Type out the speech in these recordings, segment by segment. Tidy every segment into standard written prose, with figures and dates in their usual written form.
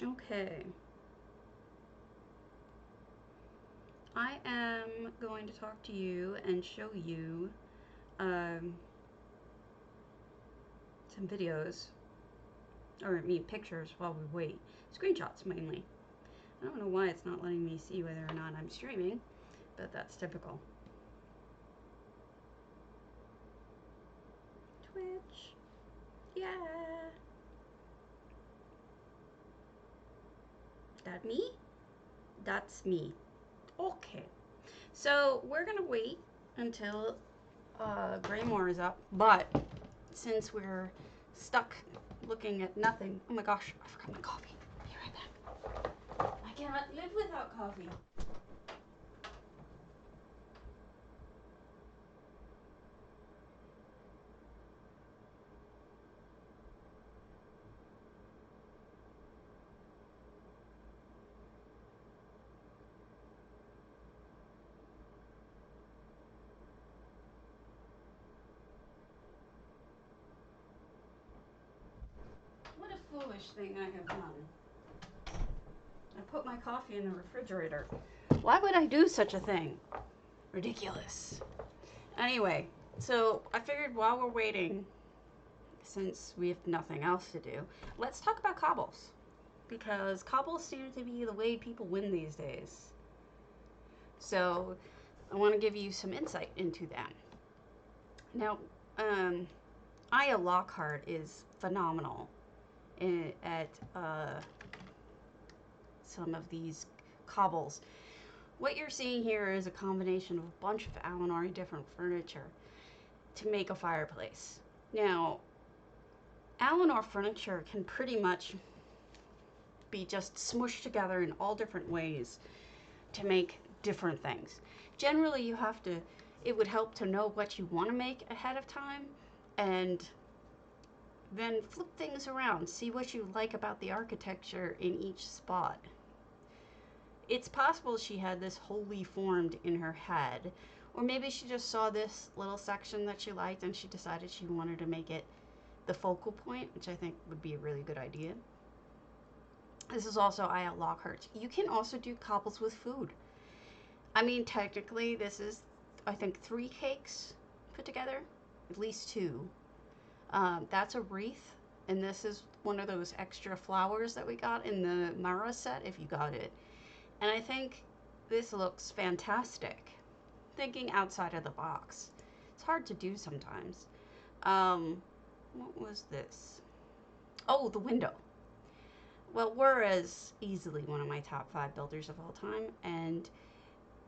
Okay. I am going to talk to you and show you um, some videos, or I mean pictures while we wait. Screenshots mainly. I don't know why it's not letting me see whether or not I'm streaming, but that's typical. Twitch. Yeah. That me? That's me. Okay. So we're gonna wait until Greymore is up, but since we're stuck looking at nothing, oh my gosh, I forgot my coffee. Be right back. I cannot live without coffee. What a foolish thing I have done. I put my coffee in the refrigerator. Why would I do such a thing? Ridiculous. Anyway, so I figured while we're waiting, since we have nothing else to do, let's talk about cobbles. Because cobbles seem to be the way people win these days. So I want to give you some insight into them. Now, Aya Lockhart is phenomenal at some of these cobbles. What you're seeing here is a combination of a bunch of Alinari different furniture to make a fireplace. Now, Alinar furniture can pretty much be just smushed together in all different ways to make different things. Generally, it would help to know what you want to make ahead of time and then flip things around, see what you like about the architecture in each spot. It's possible she had this wholly formed in her head, or maybe she just saw this little section that she liked and she decided she wanted to make it the focal point, which I think would be a really good idea. This is also Aya Lockhart. You can also do cobbles with food. I mean, technically, this is, I think, 3 cakes put together, at least 2. That's a wreath, and this is one of those extra flowers that we got in the Mara set, if you got it. And I think this looks fantastic. Thinking outside of the box. It's hard to do sometimes. What was this? Oh, the window. Well, Wur is easily one of my top 5 builders of all time, and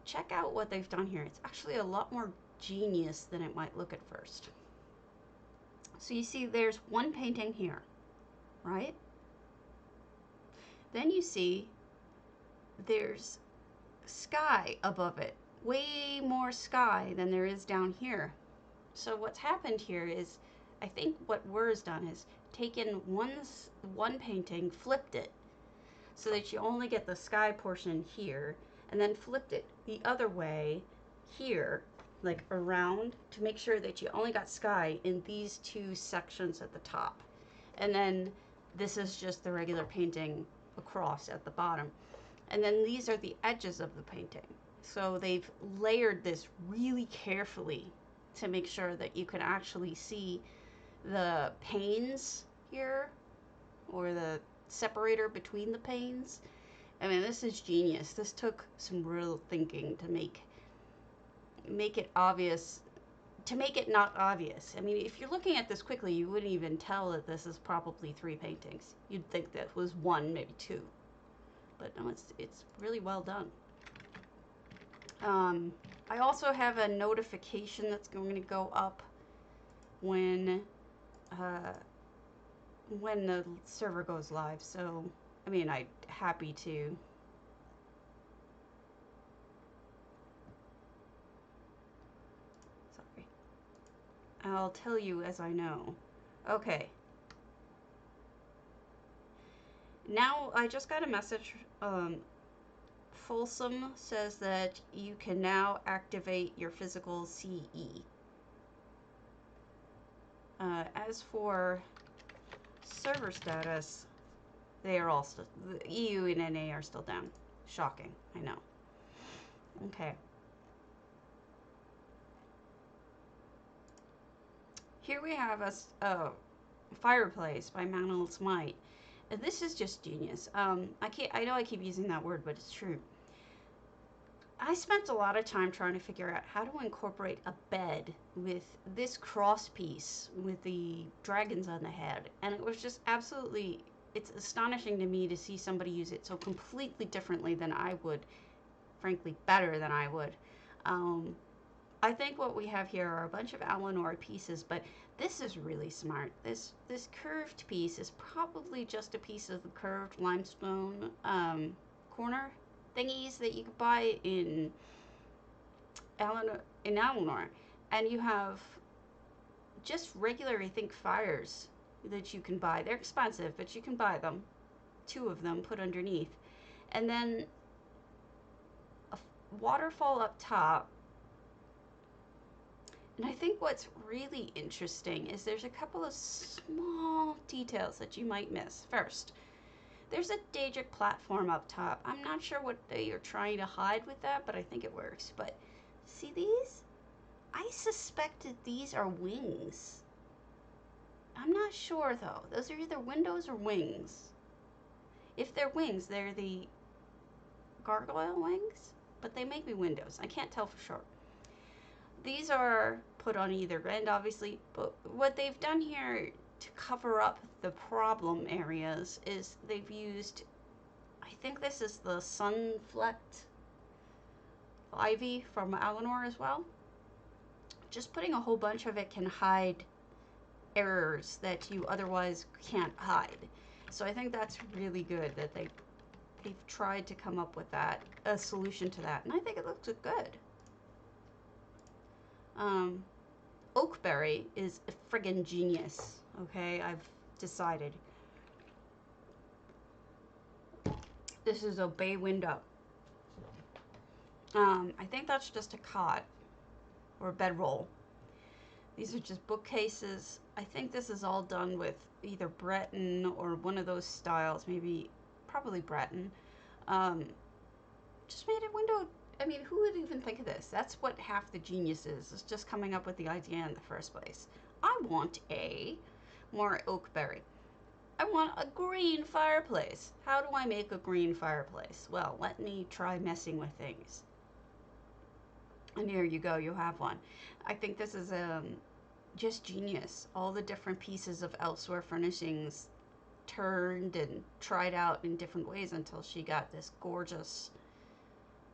check out what they've done here. It's actually a lot more genius than it might look at first. So you see there's one painting here, right? Then you see there's sky above it. Way more sky than there is down here. So what's happened here is, I think what Wur's done is taken one painting, flipped it, so that you only get the sky portion here, and then flipped it the other way here, like around, to make sure that you only got sky in these 2 sections at the top. And then this is just the regular painting across at the bottom. And then these are the edges of the painting. So they've layered this really carefully to make sure that you can actually see the panes here, or the separator between the panes. I mean, this is genius. This took some real thinking to make it obvious, to make it not obvious. I mean, if you're looking at this quickly, you wouldn't even tell that this is probably 3 paintings. You'd think that was 1, maybe 2. But no, it's really well done. I also have a notification that's going to go up when uh, when the server goes live. So, I mean, I'm happy to. Sorry. I'll tell you as I know. Okay. Now, I just got a message. Folsom says that you can now activate your physical CE. As for server status, They are all still, the EU and NA are still down. Shocking, I know. Okay. Here we have a fireplace by Manuel's Might. And this is just genius. I know I keep using that word, but it's true. I spent a lot of time trying to figure out how to incorporate a bed with this cross piece with the dragons on the head. And it was just absolutely, it's astonishing to me to see somebody use it so completely differently than I would, frankly, better than I would. Um, I think what we have here are a bunch of Alinor pieces, but this is really smart. This curved piece is probably just a piece of the curved limestone corner thingies that you could buy Alinor, and you have just regular, I think, fires that you can buy. They're expensive, but you can buy them. Two of them put underneath, and then a waterfall up top. And I think what's really interesting is there's a couple of small details that you might miss. First, there's a Daedric platform up top. I'm not sure what they are trying to hide with that, but I think it works. But see these? I suspected these are wings. I'm not sure though. Those are either windows or wings. If they're wings, they're the gargoyle wings, but they may be windows. I can't tell for sure. These are put on either end, obviously, but what they've done here to cover up the problem areas is they've used, I think this is the Sunflecked ivy from Alinor as well. Just putting a whole bunch of it can hide errors that you otherwise can't hide. So I think that's really good that they've tried to come up with that, a solution to that, and I think it looks good. Oakberry is a friggin' genius. Okay, I've decided. This is a bay window. I think that's just a cot or a bedroll. These are just bookcases. I think this is all done with either Breton or one of those styles, probably Breton. Just made a window. I mean, who would even think of this? That's what half the genius is just coming up with the idea in the first place. I want more Oakberry. I want a green fireplace. How do I make a green fireplace? Well, let me try messing with things. And here you go, you have one. I think this is just genius. All the different pieces of Elsewhere Furnishings turned and tried out in different ways until she got this gorgeous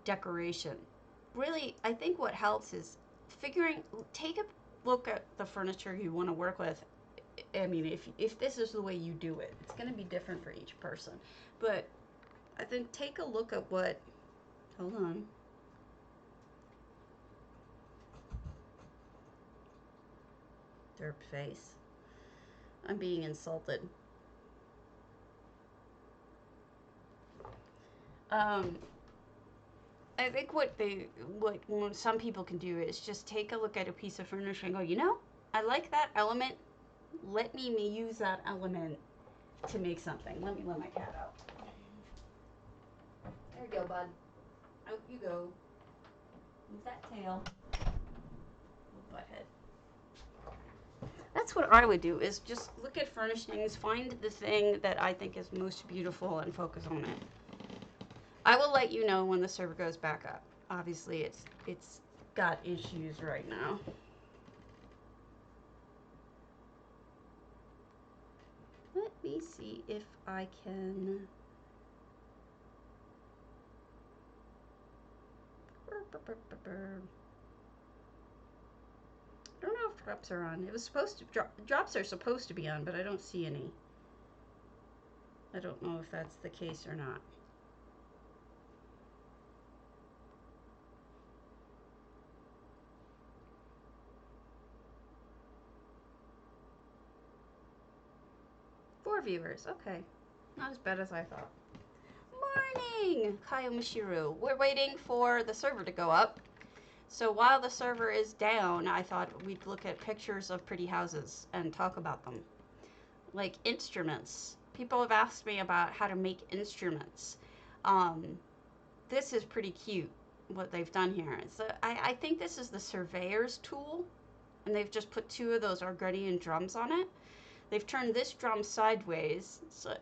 decoration. Really, I think what helps is take a look at the furniture you want to work with. I mean, if this is the way you do it, it's going to be different for each person. But I think take a look at hold on. Derp face. I'm being insulted. I think what some people can do is just take a look at a piece of furniture and go, you know, I like that element. Let me use that element to make something. Let me let my cat out. There you go, bud. Out you go. Move that tail. Butthead. That's what I would do, is just look at furnishings, find the thing that I think is most beautiful and focus on it. I will let you know when the server goes back up. Obviously, it's got issues right now. Let me see if I can... I don't know if drops are on. It was supposed to drops are supposed to be on, but I don't see any. I don't know if that's the case or not. Four viewers, okay. Not as bad as I thought. Morning, Kayomishiru. We're waiting for the server to go up. So while the server is down, I thought we'd look at pictures of pretty houses and talk about them. Like instruments. people have asked me about how to make instruments. This is pretty cute what they've done here. So I think this is the surveyor's tool, and they've just put two of those Argonian drums on it. They've turned this drum sideways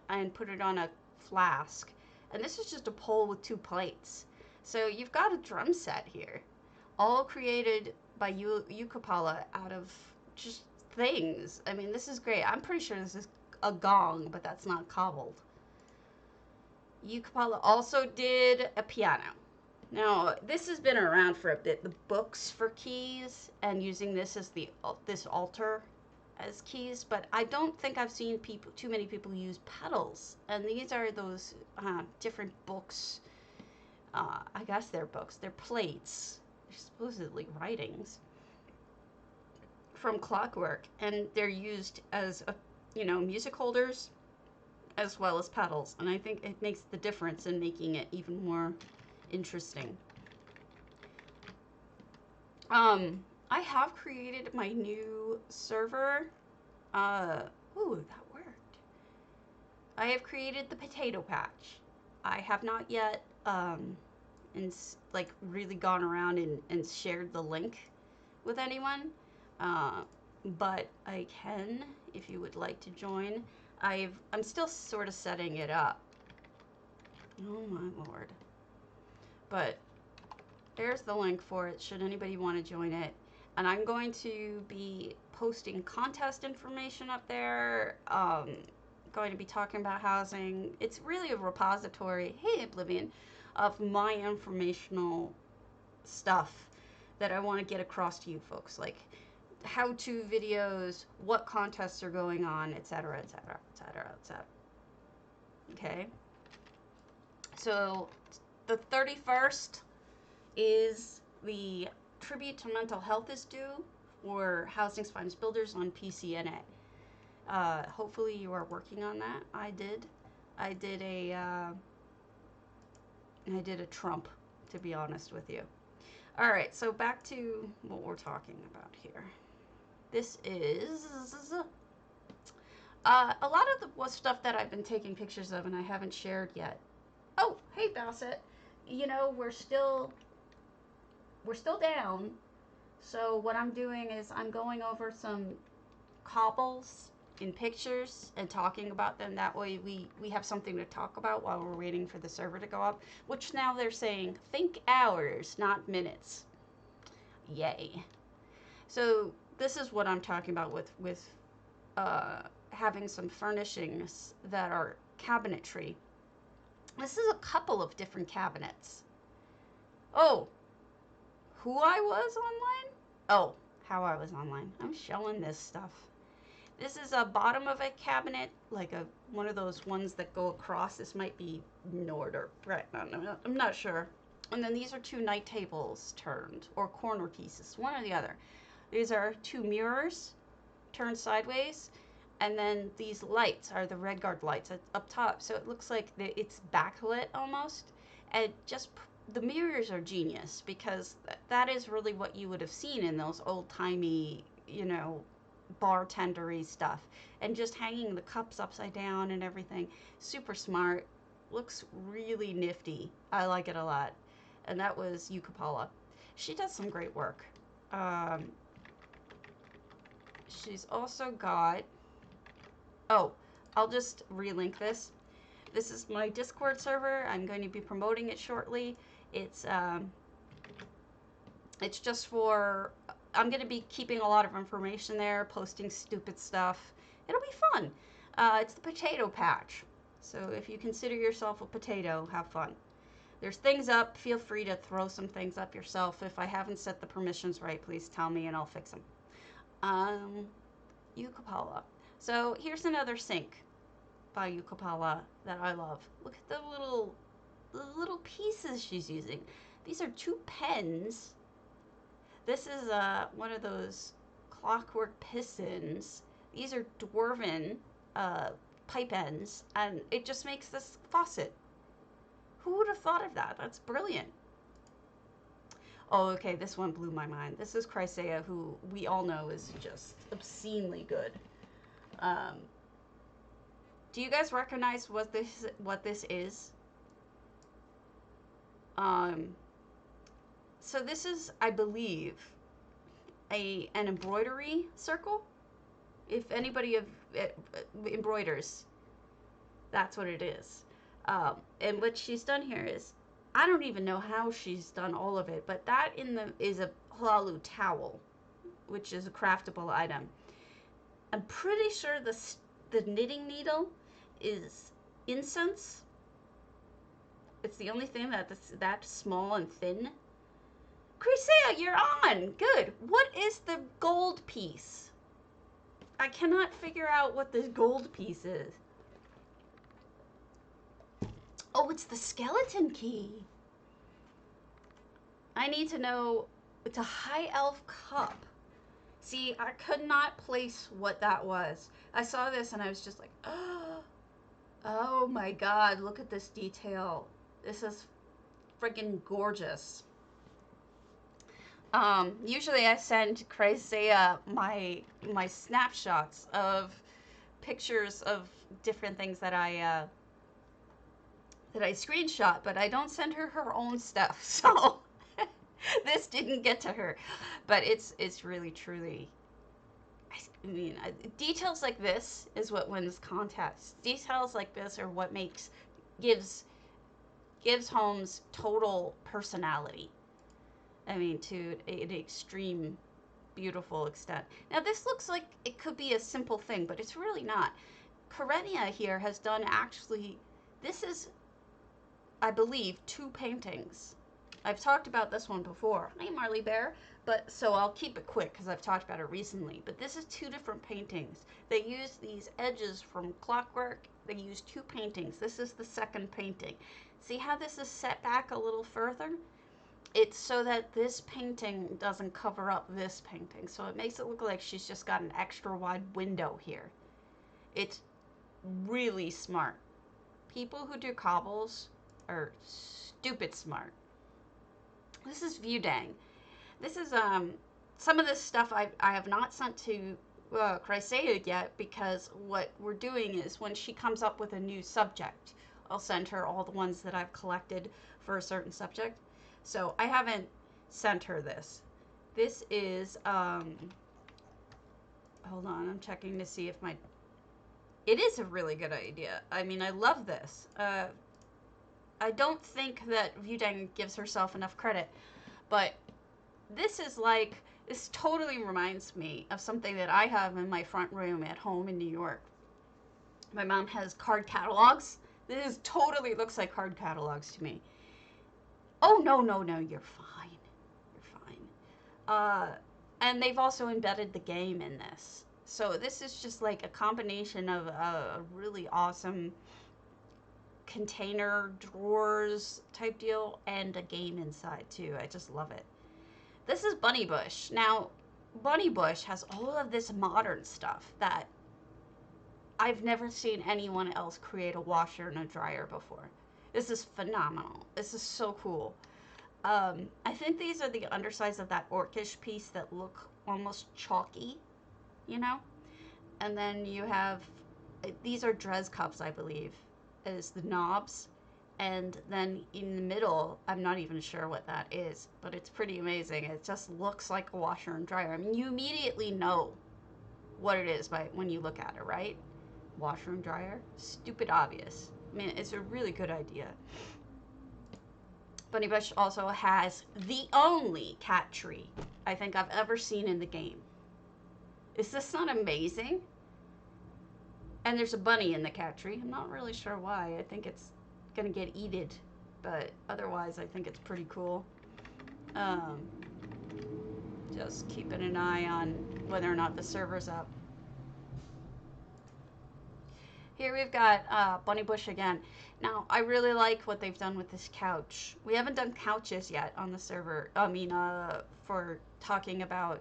and put it on a flask, and this is just a pole with two plates. So you've got a drum set here, all created by Ukapala out of just things. I mean, this is great. I'm pretty sure this is a gong, but that's not cobbled. Ukapala also did a piano. Now, this has been around for a bit. The books for keys and using this as this altar as keys, but I don't think I've seen too many people use pedals. And these are those different books. I guess they're books. They're plates. They're supposedly writings from Clockwork, and they're used as music holders as well as pedals. And I think it makes the difference in making it even more interesting. I have created my new server. Ooh, that worked. I have created the potato patch. I have not yet really gone around and shared the link with anyone, but I can if you would like to join. I'm still sort of setting it up. Oh my lord. But there's the link for it should anybody want to join it. And I'm going to be posting contest information up there. Going to be talking about housing. It's really a repository, hey Oblivion, of my informational stuff that I want to get across to you folks. Like how-to videos, what contests are going on, etc., etc., etc., etc. Okay. So the 31st is the tribute to mental health is due for Housing's Finest Builders on PCNA. Hopefully you are working on that. I did a Trump, to be honest with you. All right, so back to what we're talking about here. This is a lot of the stuff that I've been taking pictures of and I haven't shared yet. Oh, hey Bassett. You know, we're still down. So what I'm doing is I'm going over some cobbles in pictures and talking about them. That way we have something to talk about while we're waiting for the server to go up, which now they're saying think hours, not minutes. Yay. So this is what I'm talking about with having some furnishings that are cabinetry. This is a couple of different cabinets. Oh, who I was online? Oh, how I was online. I'm showing this stuff. This is a bottom of a cabinet, like one of those ones that go across. This might be Nord or Brett. No, I'm not sure. And then these are two night tables turned, or corner pieces, one or the other. These are two mirrors turned sideways, and then these lights are the Redguard lights up top. So it looks like it's backlit almost, and just the mirrors are genius because that is really what you would have seen in those old-timey, bartendery stuff. And just hanging the cups upside down and everything. Super smart. Looks really nifty. I like it a lot. And that was Ukapala. She does some great work. She's also got... Oh, I'll just relink this. This is my Discord server. I'm going to be promoting it shortly. It's just for... I'm going to be keeping a lot of information there, posting stupid stuff. It'll be fun. It's the potato patch. So if you consider yourself a potato, have fun. There's things up. Feel free to throw some things up yourself. If I haven't set the permissions right, please tell me and I'll fix them. Ukapala. So here's another sink by Ukapala that I love. Look at the little pieces she's using. These are two pens. This is one of those clockwork pistons. These are dwarven pipe ends, and it just makes this faucet. Who would have thought of that? That's brilliant. Oh, okay, this one blew my mind. This is Chrysaea, who we all know is just obscenely good. Do you guys recognize what this is? Um, so this is, I believe, an embroidery circle. If anybody embroiders, that's what it is. And what she's done here is, I don't even know how she's done all of it, but that is a Hlaalu towel, which is a craftable item. I'm pretty sure the knitting needle is incense. It's the only thing that's that small and thin. Chrysaea, you're on. Good. What is the gold piece? I cannot figure out what this gold piece is. Oh, it's the skeleton key. I need to know. It's a high elf cup. See, I could not place what that was. I saw this and I was just like, oh my god, look at this detail. This is freaking gorgeous. Usually I send Chrysaea my snapshots of pictures of different things that I screenshot, but I don't send her her own stuff. So this didn't get to her, but it's really truly. I mean, details like this is what wins contests. Details like this are what gives homes total personality. I mean, to an extreme, beautiful extent. Now, this looks like it could be a simple thing, but it's really not. Karenia here has done actually, this is, I believe, 2 paintings. I've talked about this one before. Hey, Marley Bear. But, so I'll keep it quick because I've talked about it recently. But this is 2 different paintings. They use these edges from Clockwork. They use 2 paintings. This is the second painting. See how this is set back a little further? It's so that this painting doesn't cover up this painting. So it makes it look like she's just got an extra wide window here. It's really smart. People who do cobbles are stupid smart. This is Viewdang. This is some of this stuff I have not sent to Chrysaea yet, because what we're doing is when she comes up with a new subject, I'll send her all the ones that I've collected for a certain subject. So I haven't sent her this. This is, hold on, I'm checking to see if it is a really good idea. I mean, I love this. I don't think that Viewdang gives herself enough credit, but this totally reminds me of something that I have in my front room at home in New York. My mom has card catalogs. This totally looks like card catalogs to me. Oh, no, you're fine. You're fine. And they've also embedded the game in this. So this is just like a combination of a really awesome container, drawers type deal, and a game inside too. I just love it. This is Bunny Bush. Now, Bunny Bush has all of this modern stuff that I've never seen anyone else create a washer and a dryer before. This is phenomenal. This is so cool. I think these are the undersides of that orcish piece that look almost chalky, you know? And then you have, these are Dres cups, I believe, as the knobs. And then in the middle, I'm not even sure what that is, but it's pretty amazing. It just looks like a washer and dryer. I mean, you immediately know what it is when you look at it, right? Washer and dryer? Stupid obvious. I mean, it's a really good idea. Bunny Bush also has the only cat tree I think I've ever seen in the game. Is this not amazing? And there's a bunny in the cat tree. I'm not really sure why. I think it's gonna get eaten, but otherwise I think it's pretty cool. Just keeping an eye on whether or not the server's up. Here we've got Bunny Bush again. Now, I really like what they've done with this couch. We haven't done couches yet on the server. I mean, for talking about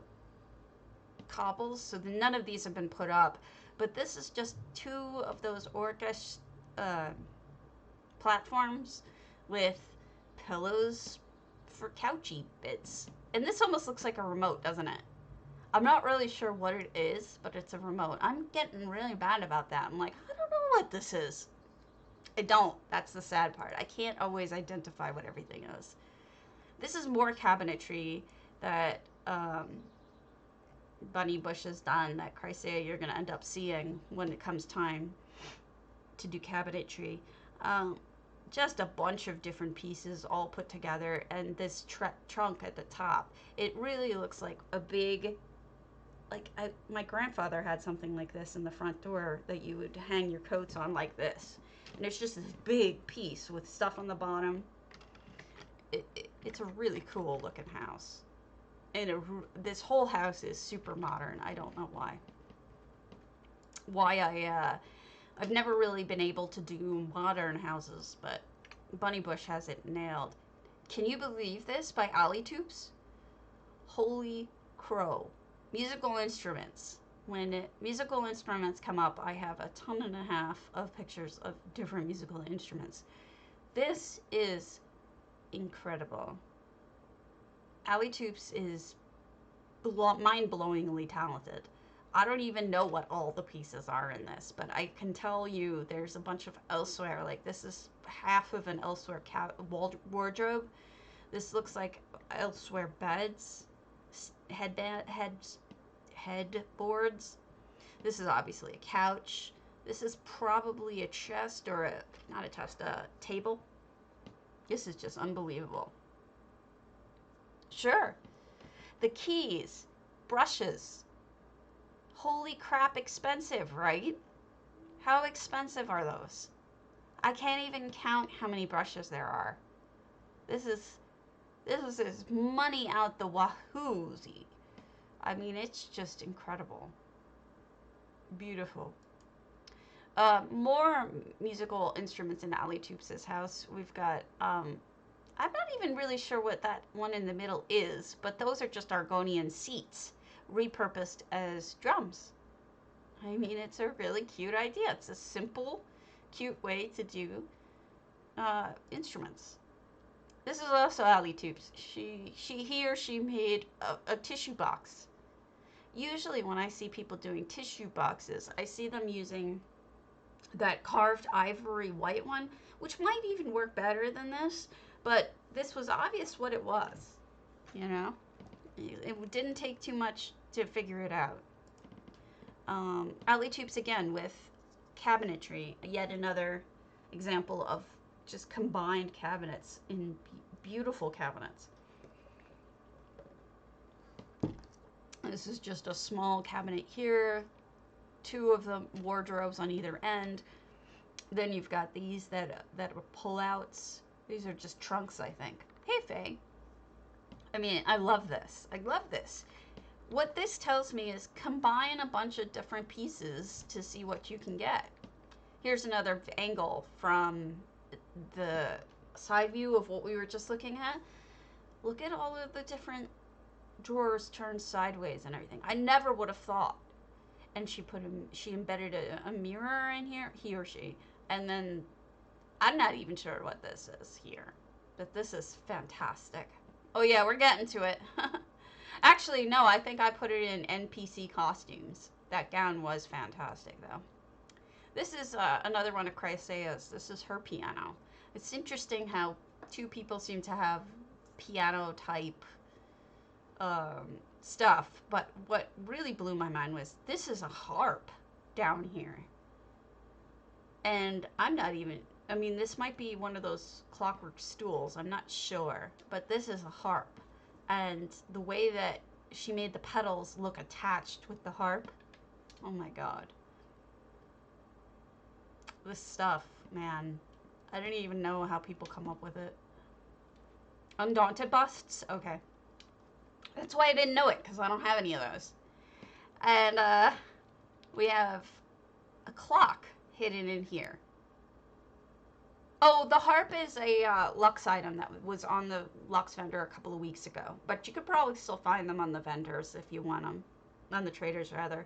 cobbles, so none of these have been put up. But this is just 2 of those orcish platforms with pillows for couchy bits. And this almost looks like a remote, doesn't it? I'm not really sure what it is, but it's a remote. I'm getting really bad about that. I'm like, I don't know what this is. I don't. That's the sad part. I can't always identify what everything is. This is more cabinetry that Bunny Bush has done that Chrysaea you're going to end up seeing when it comes time to do cabinetry. Just a bunch of different pieces all put together, and this trunk at the top. It really looks like a big, my grandfather had something like this in the front door that you would hang your coats on like this. And it's just this big piece with stuff on the bottom. It's a really cool looking house. And this whole house is super modern. I don't know why. I've never really been able to do modern houses, but Bunny Bush has it nailed. Can you believe this by Ali Toops? Holy crow. Musical instruments. When musical instruments come up, I have a ton and a half of pictures of different musical instruments. This is incredible. Ali Toops is mind-blowingly talented. I don't even know what all the pieces are in this, but I can tell you there's a bunch of elsewhere. Like, this is half of an elsewhere wardrobe. This looks like elsewhere beds, headboards. This is obviously a couch. This is probably a chest or not a chest, a table. This is just unbelievable. Sure. The keys, brushes. Holy crap, expensive, right? How expensive are those? I can't even count how many brushes there are. This is money out the wahoozy. I mean, it's just incredible. Beautiful. More musical instruments in Ali Toops' house. We've got, I'm not even really sure what that one in the middle is, but those are just Argonian seats repurposed as drums. I mean, it's a really cute idea. It's a simple, cute way to do instruments. This is also Ali Toops. He or she made a tissue box. Usually when I see people doing tissue boxes, I see them using that carved ivory white one, which might even work better than this, but this was obvious what it was, you know? It didn't take too much to figure it out. Ali Toops again with cabinetry, yet another example of just combined cabinets in beautiful cabinets. This is just a small cabinet here, two of the wardrobes on either end. Then you've got these that are pull-outs. These are just trunks, I think. Hey, Faye. I mean, I love this. I love this. What this tells me is combine a bunch of different pieces to see what you can get. Here's another angle from the side view of what we were just looking at. Look at all of the different drawers turned sideways and everything. I never would have thought. And she embedded a mirror in here, he or she. And then I'm not even sure what this is here, but this is fantastic. Oh yeah, we're getting to it. Actually, no, I think I put it in NPC costumes. That gown was fantastic, though. This is another one of Chrysaea's. This is her piano. It's interesting how two people seem to have piano-type stuff, but what really blew my mind was this is a harp down here. And I'm not even, I mean, this might be one of those clockwork stools. I'm not sure, but this is a harp. And the way that she made the pedals look attached with the harp, oh my god. This stuff, man, I don't even know how people come up with it. Undaunted busts? Okay. That's why I didn't know it, because I don't have any of those. And we have a clock hidden in here. Oh, the harp is a Lux item that was on the Lux vendor a couple of weeks ago. But you could probably still find them on the vendors if you want them. On the traders, rather.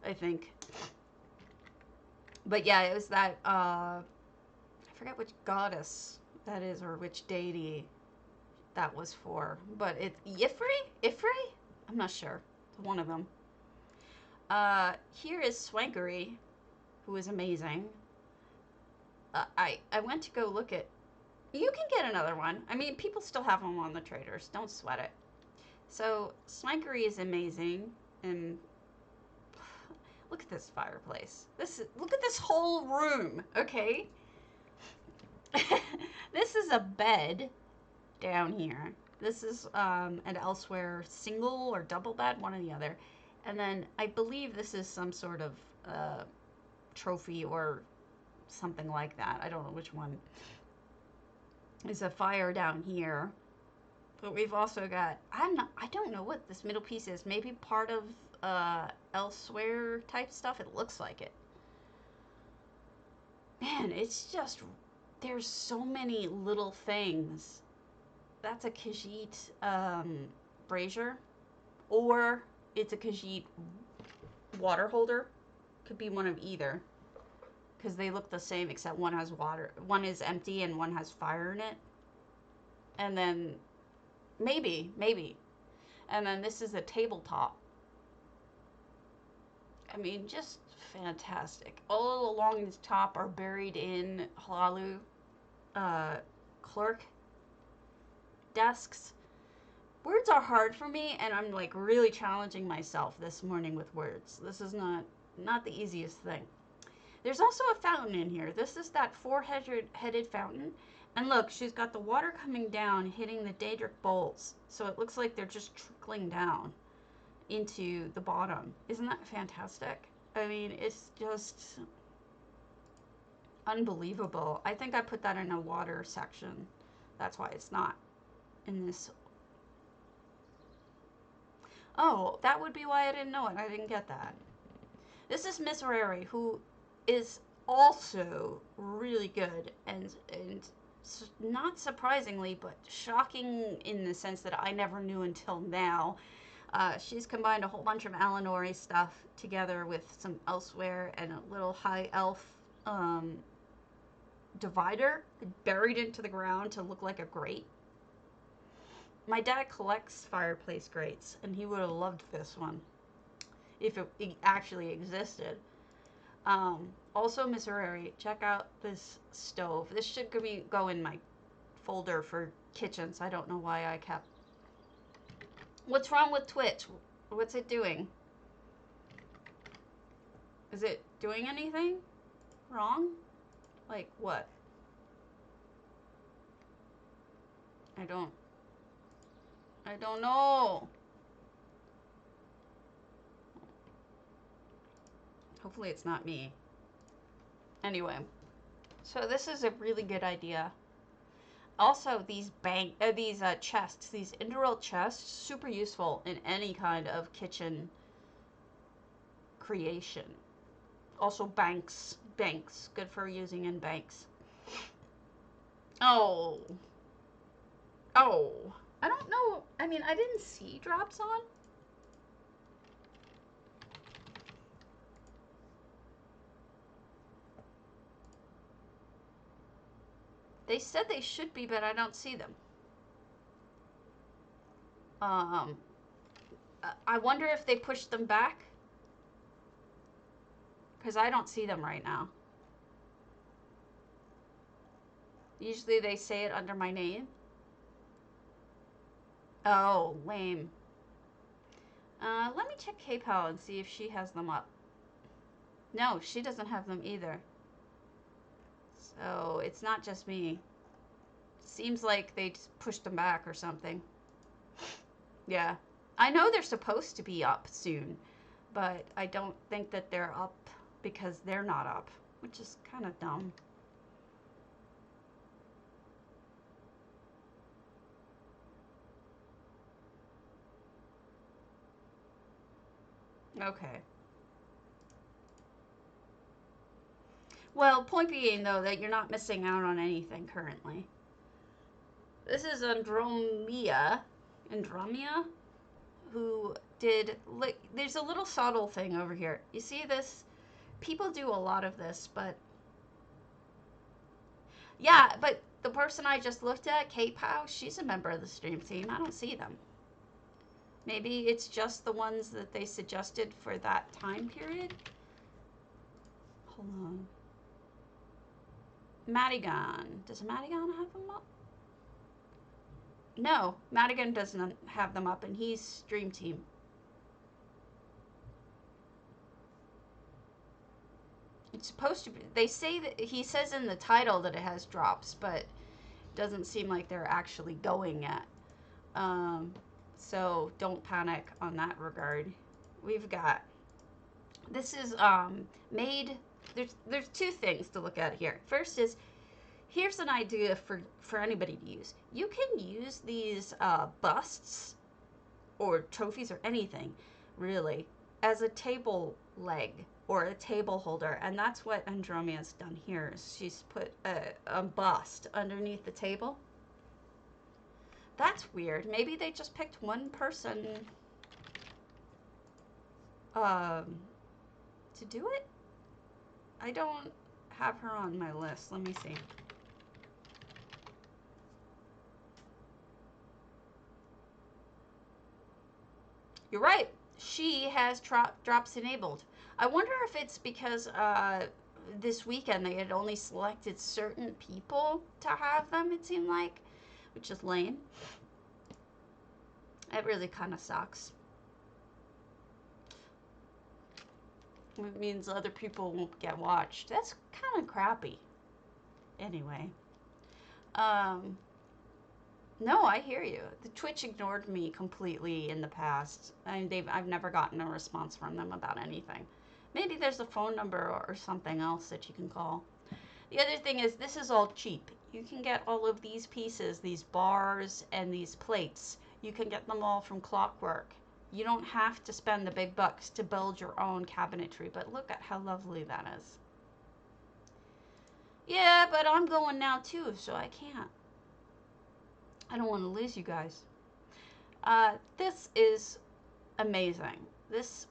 I think. But yeah, it was that, I forget which goddess that is, or which deity that was for. But it's Ifri? I'm not sure. It's one of them. Here is Swankery, who is amazing. I went to go look at. You can get another one. I mean, people still have them on the traders. Don't sweat it. So Smikery is amazing, and look at this fireplace. Look at this whole room. Okay. This is a bed down here. This is an Elsewhere single or double bed, one or the other. And then I believe this is some sort of trophy or something like that. I don't know which one. There's a fire down here. But we've also got, I don't know what this middle piece is. Maybe part of Elsewhere type stuff. It looks like it. Man, it's just, there's so many little things. That's a Khajiit brazier, or it's a Khajiit water holder. Could be one of either, because they look the same except one has water, one is empty and one has fire in it. And then maybe, and then this is a tabletop. I mean, just fantastic. All along this top are buried in Hlaalu clerk desks. Words are hard for me, and I'm like really challenging myself this morning with words. This is not the easiest thing. There's also a fountain in here. This is that four-headed fountain. And look, she's got the water coming down, hitting the Daedric bowls. So it looks like they're just trickling down into the bottom. Isn't that fantastic? I mean, it's just unbelievable. I think I put that in a water section. That's why it's not in this. Oh, that would be why I didn't know it. I didn't get that. This is Miss Rary, who is also really good and not surprisingly, but shocking in the sense that I never knew until now. She's combined a whole bunch of Alinori stuff together with some Elsewhere and a little high elf divider buried into the ground to look like a grate. My dad collects fireplace grates, and he would have loved this one if it actually existed. Also, Miss Rary, check out this stove. This should go in my folder for kitchens. I don't know why I kept. What's wrong with Twitch? What's it doing? Is it doing anything wrong? Like what? I don't know. Hopefully it's not me. Anyway, so this is a really good idea. Also, these chests, these Indoril chests, super useful in any kind of kitchen creation. Also, banks, good for using in banks. Oh, I don't know. I mean, I didn't see drops on. They said they should be, but I don't see them. I wonder if they pushed them back, because I don't see them right now. Usually they say it under my name. Oh, lame. Let me check KPal and see if she has them up. No, she doesn't have them either. So it's not just me. Seems like they just pushed them back or something. Yeah. I know they're supposed to be up soon, but I don't think that they're up because they're not up, which is kind of dumb. Okay. Well, point being, though, that you're not missing out on anything currently. This is Andromia, who did, there's a little subtle thing over here. You see this? People do a lot of this, but, yeah, but the person I just looked at, KPow, she's a member of the stream team. I don't see them. Maybe it's just the ones that they suggested for that time period. Hold on. Madigan. Does Madigan have them up? No, Madigan doesn't have them up, and he's Dream Team. It's supposed to be. They say that he says in the title that it has drops, but doesn't seem like they're actually going yet. So don't panic on that regard. We've got, this is made, there's two things to look at here. First is, here's an idea for anybody to use. You can use these busts or trophies or anything, really, as a table leg or a table holder. And that's what Andromia's done here. She's put a bust underneath the table. That's weird. Maybe they just picked one person to do it? I don't have her on my list. Let me see. You're right. She has drops enabled. I wonder if it's because this weekend they had only selected certain people to have them, it seemed like, which is lame. It really kind of sucks. It means other people won't get watched. That's kind of crappy. Anyway. No, I hear you. The Twitch ignored me completely in the past. I've never gotten a response from them about anything. Maybe there's a phone number or something else that you can call. The other thing is, this is all cheap. You can get all of these pieces, these bars and these plates. You can get them all from Clockwork. You don't have to spend the big bucks to build your own cabinetry, but look at how lovely that is. Yeah, but I'm going now too, so I can't. I don't want to lose you guys. This is amazing. This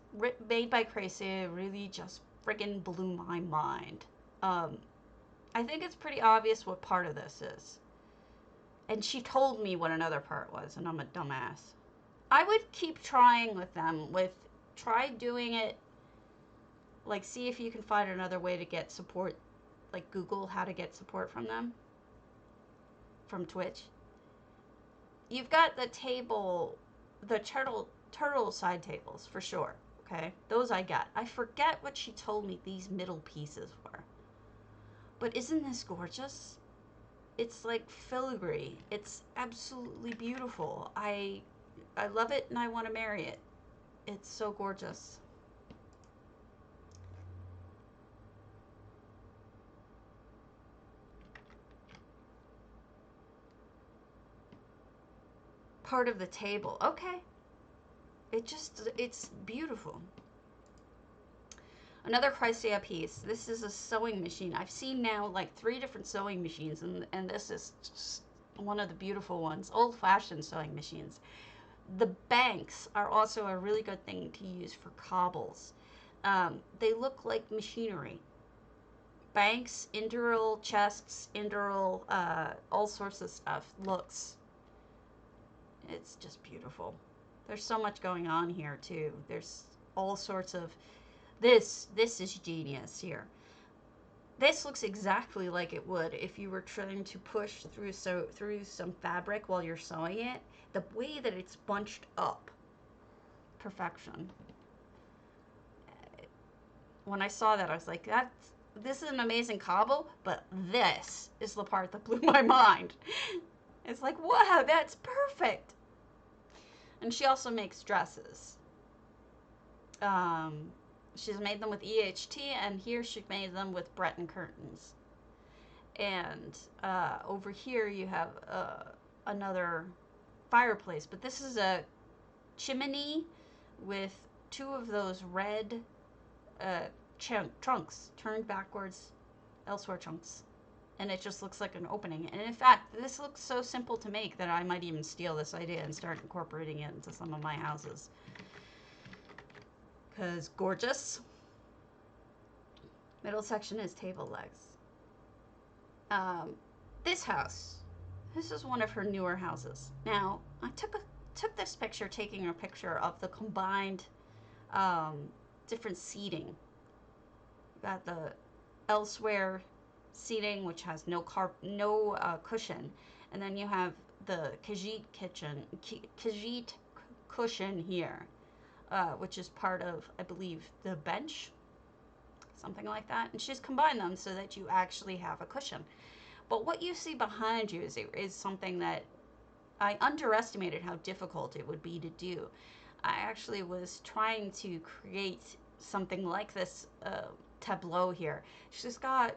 made by Crazy really just friggin' blew my mind. I think it's pretty obvious what part of this is. And she told me what another part was, and I'm a dumbass. I would keep trying with them. Try doing it, like, see if you can find another way to get support. Like, Google how to get support from them. From Twitch. You've got the table, the turtle side tables, for sure, okay? Those I got. I forget what she told me these middle pieces were. But isn't this gorgeous? It's like filigree. It's absolutely beautiful. I love it and I want to marry it. It's so gorgeous. Part of the table. Okay. It's beautiful. Another Chrysaea piece. This is a sewing machine. I've seen now like 3 different sewing machines, and this is just one of the beautiful ones. Old-fashioned sewing machines. The banks are also a really good thing to use for cobbles. They look like machinery. Banks, indural chests, indural, all sorts of stuff. Looks. It's just beautiful. There's so much going on here too. There's all sorts of this is genius here. This looks exactly like it would if you were trying to push through some fabric while you're sewing it. The way that it's bunched up. Perfection. When I saw that, I was like, this is an amazing cobble, but this is the part that blew my mind. It's like, wow, that's perfect. And she also makes dresses. She's made them with EHT, and here she made them with Breton curtains. And over here you have another fireplace, but this is a chimney with 2 of those red trunks turned backwards, elsewhere trunks. And it just looks like an opening. And in fact, this looks so simple to make that I might even steal this idea and start incorporating it into some of my houses. Because gorgeous. Middle section is table legs. This house. This is one of her newer houses. Now, I took this picture taking a picture of the combined different seating. Got elsewhere seating, which has no cushion, and then you have the Khajiit cushion here, which is part of, I believe, the bench, something like that. And she's combined them so that you actually have a cushion. But what you see behind you is something that I underestimated how difficult it would be to do. I actually was trying to create something like this tableau here. She's got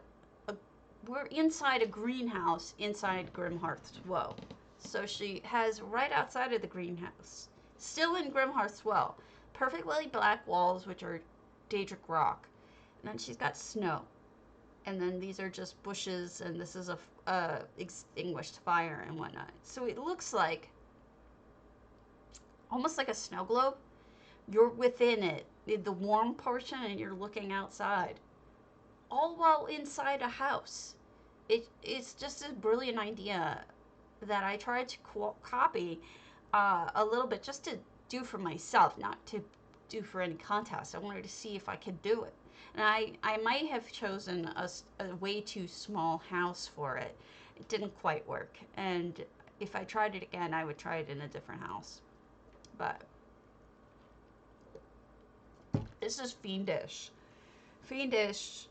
we're inside a greenhouse inside Grimhearth's Woe. So she has right outside of the greenhouse, still in Grimhearth's Woe, perfectly black walls, which are Daedric rock. And then she's got snow. And then these are just bushes, and this is a extinguished fire and whatnot. So it looks like almost like a snow globe. You're within it, the warm portion, and you're looking outside, all while inside a house. It's just a brilliant idea that I tried to copy a little bit, just to do for myself, not to do for any contest. I wanted to see if I could do it. And I might have chosen a way too small house for it. It didn't quite work. And if I tried it again, I would try it in a different house. But this is Fiendish. Fiendish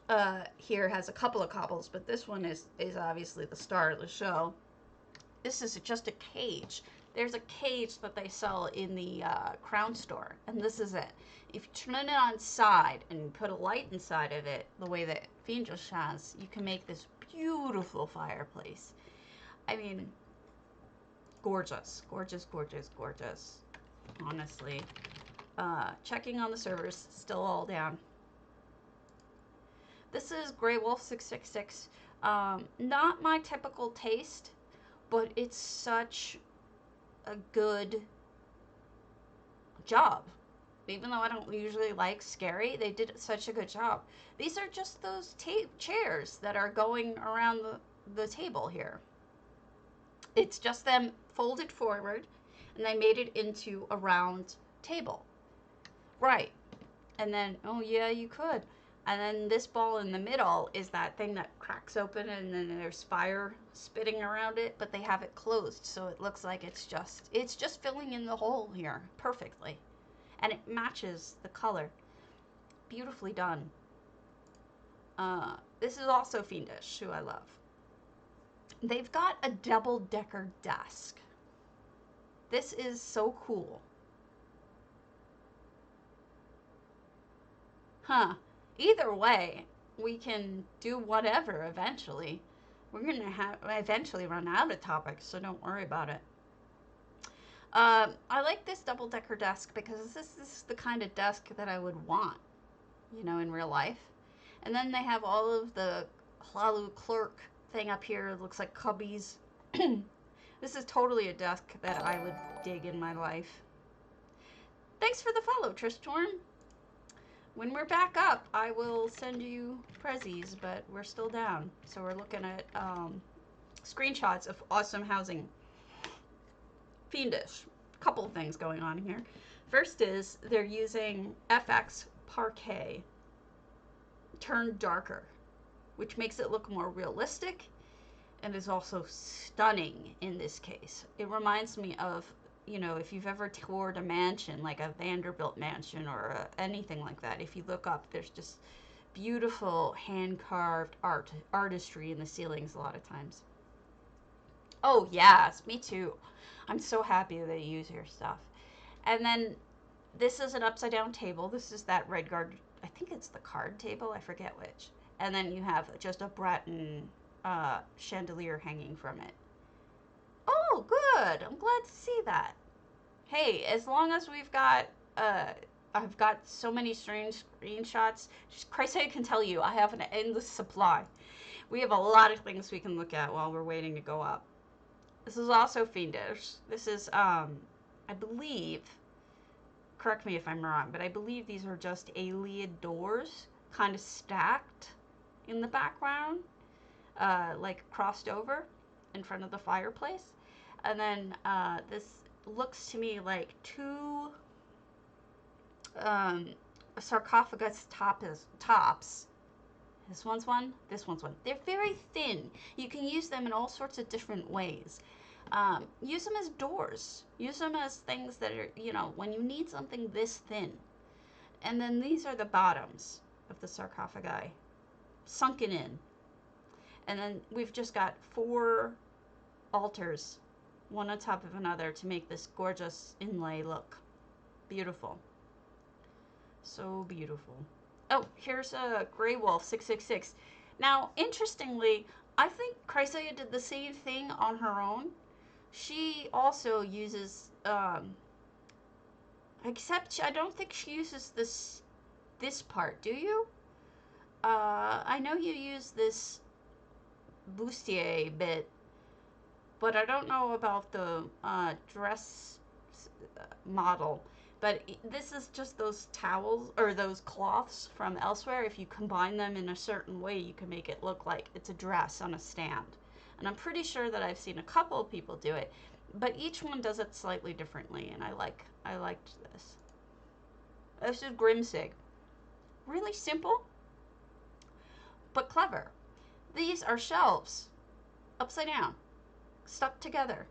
here has a couple of cobbles, but this one is obviously the star of the show. This is just a cage. There's a cage that they sell in the Crown store, and this is it. If you turn it on side and put a light inside of it, the way that Fiendish has, you can make this beautiful fireplace. I mean, gorgeous, gorgeous, gorgeous, gorgeous. Honestly, checking on the servers, still all down. This is Grey Wolf 666. Not my typical taste, but it's such a good job. Even though I don't usually like scary, they did such a good job. These are just those chairs that are going around the table here. It's just them folded forward, and they made it into a round table. Right. And then, oh yeah, you could. And then this ball in the middle is that thing that cracks open, and then there's fire spitting around it, but they have it closed, so it looks like it's just filling in the hole here perfectly. And it matches the color. Beautifully done. This is also Fiendish, who I love. They've got a double-decker desk. This is so cool. Huh. Either way, we can do whatever eventually. We're going to eventually run out of topics, so don't worry about it. I like this double-decker desk because this is the kind of desk that I would want, you know, in real life. And then they have all of the Hlaalu clerk thing up here. It looks like cubbies. This is totally a desk that I would dig in my life. Thanks for the follow, Trishtorn. When we're back up, I will send you prezzies, but we're still down. So we're looking at screenshots of awesome housing. Fiendish. A couple of things going on here. First is they're using FX Parquet turned darker, which makes it look more realistic and is also stunning in this case. It reminds me of, you know, if you've ever toured a mansion, like a Vanderbilt mansion or anything like that, if you look up, there's just beautiful hand-carved artistry in the ceilings a lot of times. Oh, yes, me too. I'm so happy that you use your stuff. And then this is an upside-down table. This is that Redguard, I think it's the card table, I forget which. And then you have just a Breton chandelier hanging from it. Oh, good. I'm glad to see that. Hey, as long as we've got, I've got so many strange screenshots. Christ, I can tell you, I have an endless supply. We have a lot of things we can look at while we're waiting to go up. This is also Fiendish. This is, I believe, correct me if I'm wrong, but I believe these are just Ayleid doors, kind of stacked in the background, like crossed over in front of the fireplace. And then this looks to me like two sarcophagus tops. This one's one, this one's one. They're very thin. You can use them in all sorts of different ways. Use them as doors. Use them as things that are, you know, when you need something this thin. And then these are the bottoms of the sarcophagi, sunken in. And then we've just got 4 altars, one on top of another, to make this gorgeous inlay look. Beautiful. So beautiful. Oh, here's a Grey Wolf 666. Now, interestingly, I think Chrysalia did the same thing on her own. She also uses, except I don't think she uses this part. Do you? I know you use this bustier bit, but I don't know about the dress model. But this is just those towels or those cloths from elsewhere. If you combine them in a certain way, you can make it look like it's a dress on a stand. And I'm pretty sure that I've seen a couple of people do it, but each one does it slightly differently, and I liked this. This is Grimsig. Really simple, but clever. These are shelves, upside down, stuck together.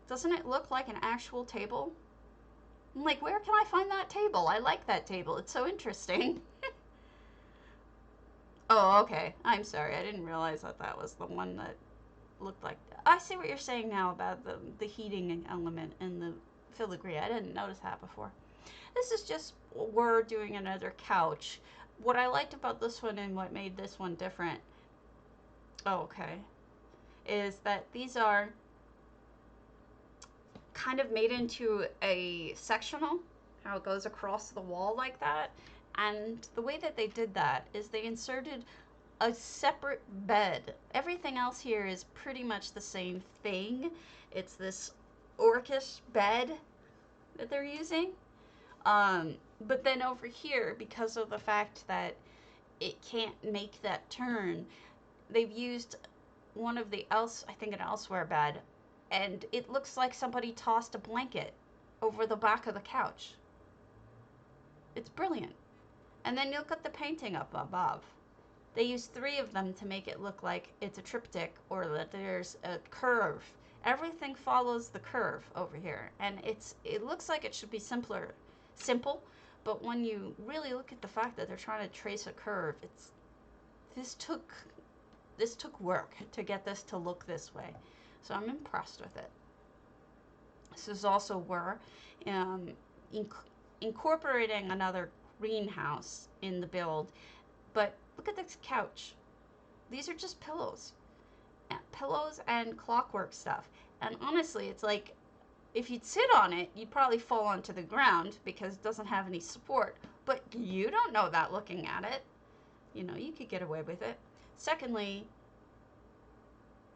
Doesn't it look like an actual table? I'm like, where can I find that table? I like that table. It's so interesting. Oh, okay. I'm sorry. I didn't realize that that was the one that looked like that. I see what you're saying now about the heating element and the filigree. I didn't notice that before. This is just, we're doing another couch. What I liked about this one and what made this one different, oh, okay, is that these are kind of made into a sectional, how it goes across the wall like that. And the way that they did that is they inserted a separate bed. Everything else here is pretty much the same thing. It's this orcish bed that they're using. But then over here, because of the fact that it can't make that turn, they've used one of the I think an elsewhere bed, and it looks like somebody tossed a blanket over the back of the couch. It's brilliant. And then look at the painting up above. They use 3 of them to make it look like it's a triptych or that there's a curve. Everything follows the curve over here, and it looks like it should be simple, but when you really look at the fact that they're trying to trace a curve, this took work to get this to look this way. So I'm impressed with it. This is also where incorporating another greenhouse in the build. But look at this couch. These are just pillows. Pillows and clockwork stuff. And honestly, it's like, if you'd sit on it, you'd probably fall onto the ground because it doesn't have any support. But you don't know that looking at it. You know, you could get away with it. Secondly,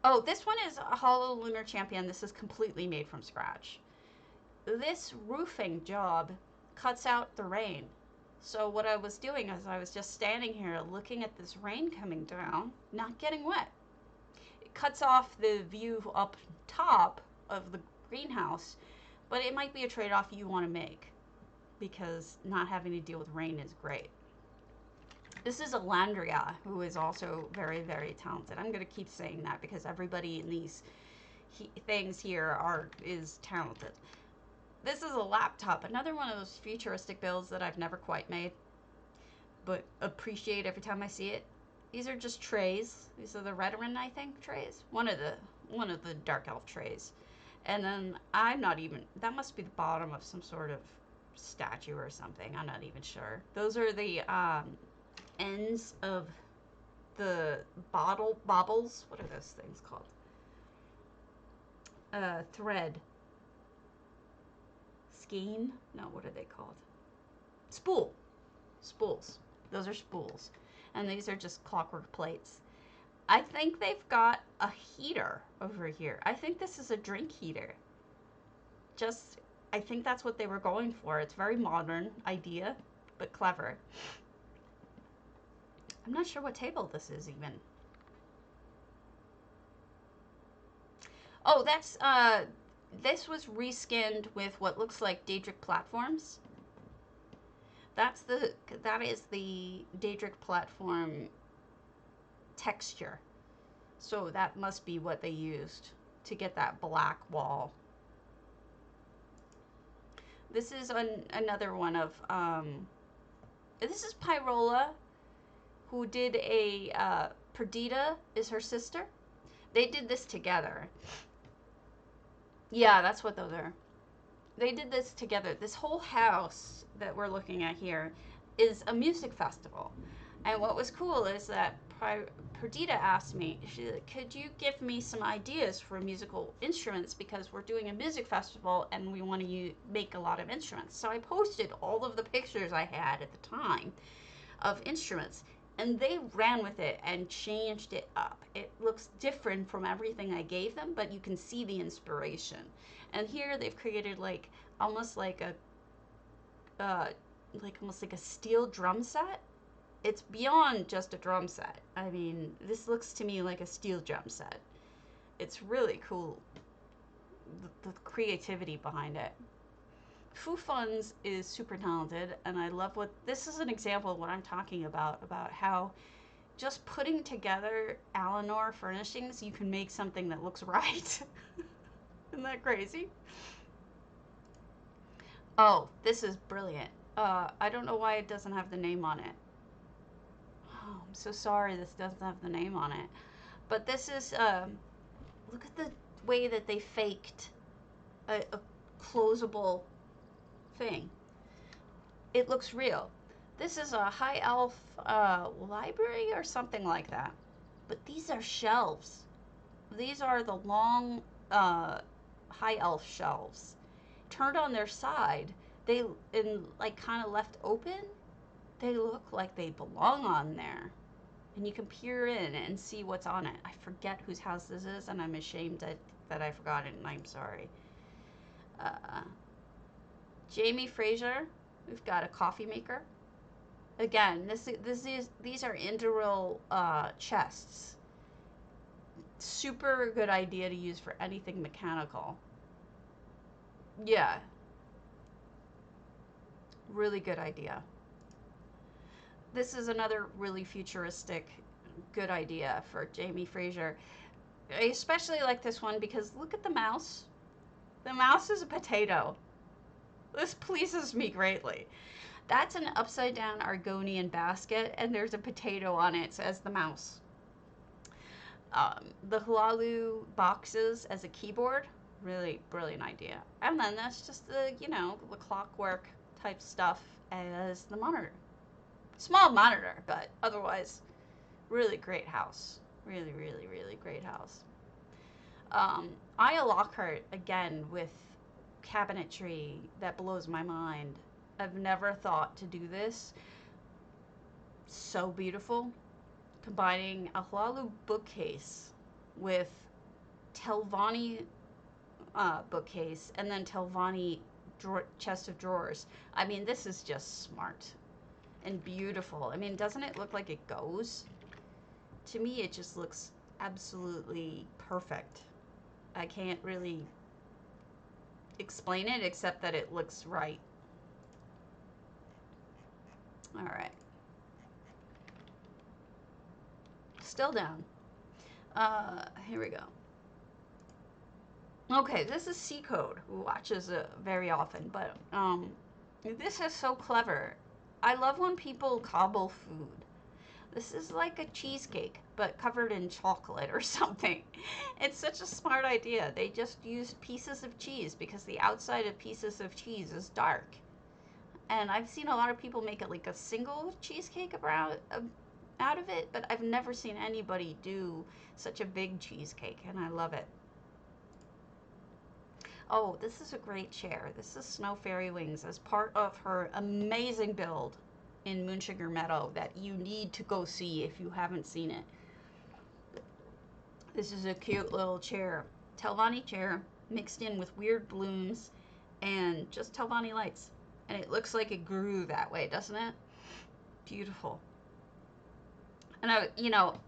oh, this one is a Hollow Lunar Champion. This is completely made from scratch. This roofing job cuts out the rain. So what I was doing is I was just standing here looking at this rain coming down, not getting wet. It cuts off the view up top of the greenhouse, but it might be a trade-off you want to make because not having to deal with rain is great. This is Alandria, who is also very, very talented. I'm going to keep saying that because everybody in these things here is talented. This is a laptop, another one of those futuristic builds that I've never quite made, but appreciate every time I see it. These are just trays. These are the Redoran, I think, trays. One of the Dark Elf trays. And then that must be the bottom of some sort of statue or something. I'm not even sure. Those are the ends of the baubles. What are those things called? Thread. Skein? No, what are they called? Spools. Those are spools. And these are just clockwork plates. I think they've got a heater over here. I think this is a drink heater. I think that's what they were going for. It's a very modern idea, but clever. I'm not sure what table this is even. Oh, this was reskinned with what looks like Daedric platforms. That is the Daedric platform texture. So that must be what they used to get that black wall. This is another one of, this is Pyrola, who did a, Perdita is her sister. They did this together. Yeah, that's what those are. They did this together. This whole house that we're looking at here is a music festival. And what was cool is that Perdita asked me, she's like, could you give me some ideas for musical instruments, because we're doing a music festival and we want to make a lot of instruments. So I posted all of the pictures I had at the time of instruments, and they ran with it and changed it up. It looks different from everything I gave them, but you can see the inspiration. And here they've created like almost like a almost like a steel drum set. It's beyond just a drum set. I mean, this looks to me like a steel drum set. It's really cool, the creativity behind it. Foo Funds is super talented, and I love what this is an example of what I'm talking about how just putting together Alanor furnishings, you can make something that looks right. Isn't that crazy? Oh, this is brilliant. I don't know why it doesn't have the name on it. Oh, I'm so sorry this doesn't have the name on it. But this is, look at the way that they faked a closable thing. It looks real. This is a high elf library or something like that. But these are shelves. These are the long high elf shelves. Turned on their side, they and like kind of left open. They look like they belong on there. And you can peer in and see what's on it. I forget whose house this is, and I'm ashamed that I forgot it, and I'm sorry. Jamie Fraser, we've got a coffee maker. Again, these are integral chests. Super good idea to use for anything mechanical. Yeah, really good idea. This is another really futuristic, good idea for Jamie Fraser. I especially like this one because look at the mouse. The mouse is a potato. This pleases me greatly. That's an upside down Argonian basket, and there's a potato on it, says the mouse. The Hlaalu boxes as a keyboard, really brilliant idea. And then that's just the, the clockwork type stuff as the monitor. Small monitor, but otherwise, really great house. Really, really, really great house. Aya Lockhart, again, with cabinetry that blows my mind. I've never thought to do this. So beautiful. Combining a Hlaalu bookcase with Telvanni bookcase and then Telvanni chest of drawers. I mean, this is just smart and beautiful. I mean, doesn't it look like it goes? To me, it just looks absolutely perfect. I can't really explain it except that it looks right. All right. Still down. Here we go. Okay, this is C Code, who watches it very often, but this is so clever. I love when people cobble food. This is like a cheesecake, but covered in chocolate or something. It's such a smart idea. They just used pieces of cheese because the outside of pieces of cheese is dark. And I've seen a lot of people make it like a single cheesecake out of it, but I've never seen anybody do such a big cheesecake, and I love it. Oh, this is a great chair. This is Snow Fairy Wings as part of her amazing build in Moonsugar Meadow that you need to go see if you haven't seen it. This is a cute little chair. Telvanni chair mixed in with weird blooms and just Telvanni lights. And it looks like it grew that way, doesn't it? Beautiful. And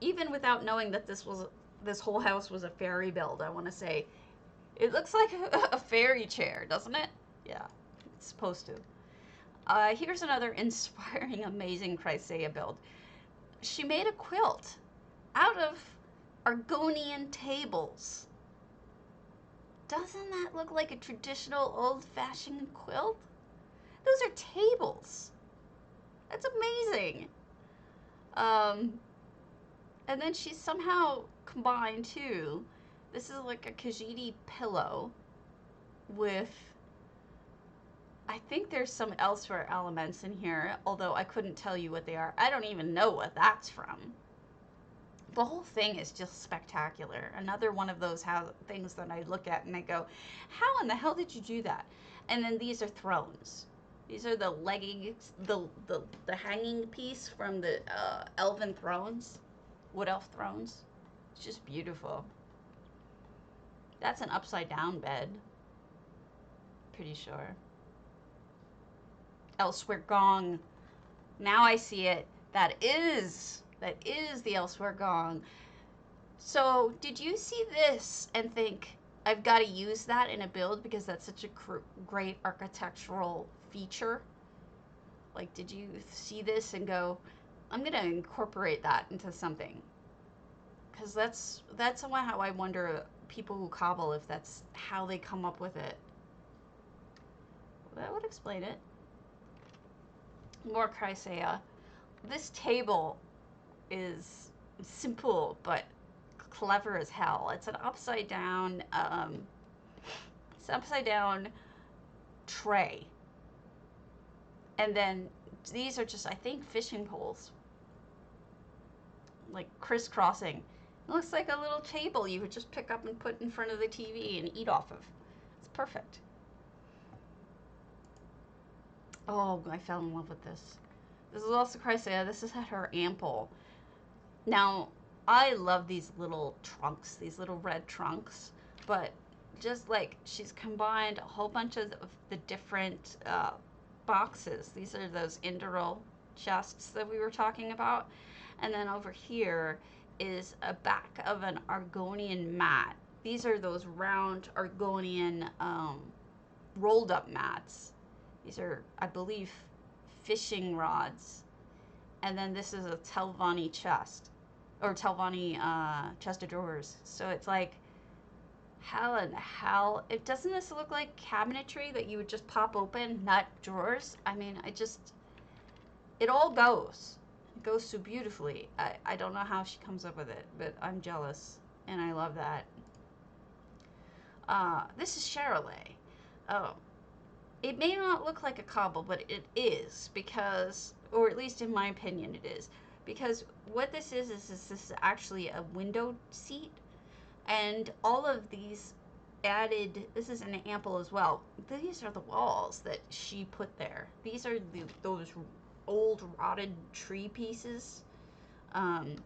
even without knowing that this whole house was a fairy build, I want to say, it looks like a fairy chair, doesn't it? Yeah, it's supposed to. Here's another inspiring, amazing Chrysaea build. She made a quilt. out of Argonian tables. Doesn't that look like a traditional old-fashioned quilt? Those are tables. That's amazing. And then she's somehow combined too. This is like a Khajiit pillow with, I think there's some elsewhere elements in here, although I couldn't tell you what they are. I don't even know what that's from. The whole thing is just spectacular. Another one of those things that I look at and I go, how in the hell did you do that? And then these are thrones. These are the leggings, the hanging piece from the elven thrones, wood elf thrones. It's just beautiful. That's an upside down bed. Pretty sure. Elsewhere gong. Now I see it. That is the Elsewhere gong. So did you see this and think, I've got to use that in a build because that's such a great architectural feature? Like, did you see this and go, I'm going to incorporate that into something? Because that's how I wonder, people who cobble, if that's how they come up with it. That would explain it. More Chrysaea. This table is simple but clever as hell. It's an upside down tray, and then these are just, I think, fishing poles, like crisscrossing. It looks like a little table you would just pick up and put in front of the TV and eat off of. It's perfect. Oh, I fell in love with this. This is also Chrysaea. This is at her ample. Now, I love these little trunks, these little red trunks, but just like she's combined a whole bunch of the different boxes. These are those Indoril chests that we were talking about. And then over here is a back of an Argonian mat. These are those round Argonian rolled up mats. These are, I believe, fishing rods. And then this is a Telvanni chest, or Telvanni chest of drawers. So it's like, how in the hell? Doesn't this look like cabinetry that you would just pop open, not drawers? I mean, it all goes. It goes so beautifully. I don't know how she comes up with it, but I'm jealous, and I love that. This is Charolais. Oh. It may not look like a cobble, but it is, because, or at least in my opinion it is, because what this is this is actually a window seat, and all of these added, this is an ample as well, these are the walls that she put there. These are those old rotted tree pieces, and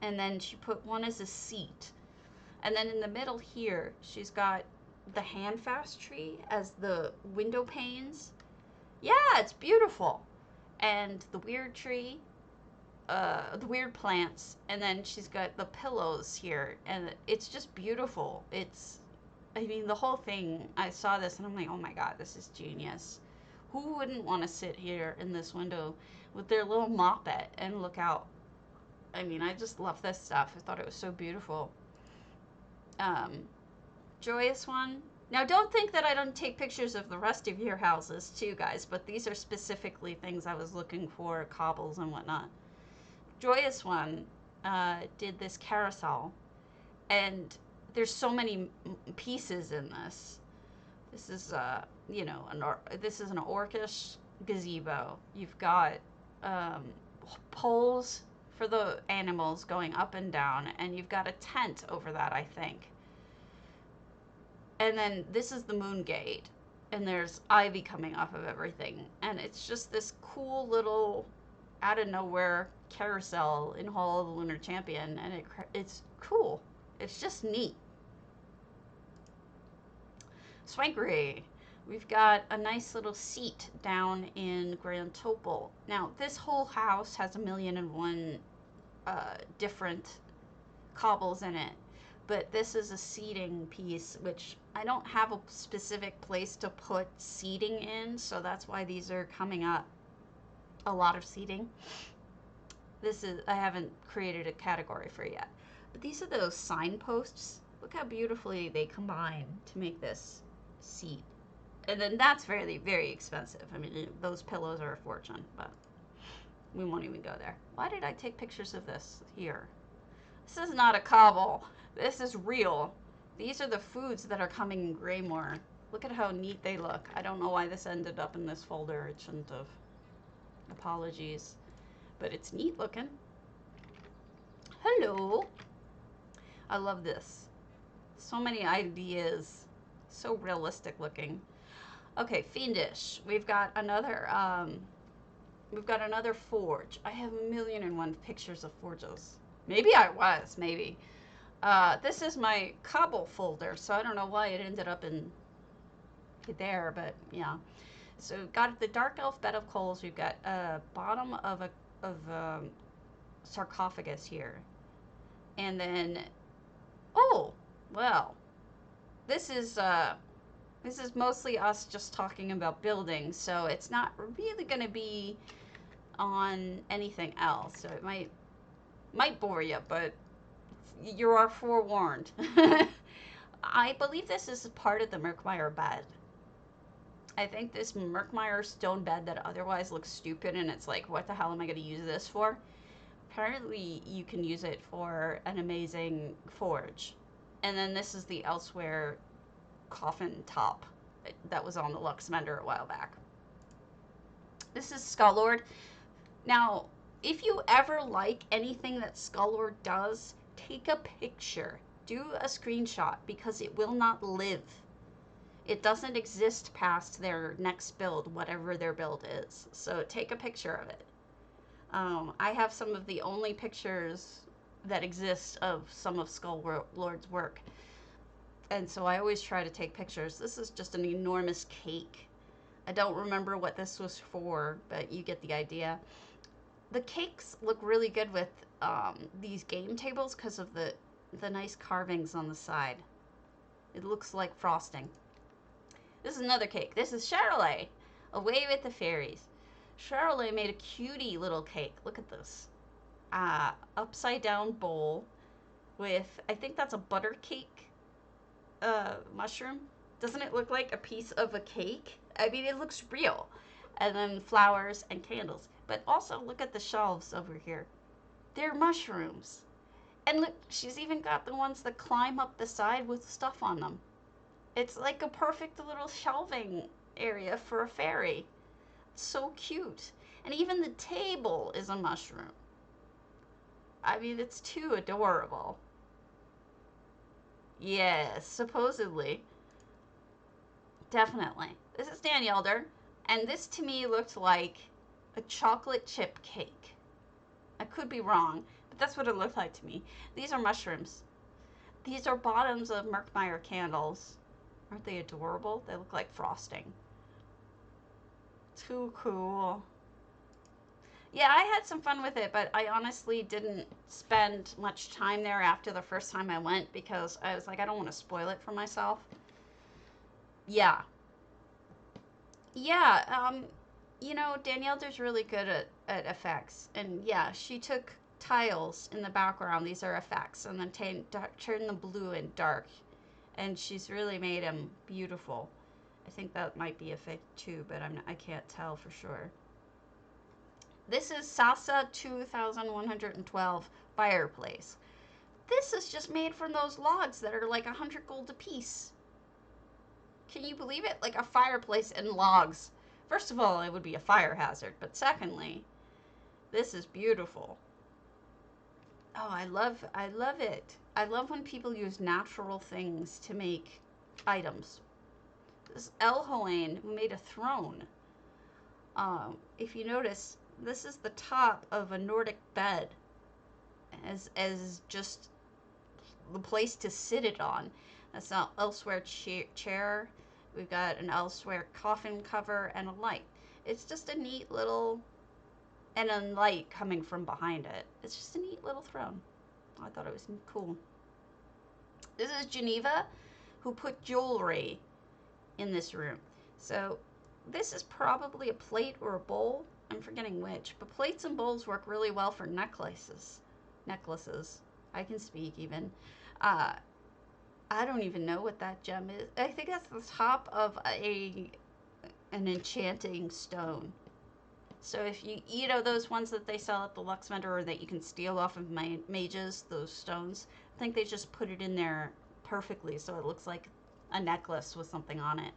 then she put one as a seat, and then in the middle here she's got the handfast tree as the window panes. Yeah, it's beautiful. And the weird tree, the weird plants, and then she's got the pillows here, and it's just beautiful. I mean, the whole thing, I saw this and I'm like, oh my god, this is genius. Who wouldn't want to sit here in this window with their little moppet and look out? I mean, I just love this stuff. I thought it was so beautiful. Joyous one. Now, don't think that I don't take pictures of the rest of your houses too, guys, but these are specifically things I was looking for, cobbles and whatnot. Joyous one did this carousel, and there's so many pieces in this. This is, this is an orcish gazebo. You've got poles for the animals going up and down, and you've got a tent over that, I think. And then this is the moon gate, and there's ivy coming off of everything, and it's just this cool little out of nowhere carousel in Hall of the Lunar Champion, and it's cool. It's just neat. Swankery. We've got a nice little seat down in Grand Topol. Now, this whole house has 1,000,001 different cobbles in it, but this is a seating piece, which I don't have a specific place to put seating in, so that's why these are coming up. A lot of seating. I haven't created a category for it yet. But these are those signposts. Look how beautifully they combine to make this seat. And then that's very, very expensive. I mean, those pillows are a fortune, but we won't even go there. Why did I take pictures of this here? This is not a cobble. This is real. These are the foods that are coming in Greymoor. Look at how neat they look. I don't know why this ended up in this folder. It shouldn't have. Apologies. But it's neat looking. Hello. I love this. So many ideas. So realistic looking. Okay, Fiendish. We've got another forge. I have 1,000,001 pictures of forges. Maybe I was, maybe. This is my cobble folder, so I don't know why it ended up in there, but yeah. So we've got the Dark Elf Bed of Coals. We've got a bottom of a sarcophagus here. And then, oh, well, this is mostly us just talking about buildings, so it's not really going to be on anything else. So it might bore you, but you are forewarned. I believe this is part of the Murkmire bed. I think this Murkmire stone bed that otherwise looks stupid, and it's like, what the hell am I going to use this for? Apparently, you can use it for an amazing forge. And then this is the Elsewhere coffin top that was on the Lux Vendor a while back. This is Skullord. Now, if you ever like anything that Skullord does, take a picture. Do a screenshot, because it will not live. It doesn't exist past their next build, whatever their build is. So take a picture of it. I have some of the only pictures that exist of some of Skullord's work. And so I always try to take pictures. This is just an enormous cake. I don't remember what this was for, but you get the idea. The cakes look really good with these game tables because of the nice carvings on the side. It looks like frosting. This is another cake. This is Charolais, Away with the Fairies. Charolais made a cutie little cake. Look at this. Upside down bowl with, I think that's a butter cake mushroom. Doesn't it look like a piece of a cake? I mean, it looks real. And then flowers and candles. But also, look at the shelves over here. They're mushrooms. And look, she's even got the ones that climb up the side with stuff on them. It's like a perfect little shelving area for a fairy. It's so cute. And even the table is a mushroom. I mean, it's too adorable. Yes, supposedly. Definitely. This is Dan Yelder, and this to me looked like a chocolate chip cake. I could be wrong, but that's what it looked like to me. These are mushrooms. These are bottoms of Murkmire candles. Aren't they adorable? They look like frosting. Too cool. Yeah, I had some fun with it, but I honestly didn't spend much time there after the first time I went because I was like, I don't want to spoil it for myself. Yeah. Yeah, you know, Dan Yelder's really good at effects. And yeah, she took tiles in the background. These are effects. And then turned the blue and dark. And she's really made them beautiful. I think that might be a fake too, but I can't tell for sure. This is Sasa 2112 fireplace. This is just made from those logs that are like 100 gold a piece. Can you believe it? Like a fireplace and logs. First of all, it would be a fire hazard, but secondly, this is beautiful. Oh, I love it. I love when people use natural things to make items. This is Elhoane, who made a throne. If you notice, this is the top of a Nordic bed as just the place to sit it on. That's an Elsewhere chair. We've got an Elsewhere coffin cover and a light. It's just a neat little, and a light coming from behind it. It's just a neat little throne. I thought it was cool. This is Geneva, who put jewelry in this room. So this is probably a plate or a bowl. I'm forgetting which, but plates and bowls work really well for necklaces. Necklaces. I can speak even. Uh, I don't even know what that gem is. I think that's the top of an enchanting stone. So if you know those ones that they sell at the Lux Vendor or that you can steal off of mages, those stones, I think they just put it in there perfectly so it looks like a necklace with something on it.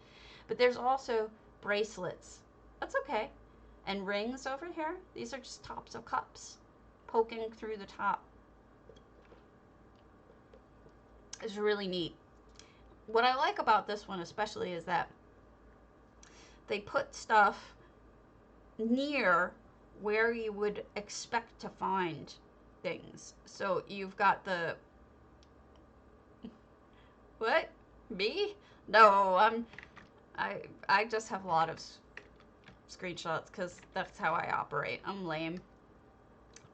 But there's also bracelets. That's okay. And rings over here. These are just tops of cups poking through the top. It's really neat. What I like about this one especially is that they put stuff near where you would expect to find things. So you've got the what? Me? No, I just have a lot of screenshots because that's how I operate. I'm lame.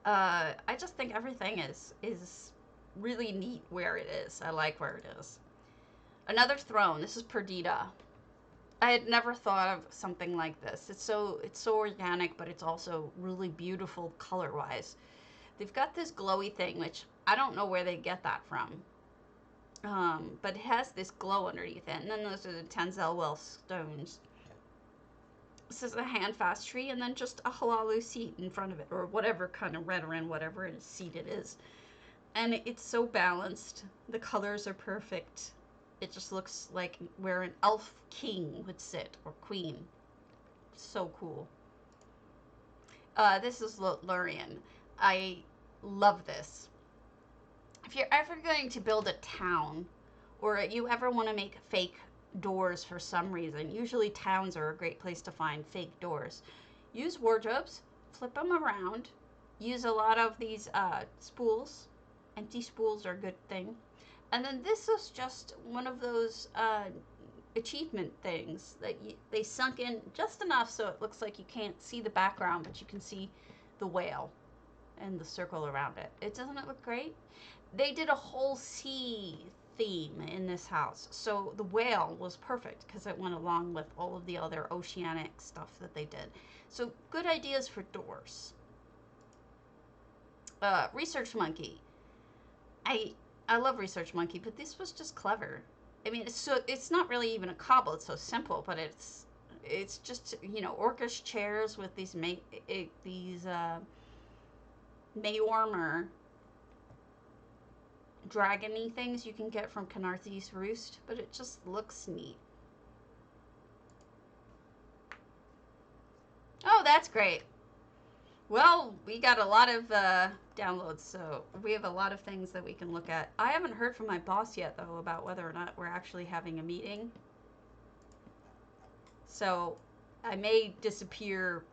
I just think everything is really neat where it is. I like where it is. Another throne. This is Perdita. I had never thought of something like this. It's so organic, but it's also really beautiful color-wise. They've got this glowy thing, which I don't know where they get that from. But it has this glow underneath it. And then those are the Tanzelwell stones. This is a handfast tree, and then just a Halalu seat in front of it, or whatever kind of Redoran, whatever seat it is. And it's so balanced. The colors are perfect. It just looks like where an elf king would sit, or queen. So cool. This is Lothlorien. I love this. If you're ever going to build a town, or you ever want to make fake doors for some reason, usually towns are a great place to find fake doors. Use wardrobes, flip them around, use a lot of these spools. Empty spools are a good thing. And then this is just one of those achievement things that they sunk in just enough so it looks like you can't see the background, but you can see the whale and the circle around it. Doesn't it look great? They did a whole sea theme in this house, so the whale was perfect because it went along with all of the other oceanic stuff that they did. So good ideas for doors. Research Monkey. I love Research Monkey, but this was just clever. I mean, it's not really even a cobble. It's so simple, but it's just, you know, orcish chairs with these Maormer dragony things you can get from Canarthy's Roost, but it just looks neat. Oh, that's great. Well, we got a lot of downloads, so we have a lot of things that we can look at. I haven't heard from my boss yet, though, about whether or not we're actually having a meeting. So I may disappear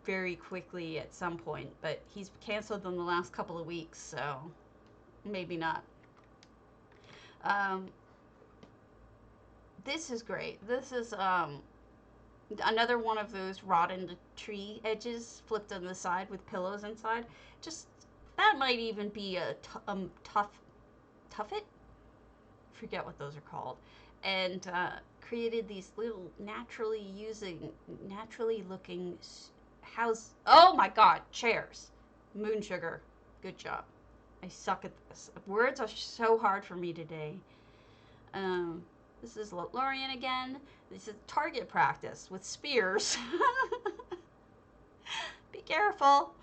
very quickly at some point, but he's canceled them the last couple of weeks, so maybe not. This is great. This is another one of those rotten tree edges flipped on the side with pillows inside. Just, that might even be a tuffet? Forget what those are called. And created these little naturally looking house. Oh my god, chairs. Moon Sugar. Good job. I suck at this. Words are so hard for me today. This is Lothlorien again. This is target practice with spears. Be careful.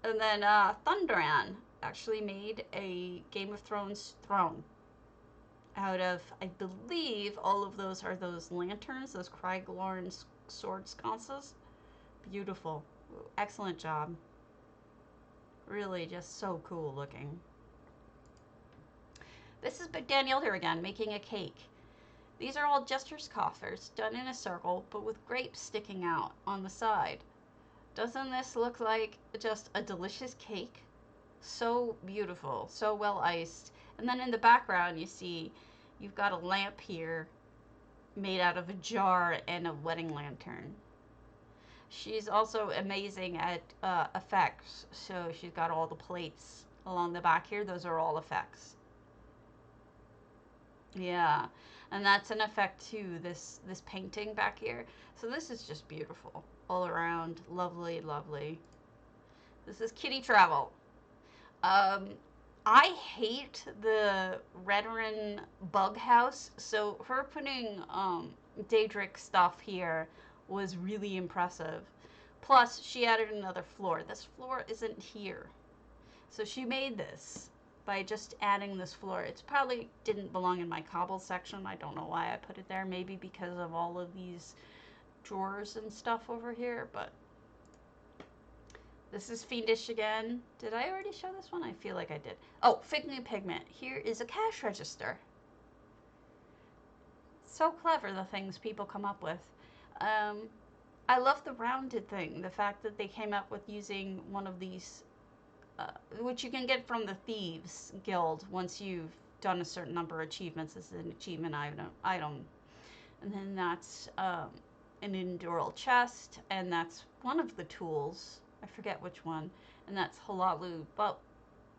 And then Thundoran actually made a Game of Thrones throne out of, I believe, all of those are those lanterns, those Craiglorn sword sconces. Beautiful. Excellent job. Really just so cool looking. This is Big Daniel here again, making a cake. These are all Jester's coffers, done in a circle, but with grapes sticking out on the side. Doesn't this look like just a delicious cake? So beautiful, so well iced. And then in the background you see you've got a lamp here made out of a jar and a wedding lantern. She's also amazing at effects, so she's got all the plates along the back here. Those are all effects. Yeah, and that's an effect too. This painting back here. So this is just beautiful all around. Lovely, lovely. This is Kitty Travel. Um, I hate the Redoran bug house. So her putting Daedric stuff here was really impressive. Plus, she added another floor. This floor isn't here. So she made this by just adding this floor. It probably didn't belong in my cobble section. I don't know why I put it there. Maybe because of all of these drawers and stuff over here, but this is Fiendish again. Did I already show this one? I feel like I did. Oh, Figment Pigment. Here is a cash register. So clever, the things people come up with. Um, I love the rounded thing. The fact that they came up with using one of these, which you can get from the Thieves Guild once you've done a certain number of achievements as an achievement item. And then that's an endural chest, and that's one of the tools. I forget which one. And that's Halalu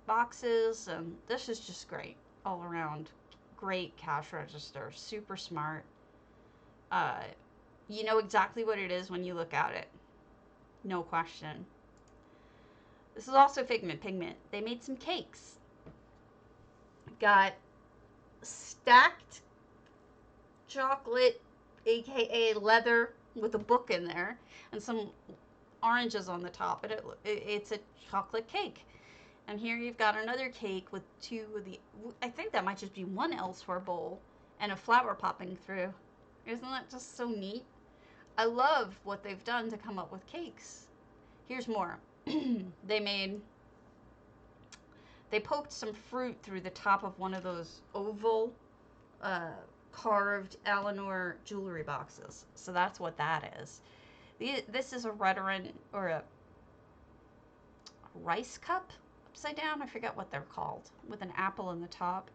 boxes, and this is just great all around. Great cash register, super smart. Uh, you know exactly what it is when you look at it, no question. This is also Figment Pigment. They made some cakes. Got stacked chocolate, aka leather, with a book in there, and some oranges on the top, and it's a chocolate cake. And here you've got another cake with two of the, I think that might just be one Elsewhere bowl, and a flower popping through. Isn't that just so neat? I love what they've done to come up with cakes. Here's more. they made, they poked some fruit through the top of one of those oval uh, carved Eleanor jewelry boxes. So that's what that is. This is a Redoran, or a rice cup upside down. I forget what they're called, with an apple in the top.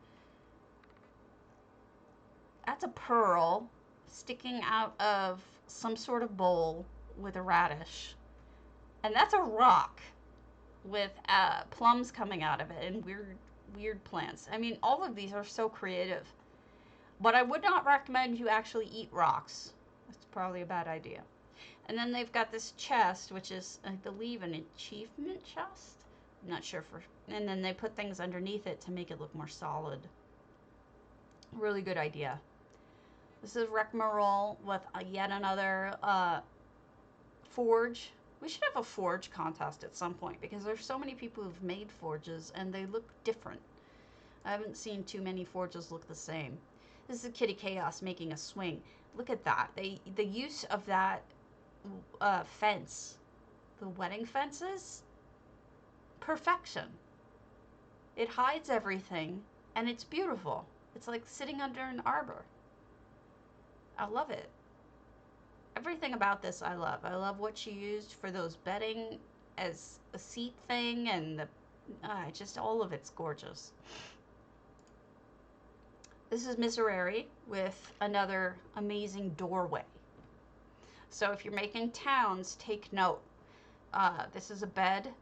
That's a pearl sticking out of some sort of bowl with a radish. And that's a rock with plums coming out of it and weird plants. I mean, all of these are so creative. But I would not recommend you actually eat rocks. That's probably a bad idea. And then they've got this chest, which is, I believe, an achievement chest. I'm not sure for. And then they put things underneath it to make it look more solid. Really good idea. This is Rekmarol with yet another forge. We should have a forge contest at some point because there's so many people who've made forges and they look different. I haven't seen too many forges look the same. This is Kitty Chaos making a swing. Look at that. The use of that fence, the wedding fences, perfection. It hides everything and it's beautiful. It's like sitting under an arbor. I love it. Everything about this I love. I love what she used for those bedding as a seat thing, and the just all of it's gorgeous. This is Miserere with another amazing doorway. So if you're making towns, take note. This is a bed.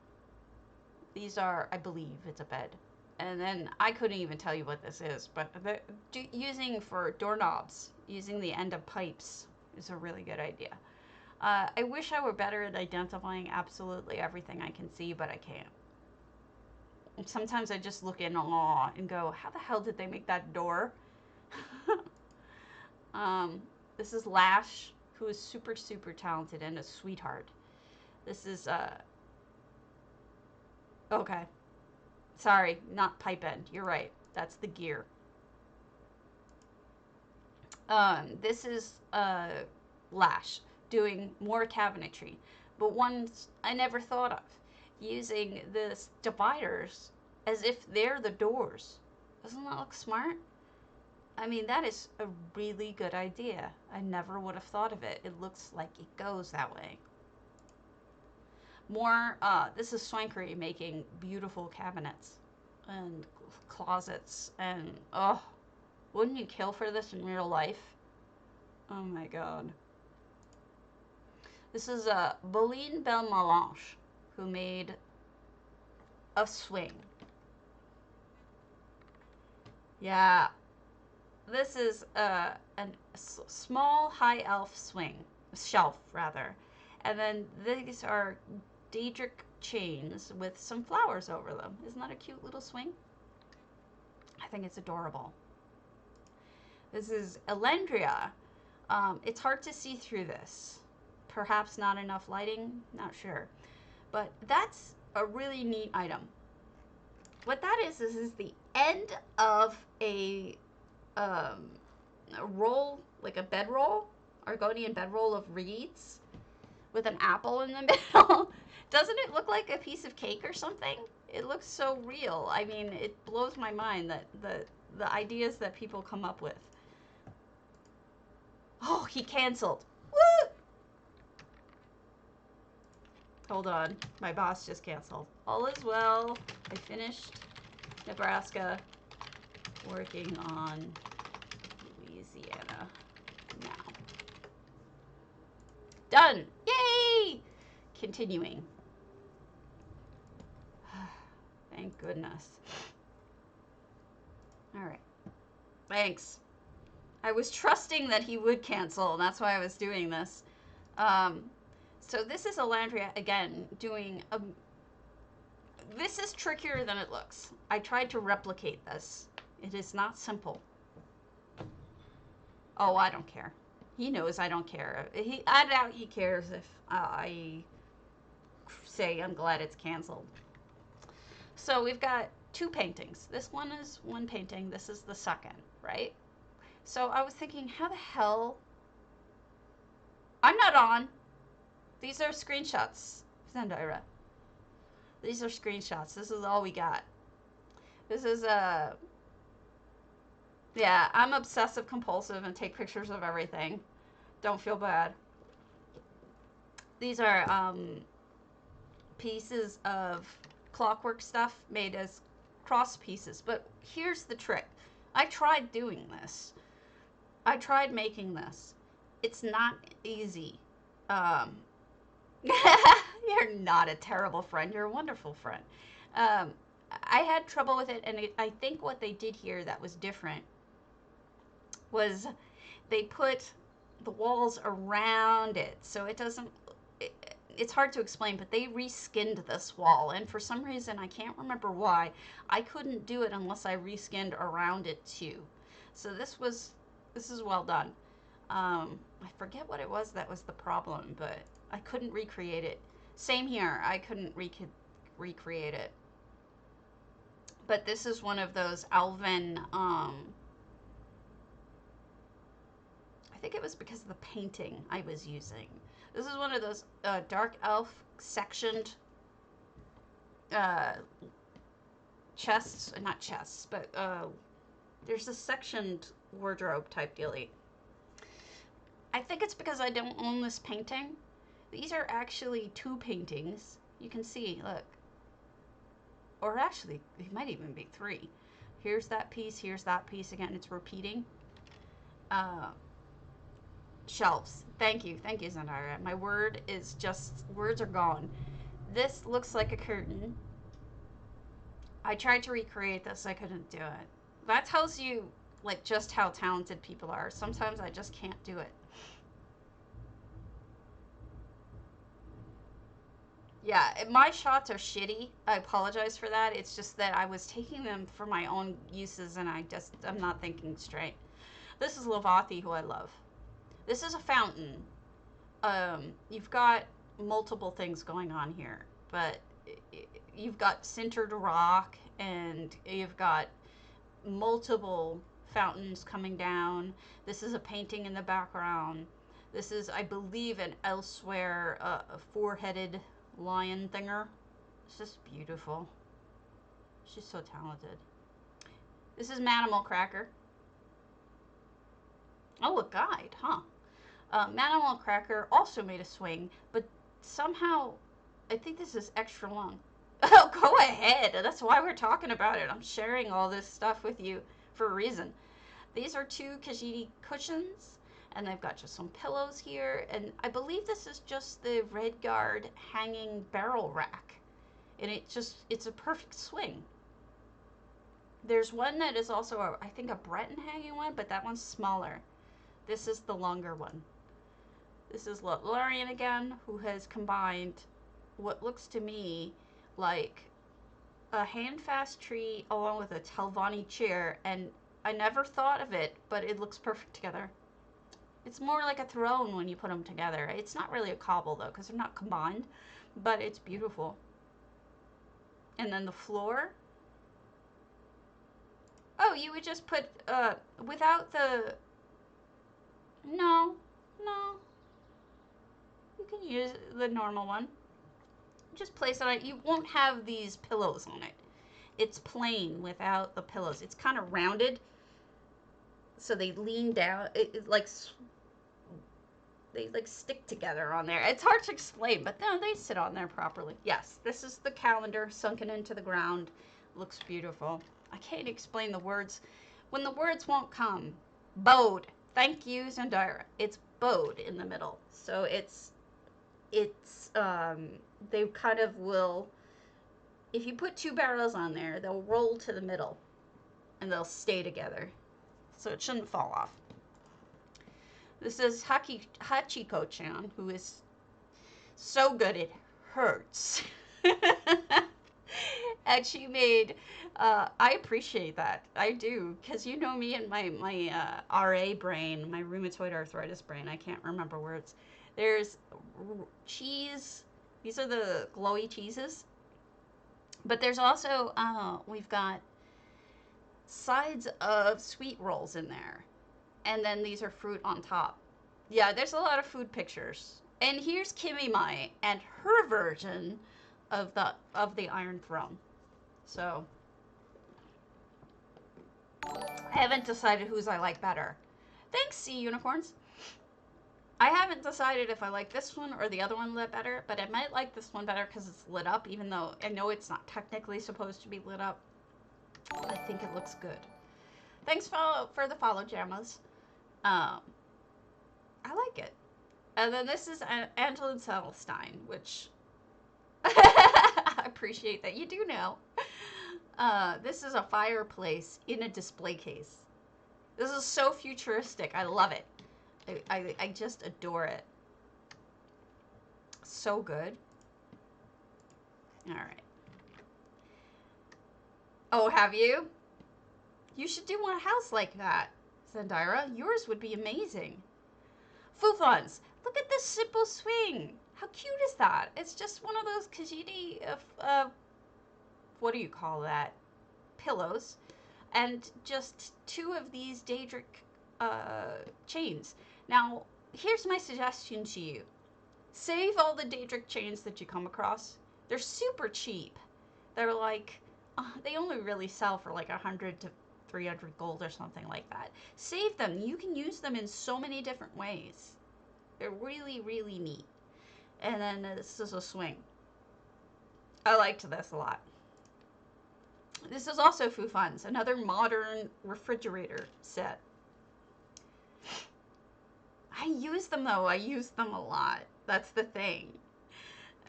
These are, I believe it's a bed. And then I couldn't even tell you what this is, but using for doorknobs, using the end of pipes is a really good idea. I wish I were better at identifying absolutely everything I can see, but I can't. Sometimes I just look in awe and go, how the hell did they make that door? This is Lash, who is super, super talented and a sweetheart. This is, okay. Sorry, not pipe end. You're right. That's the gear. This is Lash doing more cabinetry, but ones I never thought of, using the dividers as if they're the doors. Doesn't that look smart? I mean, that is a really good idea. I never would have thought of it. It looks like it goes that way. More, this is Swankery making beautiful cabinets and closets, and oh, wouldn't you kill for this in real life? Oh my god. This is Boline Belmelange, who made a swing. Yeah. this is a small high elf swing, shelf rather. And then these are Daedric chains with some flowers over them. Isn't that a cute little swing? I think it's adorable. This is Elendria. It's hard to see through this. Perhaps not enough lighting, not sure. But that's a really neat item. What that is the end of a roll, like a bedroll, Argonian bedroll of reeds with an apple in the middle. Doesn't it look like a piece of cake or something? It looks so real. I mean, it blows my mind that the ideas that people come up with. Oh, he canceled. Woo! Hold on. My boss just canceled. All is well. I finished Nebraska, working on Louisiana now. Done. Yay! Continuing. Thank goodness. All right. Thanks. I was trusting that he would cancel. That's why I was doing this. So this is Elandria again doing a... This is trickier than it looks. I tried to replicate this. It is not simple. Oh, I don't care. He knows I don't care. I doubt he cares if I say I'm glad it's canceled. So we've got two paintings. This one is one painting. This is the second, right? So I was thinking, how the hell... I'm not on. These are screenshots, Zendira. These are screenshots. This is all we got. This is yeah, I'm obsessive compulsive and take pictures of everything. Don't feel bad. These are pieces of clockwork stuff made as cross pieces. But here's the trick. I tried doing this. I tried making this. It's not easy. You're not a terrible friend. You're a wonderful friend. I had trouble with it, and I think what they did here that was different was they put the walls around it, so it doesn't... It's hard to explain, but they reskinned this wall, and for some reason, I can't remember why, I couldn't do it unless I reskinned around it too. So this is well done. I forget what it was that was the problem, but I couldn't recreate it. Same here, I couldn't recreate it. But this is one of those elven, I think it was because of the painting I was using. This is one of those dark elf sectioned chests, not chests, but there's a sectioned wardrobe type dealie. I think it's because I don't own this painting. These are actually two paintings. You can see, look. Or actually, it might even be three. Here's that piece again, it's repeating. Shelves. Thank you, Zendira. My word is just, words are gone. This looks like a curtain. I tried to recreate this, I couldn't do it. That tells you, like, just how talented people are. Sometimes I just can't do it. Yeah, my shots are shitty. I apologize for that. It's just that I was taking them for my own uses, and I'm not thinking straight. This is Lavathi, who I love. This is a fountain. You've got multiple things going on here, but you've got sintered rock, and you've got multiple fountains coming down. This is a painting in the background. This is, I believe, an elsewhere a four-headed lion thinger. It's just beautiful. She's so talented. This is Manimal Cracker. Oh, a guide, huh? Manimal Cracker also made a swing, but somehow, I think this is extra long. Oh, go ahead. That's why we're talking about it. I'm sharing all this stuff with you for a reason. These are two Khajiit cushions, and they've got just some pillows here, and I believe this is just the Redguard hanging barrel rack, and it's a perfect swing. There's one that is also, I think, a Breton hanging one, but that one's smaller. This is the longer one. This is Lothlorien again, who has combined what looks to me like a handfast tree along with a Telvanni chair, and I never thought of it, but it looks perfect together. It's more like a throne when you put them together. It's not really a cobble though, because they're not combined, but it's beautiful. And then the floor. Oh, you would just put, without the, no, no. You can use the normal one. Just place it on it. You won't have these pillows on it. It's plain without the pillows. It's kind of rounded, so they lean down. It like, they like stick together on there. It's hard to explain, but no, they sit on there properly. Yes, this is the calendar sunken into the ground. Looks beautiful. I can't explain the words. When the words won't come. Bowed. Thank you, Zandira. It's bowed in the middle. So they kind of will, if you put two barrels on there, they'll roll to the middle and they'll stay together. So it shouldn't fall off. This is Hachiko-chan, who is so good it hurts. And she made, I appreciate that. I do, because you know me and my RA brain, my rheumatoid arthritis brain. I can't remember words. There's cheese. These are the glowy cheeses. But there's also, we've got sides of sweet rolls in there. And then these are fruit on top. Yeah, there's a lot of food pictures. And here's Kimi Mai and her version of the Iron Throne. So I haven't decided whose I like better. Thanks, Sea Unicorns. I haven't decided if I like this one or the other one lit better, but I might like this one better because it's lit up, even though I know it's not technically supposed to be lit up. I think it looks good. Thanks for the follow, Jammas. I like it. And then this is Angelin Celestine, which I appreciate that you do know. This is a fireplace in a display case. This is so futuristic. I love it. I just adore it. So good. All right. Oh, have you? You should do one house like that, Zandira. Yours would be amazing. Fufans, look at this simple swing. How cute is that? It's just one of those Kajiti, what do you call that? Pillows. And just two of these Daedric chains. Now, here's my suggestion to you. Save all the Daedric chains that you come across. They're super cheap. They're like, they only really sell for like 100 to 300 gold or something like that. Save them. You can use them in so many different ways. They're really, really neat. And then this is a swing. I liked this a lot. This is also Fufans, another modern refrigerator set. I use them though. I use them a lot. That's the thing.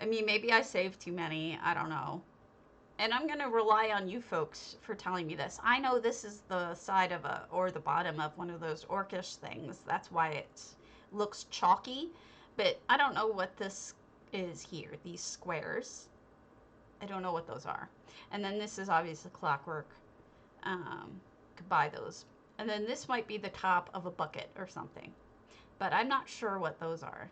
I mean, maybe I saved too many. I don't know. And I'm going to rely on you folks for telling me this. I know this is the side of or the bottom of one of those orcish things. That's why it looks chalky. But I don't know what this is here. These squares. I don't know what those are. And then this is obviously clockwork. Could buy those. And then this might be the top of a bucket or something. But I'm not sure what those are.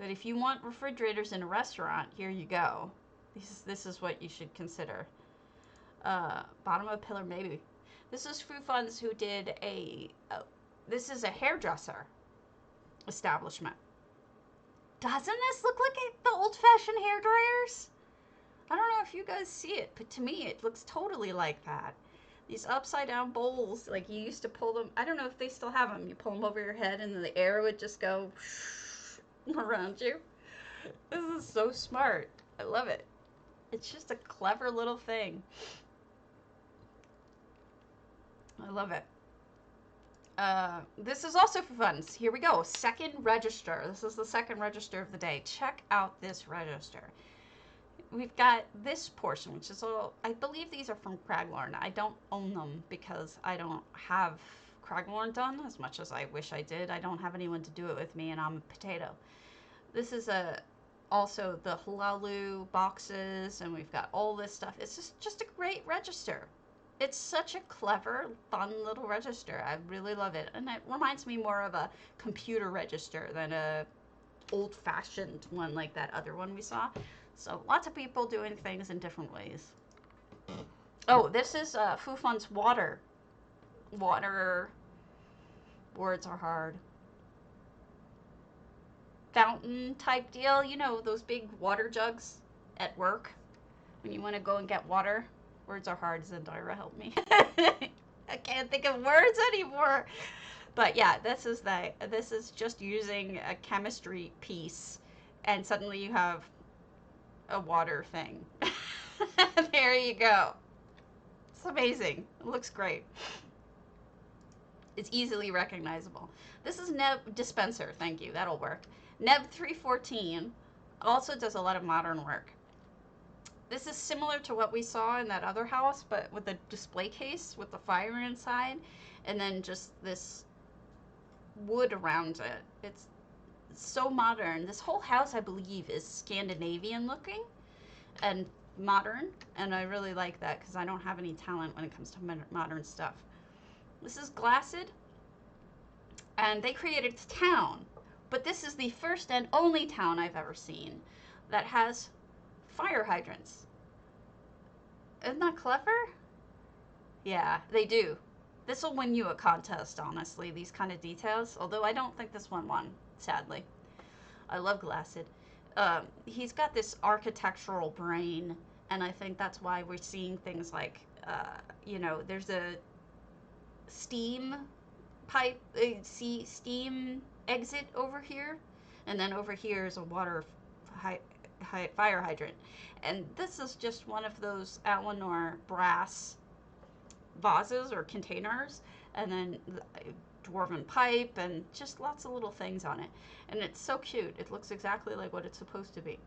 But if you want refrigerators in a restaurant, here you go. This is what you should consider. Bottom of a pillar, maybe. This is Fufans who did this is a hairdresser establishment. Doesn't this look like the old-fashioned hair dryers? I don't know if you guys see it, but to me it looks totally like that. These upside-down bowls, like you used to pull them. I don't know if they still have them. You pull them over your head and the air would just go around you. This is so smart. I love it. It's just a clever little thing. I love it. This is also for fun. Here we go. Second register. This is the second register of the day. Check out this register. we've got this portion, which is all, I believe these are from Craglorn. I don't own them because I don't have Craglorn done as much as I wish I did. I don't have anyone to do it with me, and I'm a potato. This is also the Halalu boxes, and we've got all this stuff. It's just a great register. It's such a clever, fun little register. I really love it, and it reminds me more of a computer register than a old-fashioned one like that other one we saw. So lots of people doing things in different ways. Oh, this is Fufun's water. Water. Words are hard. Fountain type deal. You know, those big water jugs at work when you want to go and get water. Words are hard. Zendira, help me. I can't think of words anymore. But yeah, this is just using a chemistry piece, and suddenly you have a water thing. There you go. It's amazing. It looks great. It's easily recognizable. This is Neb Dispenser. Thank you. That'll work. Neb 314 also does a lot of modern work. This is similar to what we saw in that other house, but with a display case with the fire inside, and then just this wood around it. It's so modern. This whole house, I believe, is Scandinavian looking and modern, and I really like that because I don't have any talent when it comes to modern stuff. This is Glassed, and they created a town, but this is the first and only town I've ever seen that has fire hydrants. Isn't that clever? Yeah, they do. This will win you a contest, honestly, these kind of details, although I don't think this one won, sadly. I love Glassed. He's got this architectural brain, and I think that's why we're seeing things like, you know, there's a steam pipe, steam exit over here, and then over here is a water fire hydrant. And this is just one of those Eleanor brass vases or containers, and then dwarven pipe, and just lots of little things on it. And it's so cute. It looks exactly like what it's supposed to be.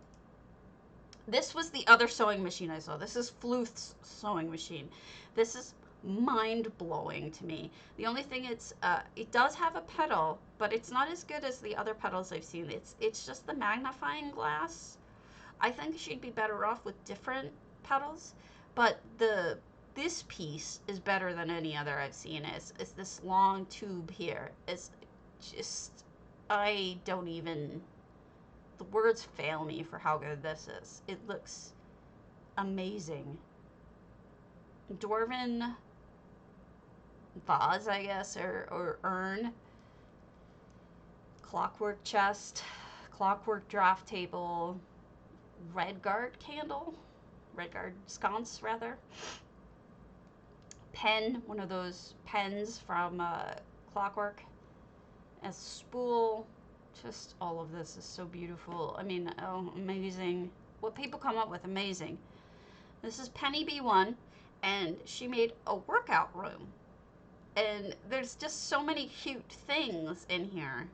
This was the other sewing machine I saw. This is Fluth's sewing machine. This is mind-blowing to me. The only thing it does have a pedal, but it's not as good as the other pedals I've seen. It's just the magnifying glass. I think she'd be better off with different pedals, but this piece is better than any other I've seen. It's this long tube here. It's just, I don't even, the words fail me for how good this is. It looks amazing. Dwarven vase, I guess, or urn. Clockwork chest, clockwork draft table, Redguard candle, Redguard sconce, rather. Pen, one of those pens from Clockwork. A spool. Just all of this is so beautiful. I mean, oh, amazing. What people come up with, amazing. This is Penny B1, and she made a workout room. And there's just so many cute things in here.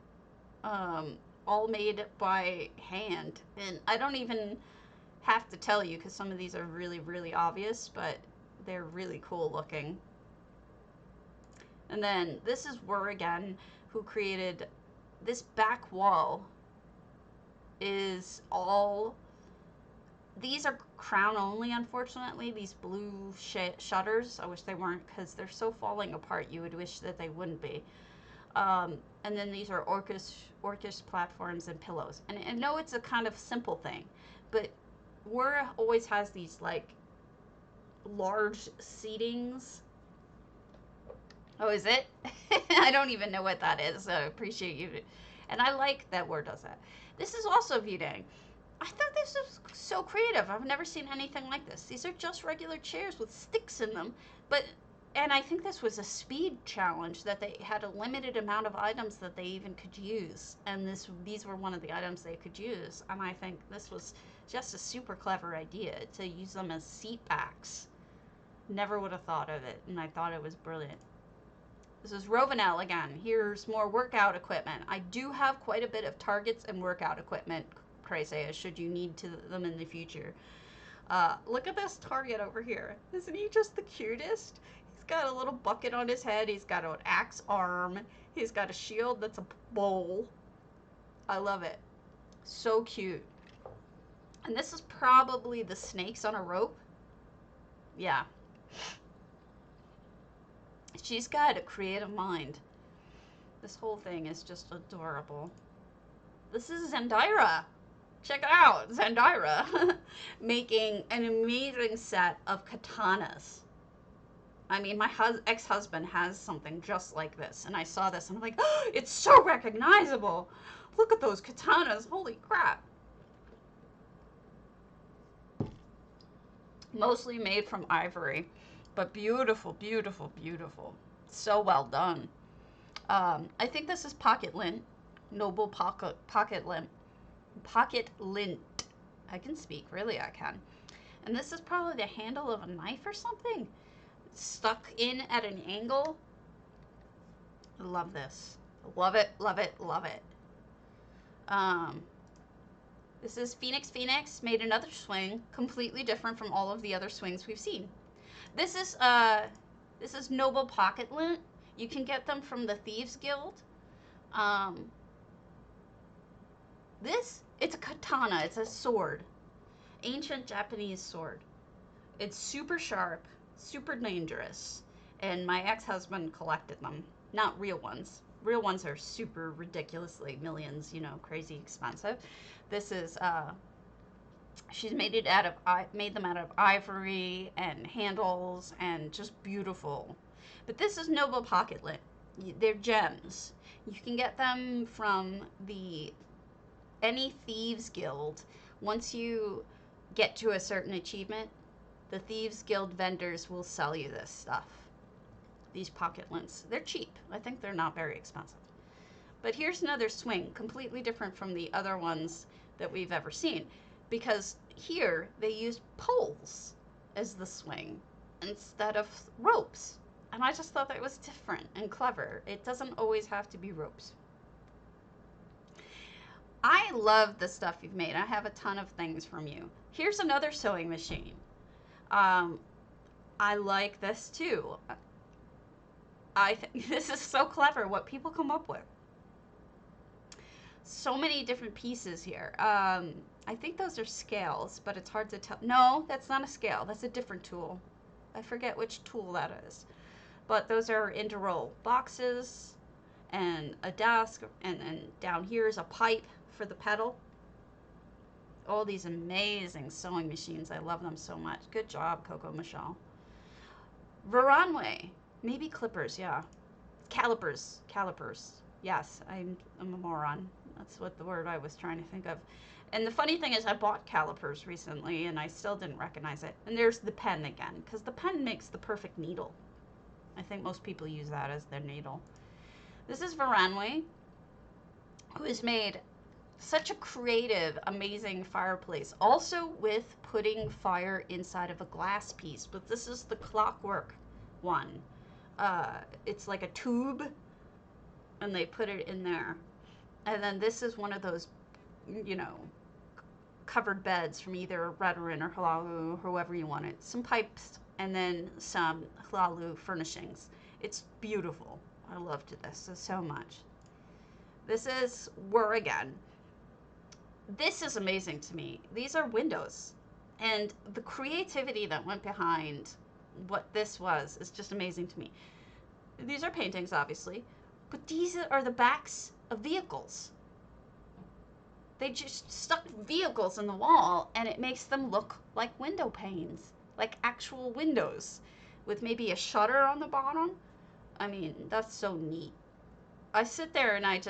All made by hand. And I don't even have to tell you because some of these are really, really obvious, but they're really cool looking. And then this is Wur again, who created this back wall. Is all, these are crown only, unfortunately, these blue shutters. I wish they weren't because they're so falling apart you would wish that they wouldn't be. And then these are Orcus platforms and pillows. And I know it's a kind of simple thing, but Wur always has these like large seatings. Oh, is it? I don't even know what that is. I appreciate you. And I like that Wur does that. This is also Vidang. I thought this was so creative. I've never seen anything like this. These are just regular chairs with sticks in them, and I think this was a speed challenge that they had a limited amount of items that they even could use, and these were one of the items they could use, and I think this was just a super clever idea to use them as seat backs. Never would have thought of it, and I thought it was brilliant. This is Rovenel again. Here's more workout equipment. I do have quite a bit of targets and workout equipment, Crazy, should you need them in the future. Look at this target over here. Isn't he just the cutest? He's got a little bucket on his head. He's got an axe arm. He's got a shield that's a bowl. I love it. So cute. And this is probably the snakes on a rope. Yeah. She's got a creative mind. This whole thing is just adorable. This is Zendaira. Check it out, Zendaira making an amazing set of katanas. I mean, my ex-husband has something just like this, and I saw this, and I'm like, oh, it's so recognizable. Look at those katanas, holy crap. Mostly made from ivory, but beautiful, beautiful, beautiful. So well done. I think this is pocket lint, noble pocket lint. Pocket lint. I can speak, really I can. And this is probably the handle of a knife or something. It's stuck in at an angle. I love this. Love it, love it, love it. This is Phoenix made another swing, completely different from all of the other swings we've seen. This is noble pocket lint. You can get them from the Thieves Guild. It's a katana. It's a sword. Ancient Japanese sword. It's super sharp, super dangerous, and my ex-husband collected them. Not real ones. Real ones are super ridiculously millions, you know, crazy expensive. This is, she's made them out of ivory and handles and just beautiful. But this is noble pocket lint. They're gems. You can get them from any Thieves Guild. Once you get to a certain achievement, the Thieves Guild vendors will sell you this stuff. These pocket lints. They're cheap. I think they're not very expensive. But here's another swing, completely different from the other ones that we've ever seen. Because here, they used poles as the swing instead of ropes. And I just thought that was different and clever. It doesn't always have to be ropes. I love the stuff you've made. I have a ton of things from you. Here's another sewing machine. I like this too. I think this is so clever what people come up with. So many different pieces here. I think those are scales, but it's hard to tell. No, that's not a scale. That's a different tool. I forget which tool that is. But those are interroll boxes and a desk, and then down here is a pipe for the pedal. All these amazing sewing machines. I love them so much. Good job, Coco Michelle. Veranway. Maybe clippers, yeah. Calipers. Yes, I'm a moron. That's what the word I was trying to think of. And the funny thing is I bought calipers recently and I still didn't recognize it. And there's the pen again, because the pen makes the perfect needle. I think most people use that as their needle. This is Veranway, who has made such a creative, amazing fireplace. Also with putting fire inside of a glass piece. But this is the clockwork one. It's like a tube, and they put it in there. And then this is one of those, you know, covered beds from either Redoran or Hlaalu, whoever you want it. Some pipes, and then some Hlaalu furnishings. It's beautiful. I loved this so much. This is Worragan. This is amazing to me. These are windows. And the creativity that went behind what this was is just amazing to me. These are paintings, obviously, but these are the backs of vehicles. They just stuck vehicles in the wall, and it makes them look like window panes, like actual windows, with maybe a shutter on the bottom. I mean, that's so neat. I sit there and I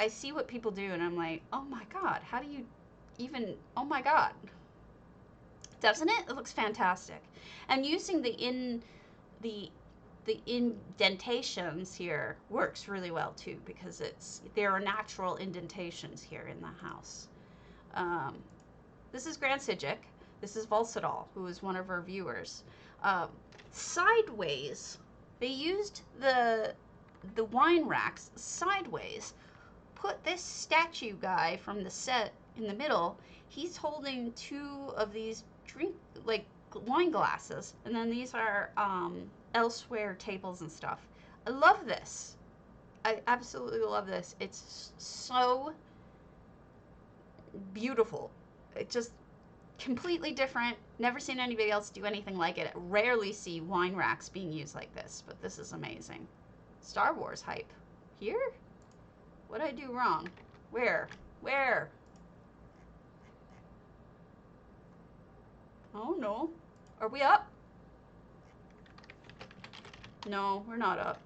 see what people do, and I'm like, oh my God, how do you even, oh my God. Doesn't it? It looks fantastic. And using the indentations here works really well too, because there are natural indentations here in the house. This is Grand Sijic. This is Volsadal, who is one of our viewers. Sideways, they used the wine racks sideways. Put this statue guy from the set in the middle. He's holding two of these drink, like wine glasses. And then these are elsewhere tables and stuff. I love this. I absolutely love this. It's so beautiful. It just completely different. Never seen anybody else do anything like it. I rarely see wine racks being used like this, but this is amazing. Star Wars hype. Here? What did I do wrong? Where? Where? Oh no. Are we up? No, we're not up.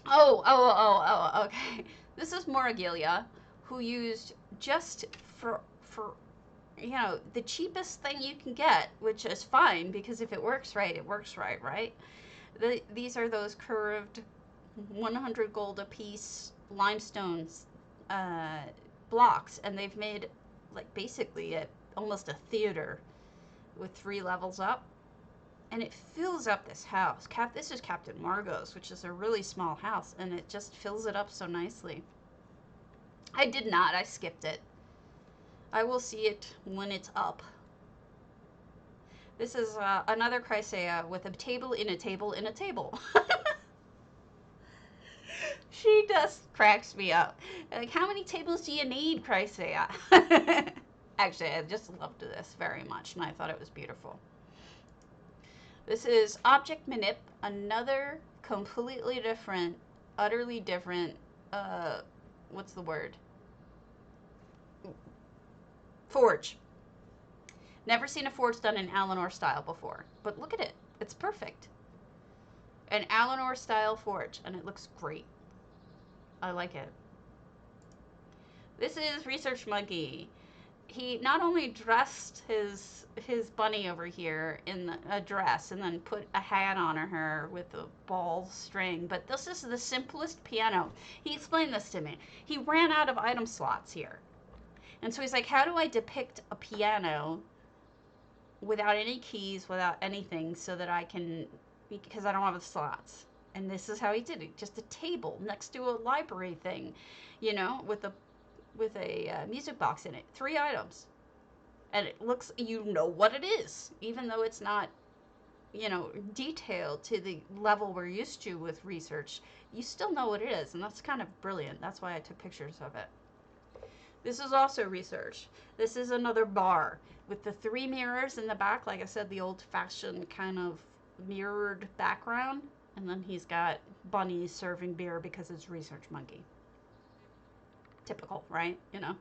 Oh, okay. This is Moragilia, who used just for you know, the cheapest thing you can get, which is fine, because if it works right, it works right, right? These are those curved 100 gold a piece limestones blocks, and they've made like basically almost a theater with 3 levels up, and it fills up this house. This is Captain Margot's, which is a really small house, and it just fills it up so nicely. I did not. I skipped it. I will see it when it's up. This is another Chrysaea with a table in a table in a table. She just cracks me up. Like, how many tables do you need, Chrysaea? Actually, I just loved this very much, and I thought it was beautiful. This is Object Manip, another completely different, utterly different, what's the word? Forge. Never seen a forge done in Alinor style before, but look at it. It's perfect. An Alinor style forge, and it looks great. I like it. This is Research Monkey. He not only dressed his bunny over here in a dress and then put a hat on her with a ball string, but this is the simplest piano. He explained this to me. He ran out of item slots here. And so he's like, how do I depict a piano without any keys, without anything, so that I can, because I don't have the slots. And this is how he did it. Just a table next to a library thing, you know, with a music box in it. 3 items. And it looks, you know what it is, even though it's not, you know, detailed to the level we're used to with research. You still know what it is, and that's kind of brilliant. That's why I took pictures of it. This is also research. This is another bar with the 3 mirrors in the back. Like I said, the old-fashioned kind of mirrored background. And then he's got bunnies serving beer because it's Research Monkey. Typical, right? You know.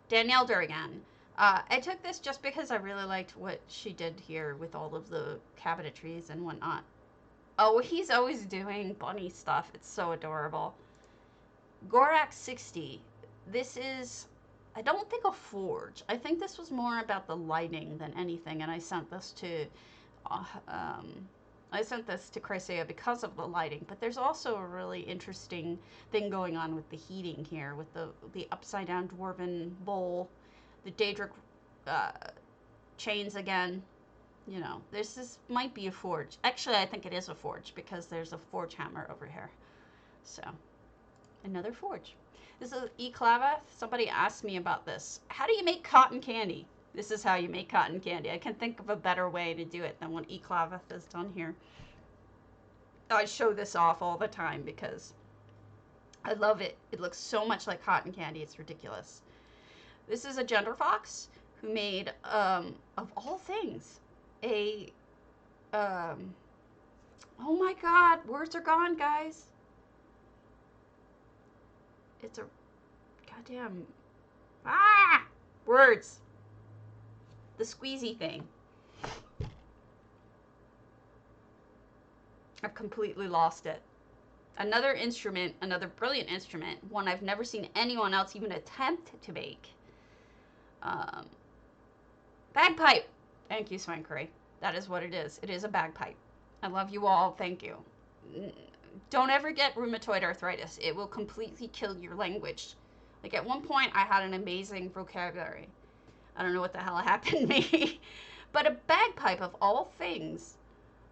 Danielle Durgan. I took this just because I really liked what she did here with all of the cabinetries and whatnot. Oh, he's always doing bunny stuff. It's so adorable. Gorak 60. This is, I don't think a forge. I think this was more about the lighting than anything, and I sent this to Chrysaea because of the lighting. But there's also a really interesting thing going on with the heating here, with the upside down dwarven bowl, the Daedric chains again. You know, this might be a forge. Actually, I think it is a forge because there's a forge hammer over here. So, another forge. This is Eclava. Somebody asked me about this. How do you make cotton candy? This is how you make cotton candy. I can think of a better way to do it than what Eclava has done here. I show this off all the time because I love it. It looks so much like cotton candy. It's ridiculous. This is a Gender Fox who made, of all things, a, oh my god, words are gone, guys. It's a goddamn, words. The squeezy thing. I've completely lost it. Another instrument, another brilliant instrument, one I've never seen anyone else even attempt to make. Bagpipe. Thank you, Swankary. That is what it is. It is a bagpipe. I love you all. Thank you. Don't ever get rheumatoid arthritis. It will completely kill your language. Like, at one point, I had an amazing vocabulary. I don't know what the hell happened to me. But a bagpipe, of all things,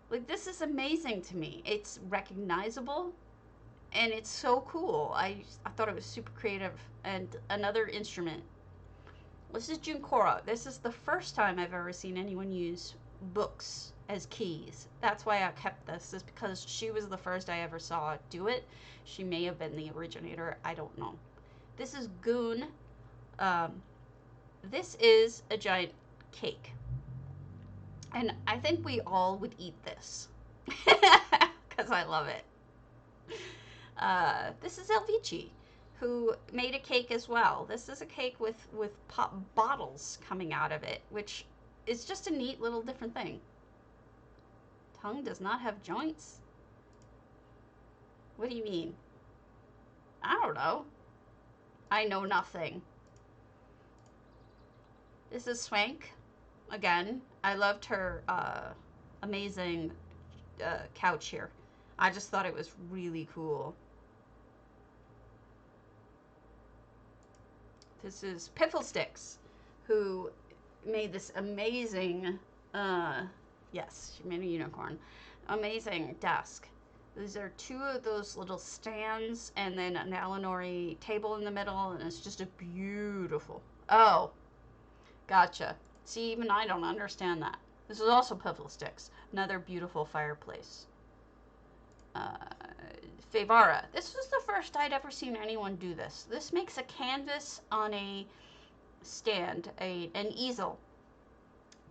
like, this is amazing to me. It's recognizable, and it's so cool. I thought it was super creative. And another instrument. This is Junkora. This is the first time I've ever seen anyone use books as keys. That's why I kept this, is because she was the first I ever saw do it. She may have been the originator. I don't know. This is Goon. This is a giant cake. And I think we all would eat this. Because I love it. This is Elvici, who made a cake as well. This is a cake with pop bottles coming out of it, which is just a neat little different thing. Tongue does not have joints? What do you mean? I don't know. I know nothing. This is Swank. Again, I loved her amazing couch here. I just thought it was really cool. This is Pifflesticks, who made this amazing, yes, she made a unicorn, amazing desk. These are two of those little stands and then an Alinori table in the middle, and it's just a beautiful, oh, gotcha. See, even I don't understand that. This is also Pifflesticks, another beautiful fireplace. Favara. This was the first I'd ever seen anyone do this. This makes a canvas on a stand, an easel.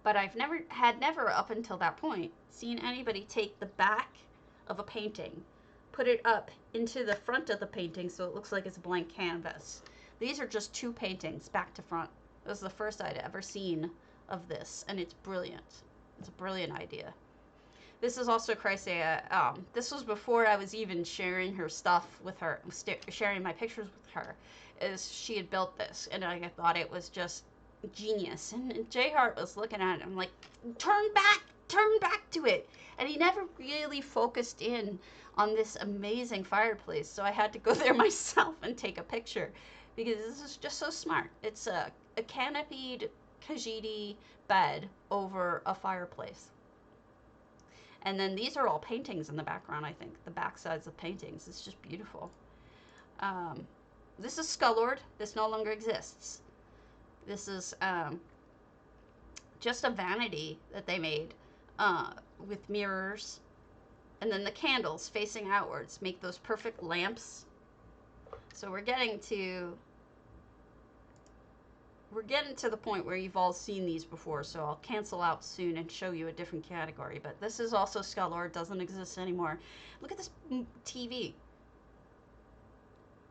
But I've never up until that point seen anybody take the back of a painting, put it up into the front of the painting so it looks like it's a blank canvas. These are just two paintings back to front. It was the first I'd ever seen of this, and it's brilliant. It's a brilliant idea. This is also Chrysaea. This was before I was even sharing her stuff with her, sharing my pictures with her, as she had built this, and I thought it was just genius. And J Hart was looking at it, I'm like, turn back to it. And he never really focused in on this amazing fireplace, so I had to go there myself and take a picture, because this is just so smart. It's a canopied Khajiit bed over a fireplace. And then these are all paintings in the background, I think. The back sides of paintings. It's just beautiful. This is Skullord. This no longer exists. This is just a vanity that they made with mirrors. And then the candles facing outwards make those perfect lamps. So we're getting to the point where you've all seen these before, so I'll cancel out soon and show you a different category. But this is also Skullord, doesn't exist anymore. Look at this TV.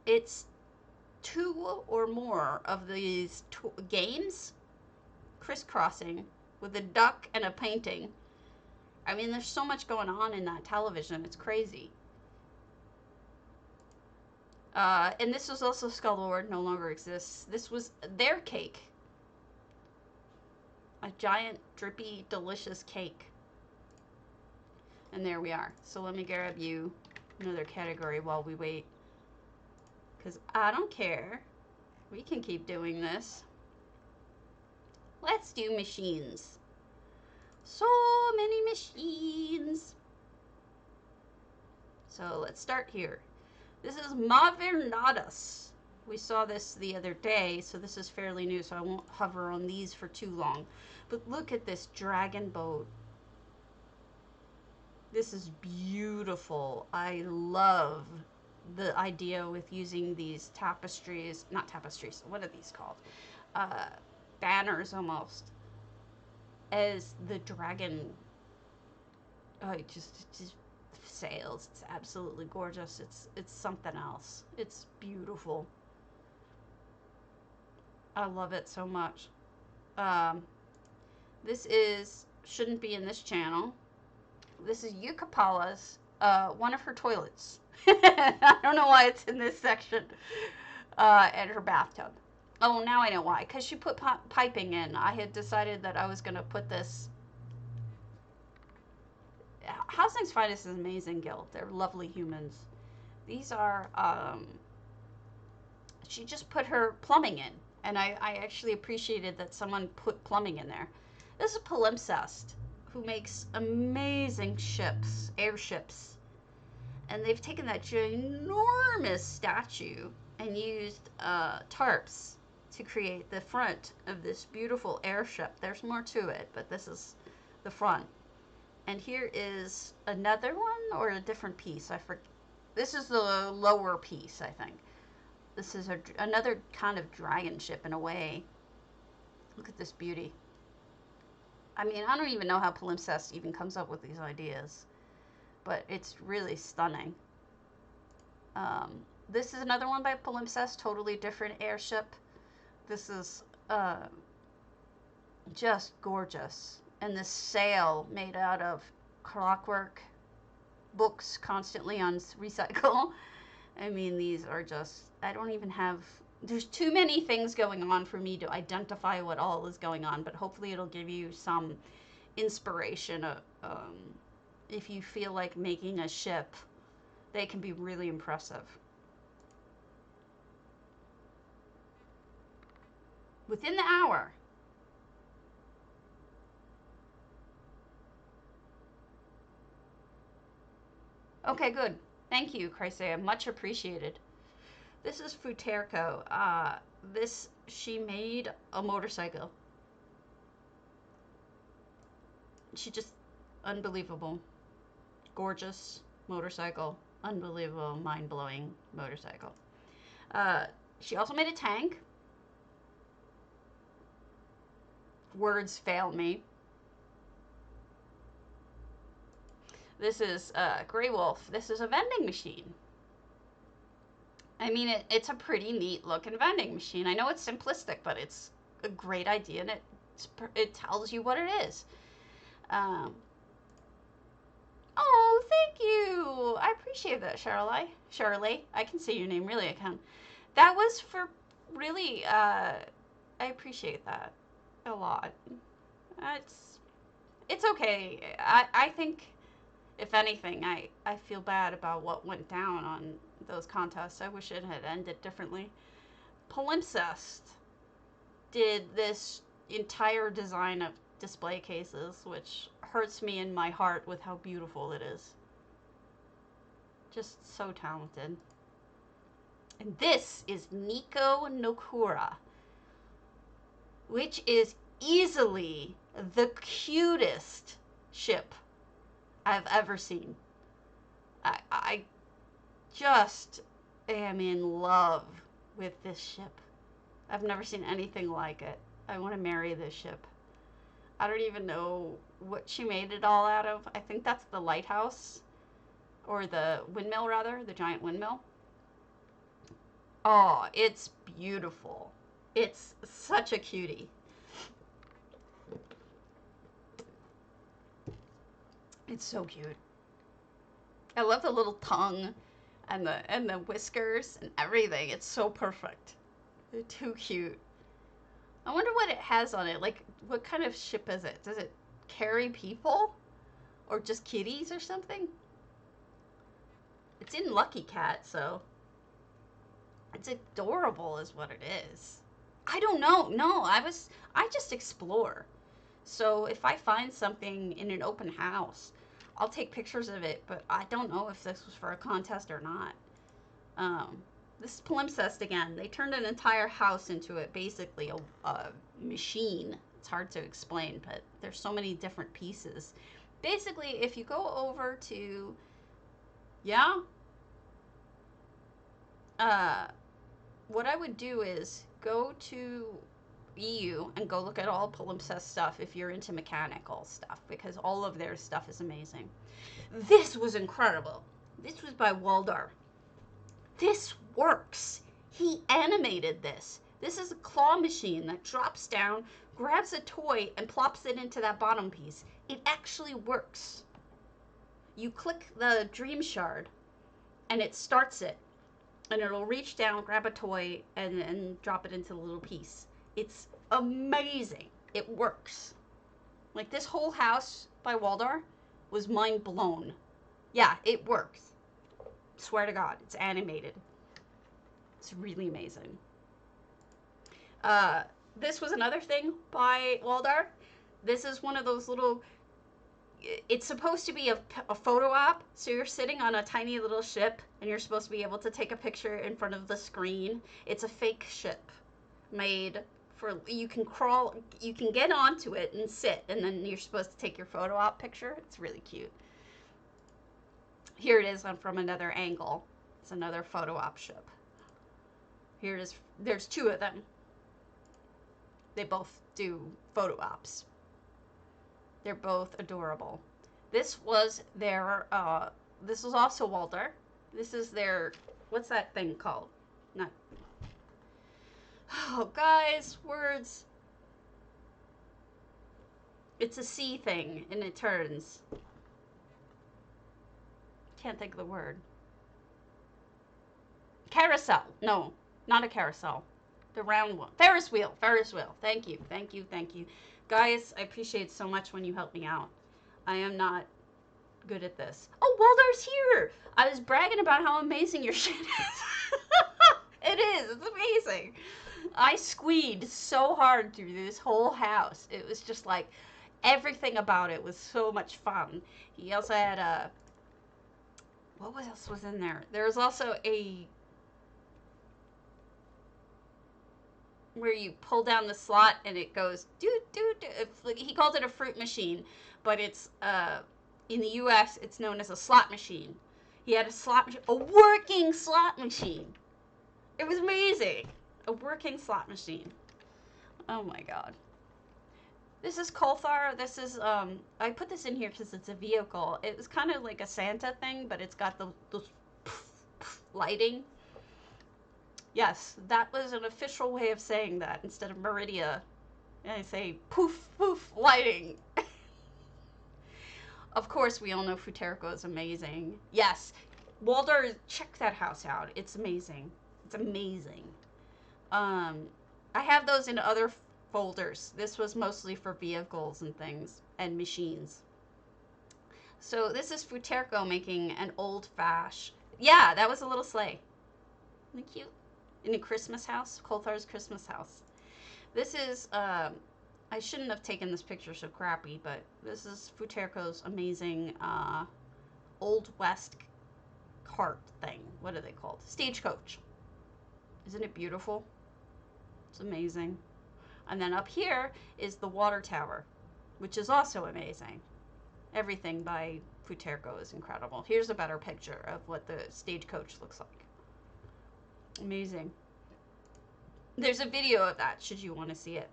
It's two or more of these games crisscrossing with a duck and a painting. I mean, there's so much going on in that television. It's crazy. And this was also Skullord, no longer exists. This was their cake. A giant, drippy, delicious cake. And there we are. So let me grab you another category while we wait. Because I don't care. We can keep doing this. Let's do machines. So many machines. So let's start here. This is Mavernadas. We saw this the other day, so this is fairly new, so I won't hover on these for too long. But look at this dragon boat. This is beautiful. I love the idea with using these tapestries, not tapestries, what are these called? Banners almost, as the dragon. It just sails. It's absolutely gorgeous. It's something else. It's beautiful. I love it so much. This shouldn't be in this channel. This is Yukapala's, one of her toilets. I don't know why it's in this section. And her bathtub. Oh, now I know why. Because she put piping in. I had decided that I was going to put this. Housing's Finest is amazing guild. They're lovely humans. These are, she just put her plumbing in. And I actually appreciated that someone put plumbing in there. This is Palimpsest, who makes amazing ships, airships. And they've taken that ginormous statue and used tarps to create the front of this beautiful airship. There's more to it, but this is the front. And here is another one or a different piece. I forget. This is the lower piece, I think. This is another kind of dragon ship in a way. Look at this beauty. I mean, I don't even know how Palimpsest even comes up with these ideas, but it's really stunning. This is another one by Palimpsest, totally different airship. This is just gorgeous. And this sail made out of clockwork, books constantly on recycle. I mean, these are just, I don't even have, there's too many things going on for me to identify what all is going on, but hopefully it'll give you some inspiration. If you feel like making a ship, they can be really impressive. Within the hour. Okay, good. Thank you, Chrysaea. Much appreciated. This is Futerko. She made a motorcycle. She just, unbelievable. Gorgeous motorcycle. Unbelievable, mind-blowing motorcycle. She also made a tank. Words fail me. This is Grey Wolf. This is a vending machine. I mean, it's a pretty neat looking vending machine. I know it's simplistic, but it's a great idea, and it tells you what it is. Oh, thank you. I appreciate that, Shirley. I can say your name, really, I can. That was for really, I appreciate that a lot. It's okay. I think, if anything, I feel bad about what went down on those contests. I wish it had ended differently. Palimpsest did this entire design of display cases, which hurts me in my heart with how beautiful it is. Just so talented. And this is Nico Nokura, which is easily the cutest ship I've ever seen. I just am in love with this ship. I've never seen anything like it. I want to marry this ship. I don't even know what she made it all out of. I think that's the lighthouse, or the windmill rather, the giant windmill. Oh, it's beautiful. It's such a cutie. It's so cute. I love the little tongue and the whiskers and everything. It's so perfect. They're too cute. I wonder what it has on it. Like, what kind of ship is it? Does it carry people? Or just kitties or something? It's in Lucky Cat, so it's adorable is what it is. I don't know. No, I just explore. So if I find something in an open house, I'll take pictures of it, but I don't know if this was for a contest or not. This is Palimpsest again. They turned an entire house into basically a machine. It's hard to explain, but there's so many different pieces. Basically, if you go over to, what I would do is go to EU and go look at all Palimpsest stuff if you're into mechanical stuff, because all of their stuff is amazing. This was incredible. This was by Waldar. This works. He animated this. This is a claw machine that drops down, grabs a toy, and plops it into that bottom piece. It actually works. You click the dream shard, and it starts it. And it'll reach down, grab a toy, and drop it into the little piece. It's amazing. It works. Like, this whole house by Waldar was mind blown. Yeah, it works. Swear to God, it's animated. It's really amazing. This was another thing by Waldar. This is one of those little, it's supposed to be a photo op. So you're sitting on a tiny little ship and you're supposed to be able to take a picture in front of the screen. It's a fake ship. made for, you can crawl, you can get onto it and sit, and then you're supposed to take your photo op picture. It's really cute. Here it is from another angle. It's another photo op ship. Here it is. There's two of them. They both do photo ops. They're both adorable. This was their, this was also Walter. This is their, what's that thing called? Not, oh, guys, words. It's a C thing, and it turns. Can't think of the word. Carousel. No, not a carousel. The round one. Ferris wheel. Ferris wheel. Thank you. Thank you. Thank you. Guys, I appreciate so much when you help me out. I am not good at this. Oh, Walter's here. I was bragging about how amazing your shit is. It is. It's amazing. I squeed so hard through this whole house. It was just like, everything about it was so much fun. He also had a, what else was in there? There was also a, where you pull down the slot and it goes doo doo doo. He called it a fruit machine, but it's in the U.S. it's known as a slot machine. He had a slot machine, a working slot machine. It was amazing, a working slot machine. Oh my god. This is Kolthar. This is I put this in here because it's a vehicle. It was kind of like a Santa thing, but it's got those lighting. Yes, that was an official way of saying that instead of Meridia. I say poof, poof, lighting. Of course, we all know Futerco is amazing. Yes, Walter, check that house out. It's amazing. It's amazing. I have those in other folders. This was mostly for vehicles and things and machines. So this is Futerco making an old fash. Yeah, that was a little sleigh. Isn't it cute? In a Christmas house, Kolthar's Christmas house. This is, I shouldn't have taken this picture so crappy, but this is Futerco's amazing Old West cart thing. What are they called? Stagecoach. Isn't it beautiful? It's amazing. And then up here is the water tower, which is also amazing. Everything by Futerco is incredible. Here's a better picture of what the stagecoach looks like. Amazing. There's a video of that, should you want to see it.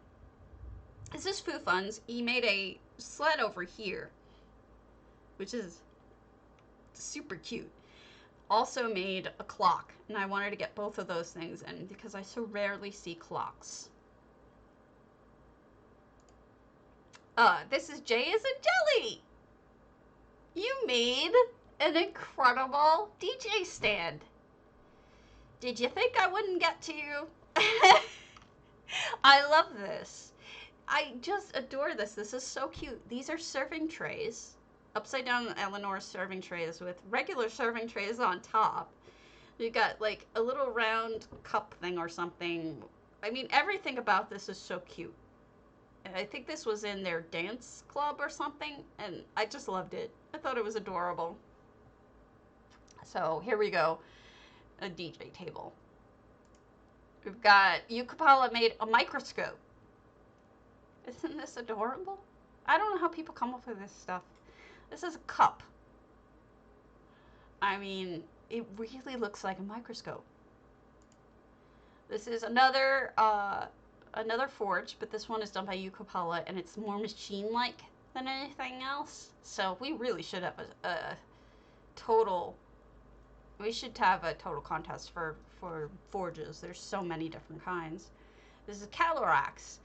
This is Foo Funds. He made a sled over here, which is super cute. Also made a clock, and I wanted to get both of those things in because I so rarely see clocks. This is Jay is a Jelly. You made an incredible DJ stand. Did you think I wouldn't get to you? I love this. I just adore this. This is so cute. These are serving trays. Upside down Eleanor serving trays with regular serving trays on top. You got like a little round cup thing or something. I mean, everything about this is so cute. And I think this was in their dance club or something, and I just loved it. I thought it was adorable. So here we go. A DJ table. We've got Yukapala made a microscope. Isn't this adorable? I don't know how people come up with this stuff. This is a cup. I mean, it really looks like a microscope. This is another forge, but this one is done by Yukapala, and it's more machine-like than anything else. So we really should have a total... We should have a total contest for forges. There's so many different kinds. This is Calyrax.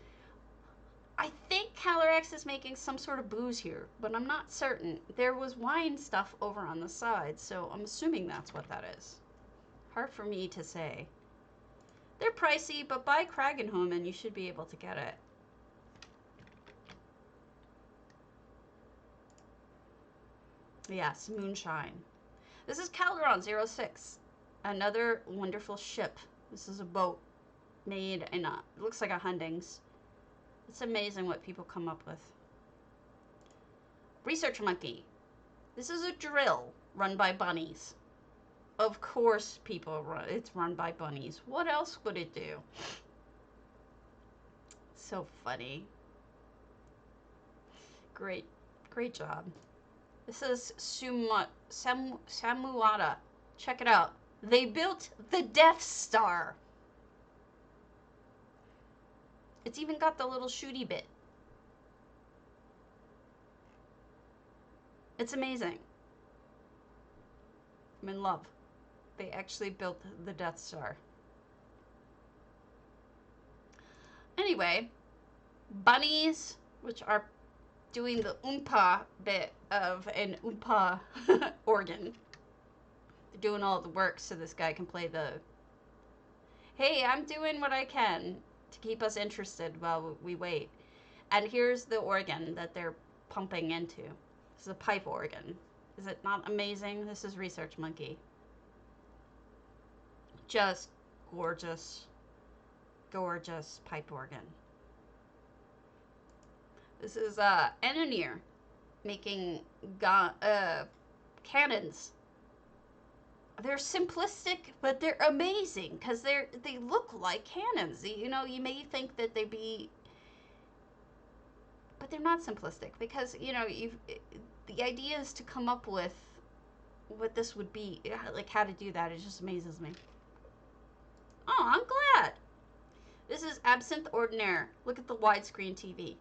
I think Calyrax is making some sort of booze here, but I'm not certain. There was wine stuff over on the side, so I'm assuming that's what that is. Hard for me to say. They're pricey, but buy Kragenhome and you should be able to get it. Yes, Moonshine. This is Calderon 06. Another wonderful ship. This is a boat made in a, it looks like a Hundings. It's amazing what people come up with. Research Monkey. This is a drill run by bunnies. Of course it's run by bunnies. What else would it do? So funny. Great. Great job. This is Samuada. Check it out. They built the Death Star. It's even got the little shooty bit. It's amazing. I'm in love. They actually built the Death Star. Anyway, bunnies, which are doing the oompa bit of an oompa organ. They're doing all the work so this guy can play the... Hey, I'm doing what I can to keep us interested while we wait. And here's the organ that they're pumping into. This is a pipe organ. Is it not amazing? This is Research Monkey. Just gorgeous, gorgeous pipe organ. This is Engineer making cannons. They're simplistic, but they're amazing because they look like cannons. You know, you may think that they'd be, but they're not simplistic because, you know, the idea is to come up with what this would be, like how to do that. It just amazes me. Oh, I'm glad. This is Absinthe Ordinaire. Look at the widescreen TV.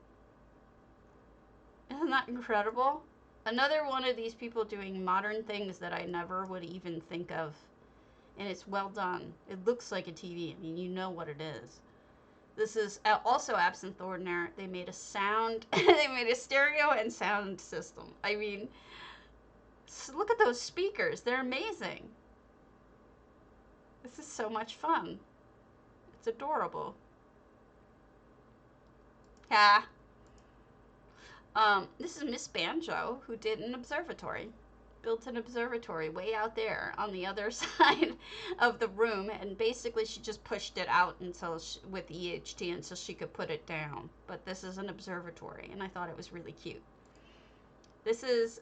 Isn't that incredible? Another one of these people doing modern things that I never would even think of. And it's well done. It looks like a TV. I mean, you know what it is. This is also Absinthe Ordinaire. They made a sound, they made a stereo and sound system. I mean, look at those speakers. They're amazing. This is so much fun. It's adorable. Yeah. This is Miss Banjo, who did an observatory. Built an observatory way out there on the other side of the room, and basically she just pushed it out until with EHT until she could put it down. But this is an observatory, and I thought it was really cute. This is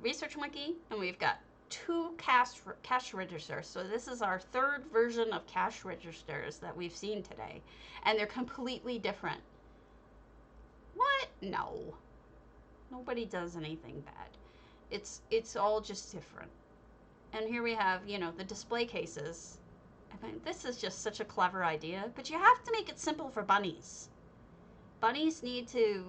Research Monkey, and we've got 2 cash registers. So this is our 3rd version of cash registers that we've seen today, and they're completely different. What? No. Nobody does anything bad. It's all just different. And here we have, you know, the display cases. I mean, this is just such a clever idea, but you have to make it simple for bunnies. Bunnies need to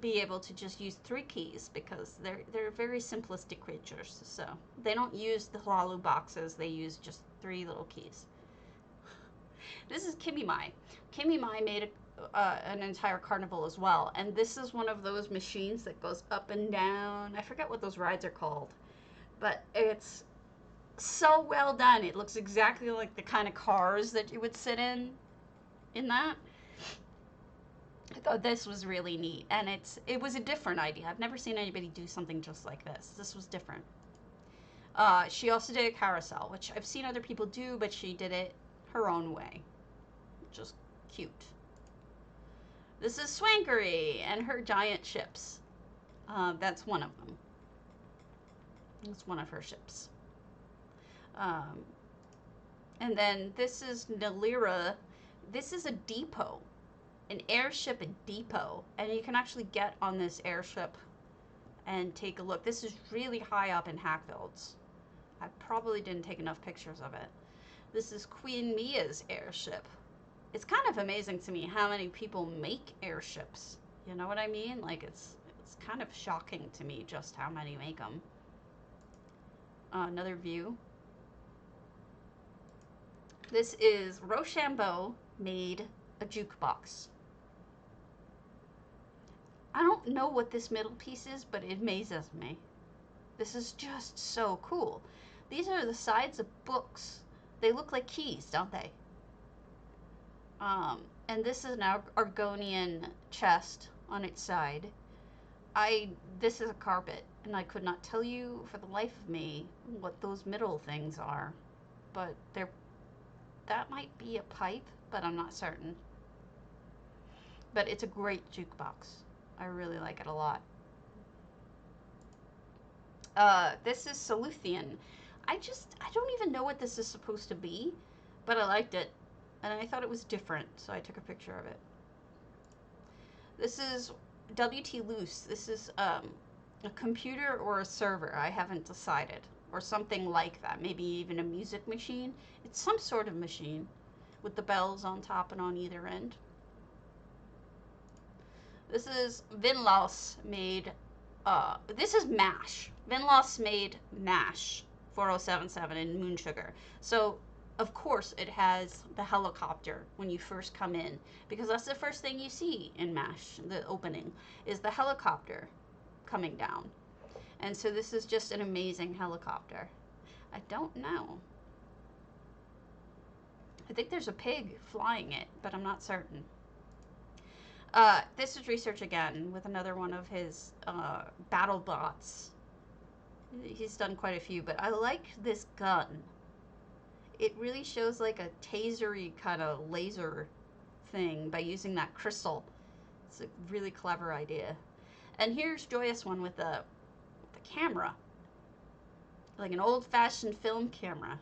be able to just use 3 keys because they're very simplistic creatures. So they don't use the Hlalu boxes. They use just 3 little keys. This is Kimmy Mai. Kimmy Mai made an entire carnival as well, and this is one of those machines that goes up and down. I forget what those rides are called, but it's so well done. It looks exactly like the kind of cars that you would sit in that. I thought this was really neat, and it was a different idea. I've never seen anybody do something just like this. This was different. She also did a carousel, which I've seen other people do, but she did it her own way. Just cute. This is Swankery and her giant ships. That's one of them. It's one of her ships. And then this is Nalira. This is a depot, an airship depot, and you can actually get on this airship and take a look. This is really high up in Hackfields. I probably didn't take enough pictures of it. This is Queen Mia's airship. It's kind of amazing to me how many people make airships. You know what I mean? Like, it's kind of shocking to me just how many make them. Another view. This is Rochambeau made a jukebox. I don't know what this middle piece is, but it amazes me. This is just so cool. These are the sides of books. They look like keys, don't they? And this is an Argonian chest on its side. This is a carpet, and I could not tell you for the life of me what those middle things are, but that might be a pipe, but I'm not certain. But it's a great jukebox. I really like it a lot. This is Saluthian. I don't even know what this is supposed to be, but I liked it. And I thought it was different, so I took a picture of it. This is WT Loose. This is a computer or a server. I haven't decided. Or something like that. Maybe even a music machine. It's some sort of machine with the bells on top and on either end. This is Vinlaus made, this is MASH. Vinlaus made MASH 4077 in Moon Sugar. So, of course, it has the helicopter when you first come in, because that's the first thing you see in MASH, the opening, is the helicopter coming down. And so this is just an amazing helicopter. I don't know. I think there's a pig flying it, but I'm not certain. This is research again with another one of his battle bots. He's done quite a few, but I like this gun. It really shows like a tasery kind of laser thing by using that crystal. It's a really clever idea. And here's Joyous one with the camera. Like an old-fashioned film camera.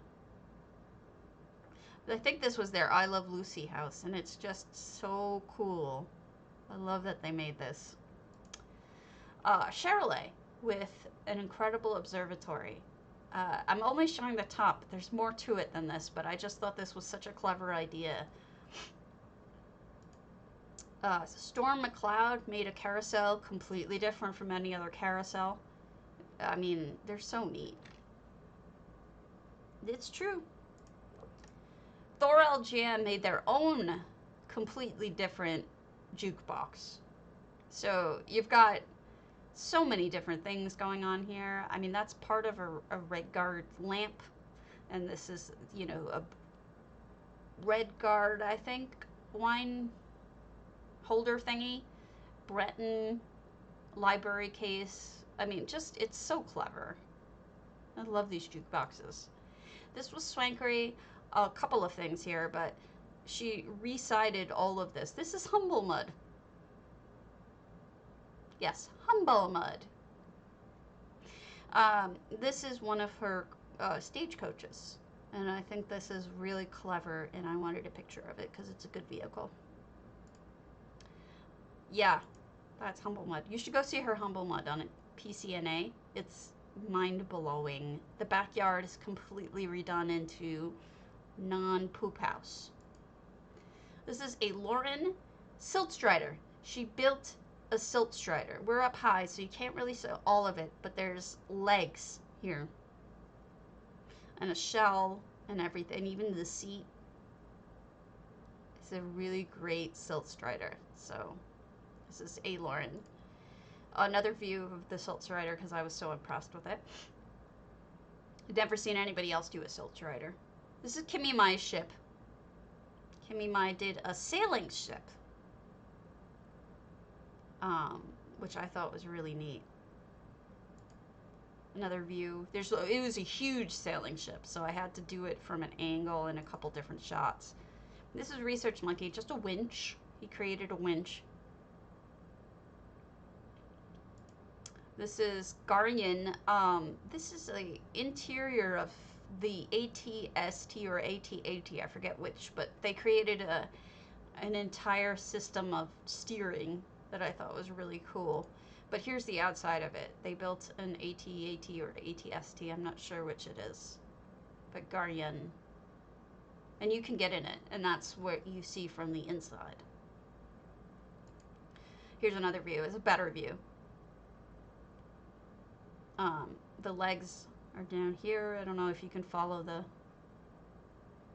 I think this was their I Love Lucy house, and it's just so cool. I love that they made this. Chevrolet with an incredible observatory. I'm only showing the top. There's more to it than this, but I just thought this was such a clever idea. Storm McCloud made a carousel completely different from any other carousel. I mean, they're so neat. It's true. Thorel Jam made their own completely different jukebox. So you've got so many different things going on here. I mean, that's part of a Redguard lamp. And this is, you know, a Redguard, I think, wine holder thingy. Breton library case. I mean, just, it's so clever. I love these jukeboxes. This was Swankery. A couple of things here, but she recited all of this. This is Humble Mud. Yes, Humble Mud. This is one of her stagecoaches, and I think this is really clever, and I wanted a picture of it because it's a good vehicle. Yeah, that's Humble Mud. You should go see her Humble Mud on PCNA. It's mind-blowing. The backyard is completely redone into non-poop house. This is a Lauren Silt Strider. She built a Silt Strider. We're up high, so you can't really see all of it, but there's legs here. And a shell and everything, even the seat. It's a really great Silt Strider. So, this is a Lauren. Another view of the Silt Strider because I was so impressed with it. I've never seen anybody else do a Silt Strider. This is Kimmy Mai's ship. Kimmy Mai did a sailing ship, which I thought was really neat. Another view. It was a huge sailing ship, so I had to do it from an angle and a couple different shots. This is Research Monkey, just a winch. He created a winch. This is Guardian. This is the interior of the ATST or AT-AT, I forget which, but they created an entire system of steering that I thought was really cool. But here's the outside of it. They built an AT-AT or ATST, I'm not sure which it is, but Guardian. And you can get in it, and that's what you see from the inside. Here's another view. It's a better view. The legs are down here. I don't know if you can follow the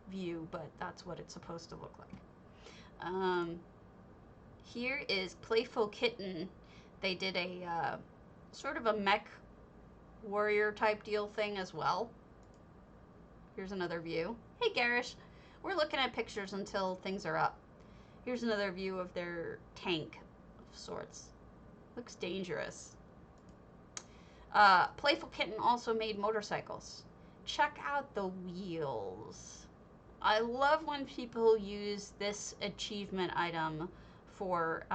view, but that's what it's supposed to look like. Here is Playful Kitten. They did a sort of a mech warrior type deal thing as well. Here's another view. Hey Garish, we're looking at pictures until things are up. Here's another view of their tank of sorts. Looks dangerous. Playful Kitten also made motorcycles. Check out the wheels. I love when people use this achievement item for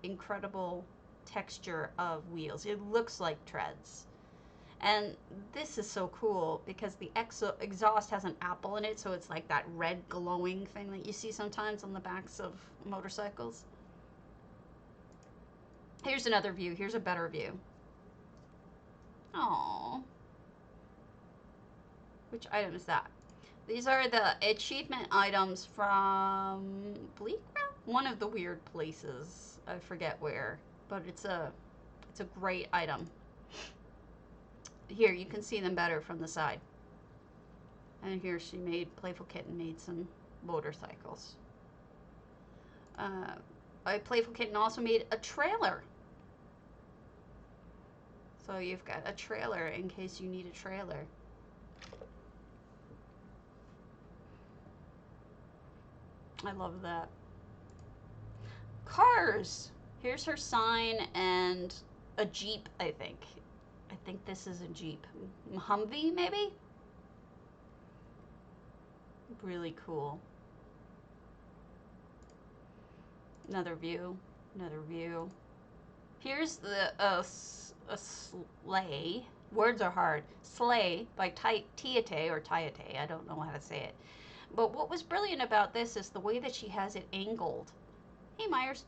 incredible texture of wheels. It looks like treads. And this is so cool because the exhaust has an apple in it, so it's like that red glowing thing that you see sometimes on the backs of motorcycles. Here's another view. Here's a better view. Oh. Which item is that? These are the achievement items from Bleakcraft? One of the weird places. I forget where. But it's a great item. Here, you can see them better from the side. And here she made, Playful Kitten made some motorcycles. Playful Kitten also made a trailer. So you've got a trailer in case you need a trailer. I love that. Cars! Here's her sign and a Jeep, I think. I think this is a Jeep. Humvee, maybe? Really cool. Another view. Another view. Here's the a sleigh. Words are hard. Sleigh by Tiate or Tiate. I don't know how to say it. But what was brilliant about this is the way that she has it angled. Hey, Myers.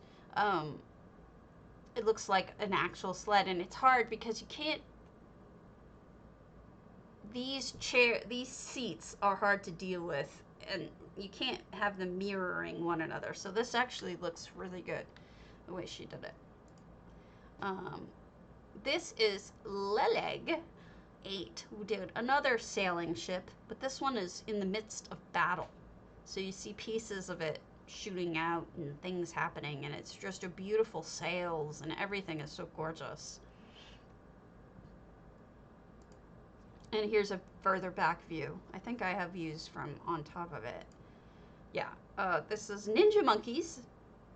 It looks like an actual sled, and it's hard because you can't. These seats are hard to deal with, and you can't have them mirroring one another. So this actually looks really good, the way she did it. This is Leleg 8, who did another sailing ship, but this one is in the midst of battle. So you see pieces of it shooting out and things happening, and it's just a beautiful sails, and everything is so gorgeous. And here's a further back view. I think I have views from on top of it. Yeah, this is Ninja Monkeys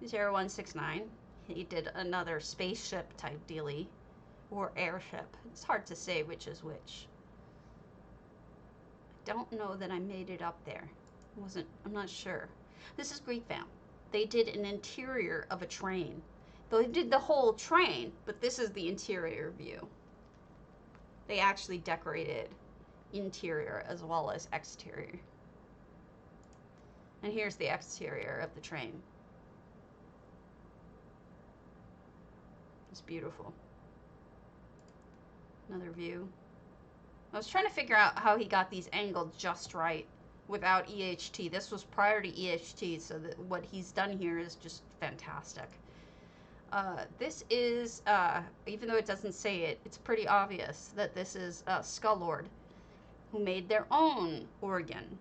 0169. He did another spaceship type dealie, or airship. It's hard to say which is which. I don't know that I made it up there. I'm not sure. This is Greek Vamp. They did an interior of a train. They did the whole train, but this is the interior view. They actually decorated interior as well as exterior. And here's the exterior of the train. It's beautiful. Another view. I was trying to figure out how he got these angled just right without EHT. This was prior to EHT, so that what he's done here is just fantastic. This is, even though it doesn't say it, it's pretty obvious that this is Skull Lord, who made their own organ.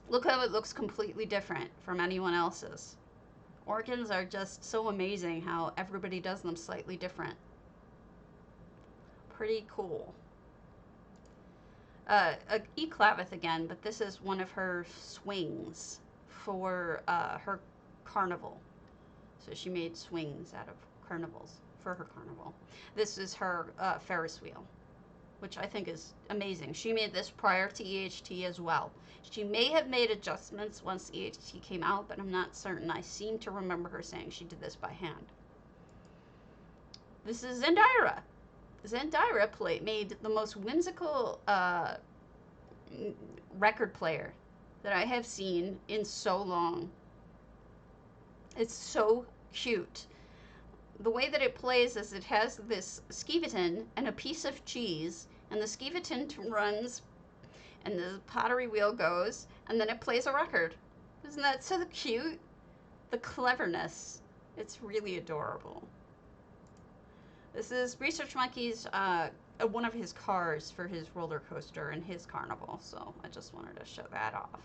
Look how it looks completely different from anyone else's. Organs are just so amazing how everybody does them slightly different. Pretty cool. Eclavith again, but this is one of her swings for her carnival. So she made swings out of carnivals for her carnival. This is her Ferris wheel, which I think is amazing. She made this prior to EHT as well. She may have made adjustments once EHT came out, but I'm not certain. I seem to remember her saying she did this by hand. This is Zendira. Zendira made the most whimsical record player that I have seen in so long. It's so cute. The way that it plays is it has this skeevatin and a piece of cheese, and the skeevatin runs, and the pottery wheel goes, and then it plays a record. Isn't that so cute? The cleverness. It's really adorable. This is Research Monkey's, one of his cars for his roller coaster and his carnival, so I just wanted to show that off.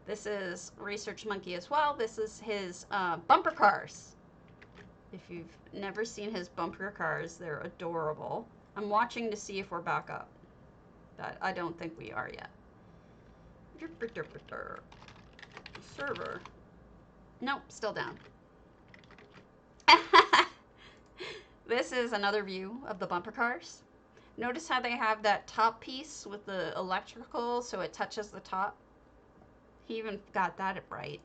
This is Research Monkey as well. This is his bumper cars. If you've never seen his bumper cars, they're adorable. I'm watching to see if we're back up, but I don't think we are yet. Server. Nope, still down. This is another view of the bumper cars. Notice how they have that top piece with the electrical so it touches the top? He even got that right.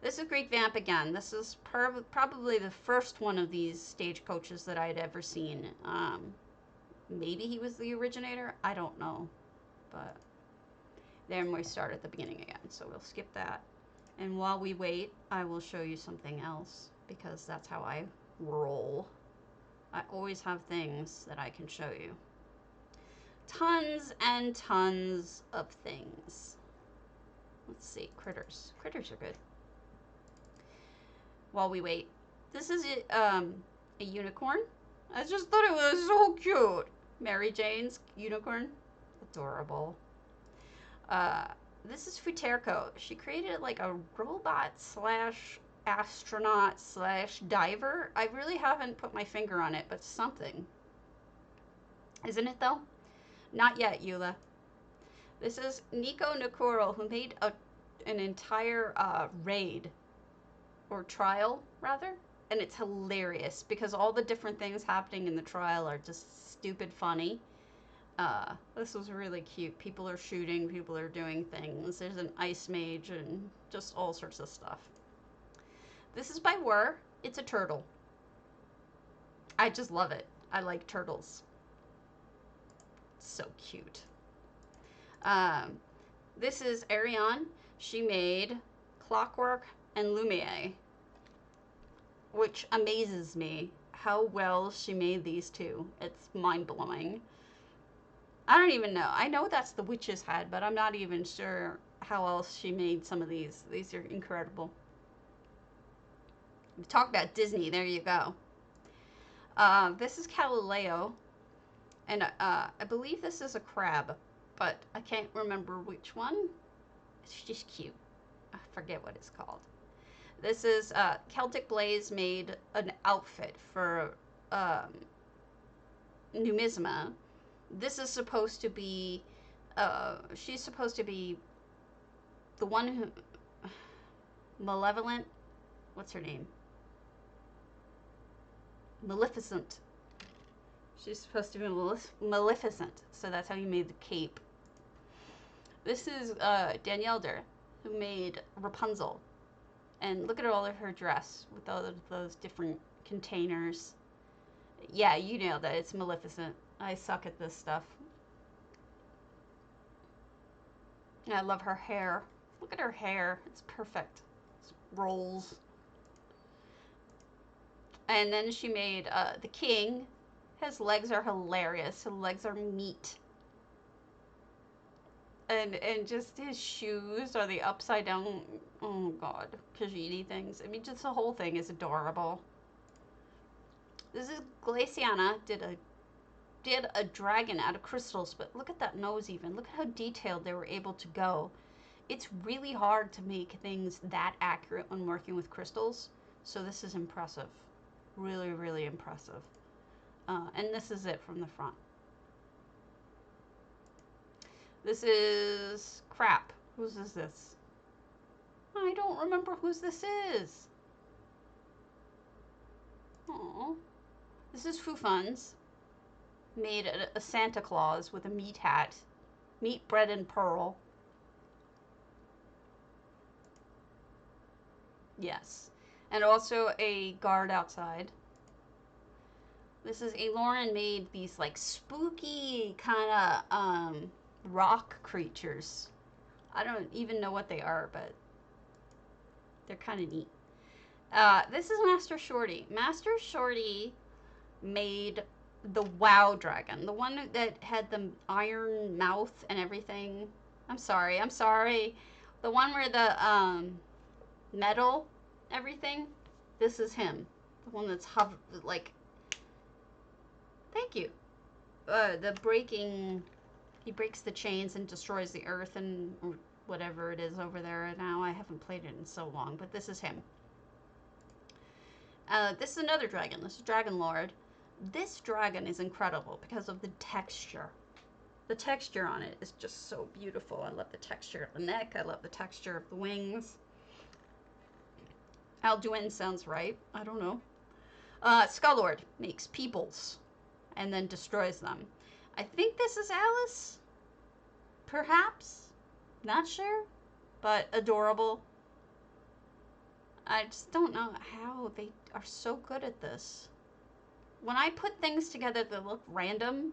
This is Greek Vamp again. This is probably the first one of these stagecoaches that I had ever seen. Maybe he was the originator. I don't know. But then we start at the beginning again. So we'll skip that. And while we wait, I will show you something else. because that's how I roll. I always have things that I can show you. Tons and tons of things. Let's see, critters. Critters are good. While we wait, this is a unicorn. I just thought it was so cute. Mary Jane's unicorn, adorable. This is Futerko. She created like a robot slash astronaut slash diver. I really haven't put my finger on it, but something. Isn't it though? Not yet, Eula. This is Nico Nakuro, who made an entire raid, or trial, rather. And it's hilarious, because all the different things happening in the trial are just stupid funny. This was really cute. People are shooting, people are doing things. There's an ice mage, and just all sorts of stuff. This is by Whir. It's a turtle. I just love it. I like turtles. So cute. This is Ariane. She made Clockwork and Lumiere, which amazes me how well she made these two. It's mind-blowing. I don't even know. I know that's the witch's head, but I'm not even sure how else she made some of these. These are incredible. Talk about Disney. There you go. This is Galileo. And I believe this is a crab, but I can't remember which one. It's just cute. I forget what it's called. This is Celtic Blaze made an outfit for Numisma. This is supposed to be, she's supposed to be the one who, Malevolent, what's her name? Maleficent. She's supposed to be Maleficent, so that's how you made the cape. This is Danielle Der, who made Rapunzel. And look at all of her dress with all of those different containers. Yeah, you nailed it. It's Maleficent. I suck at this stuff. I love her hair. Look at her hair. It's perfect. It rolls. And then she made the king. His legs are hilarious. His legs are meat. And just his shoes are the upside down, oh god, Khajiit things. I mean, just the whole thing is adorable. This is Glaciana, did a dragon out of crystals, but look at that nose even. Look at how detailed they were able to go. It's really hard to make things that accurate when working with crystals, so this is impressive. Really, really impressive. And this is it from the front. This is crap. Whose is this? I don't remember whose this is. Aww. This is Fufun's. Made a Santa Claus with a meat hat. Meat, bread, and pearl. Yes. And also a guard outside. This is Lauren made these like spooky kind of rock creatures. I don't even know what they are, but they're kind of neat. This is Master Shorty. Master Shorty made the WoW dragon, the one that had the iron mouth and everything. I'm sorry. The one where the metal everything. This is him. The one that's like. Thank you. The breaking. He breaks the chains and destroys the earth and whatever it is over there now. I haven't played it in so long, but this is him. This is another dragon. This is Dragon Lord. This dragon is incredible because of the texture. The texture on it is just so beautiful. I love the texture of the neck. I love the texture of the wings. Alduin sounds right. I don't know. Skullord makes peoples and then destroys them. I think this is Alice. Perhaps. Not sure. But adorable. I just don't know how they are so good at this. When I put things together that look random,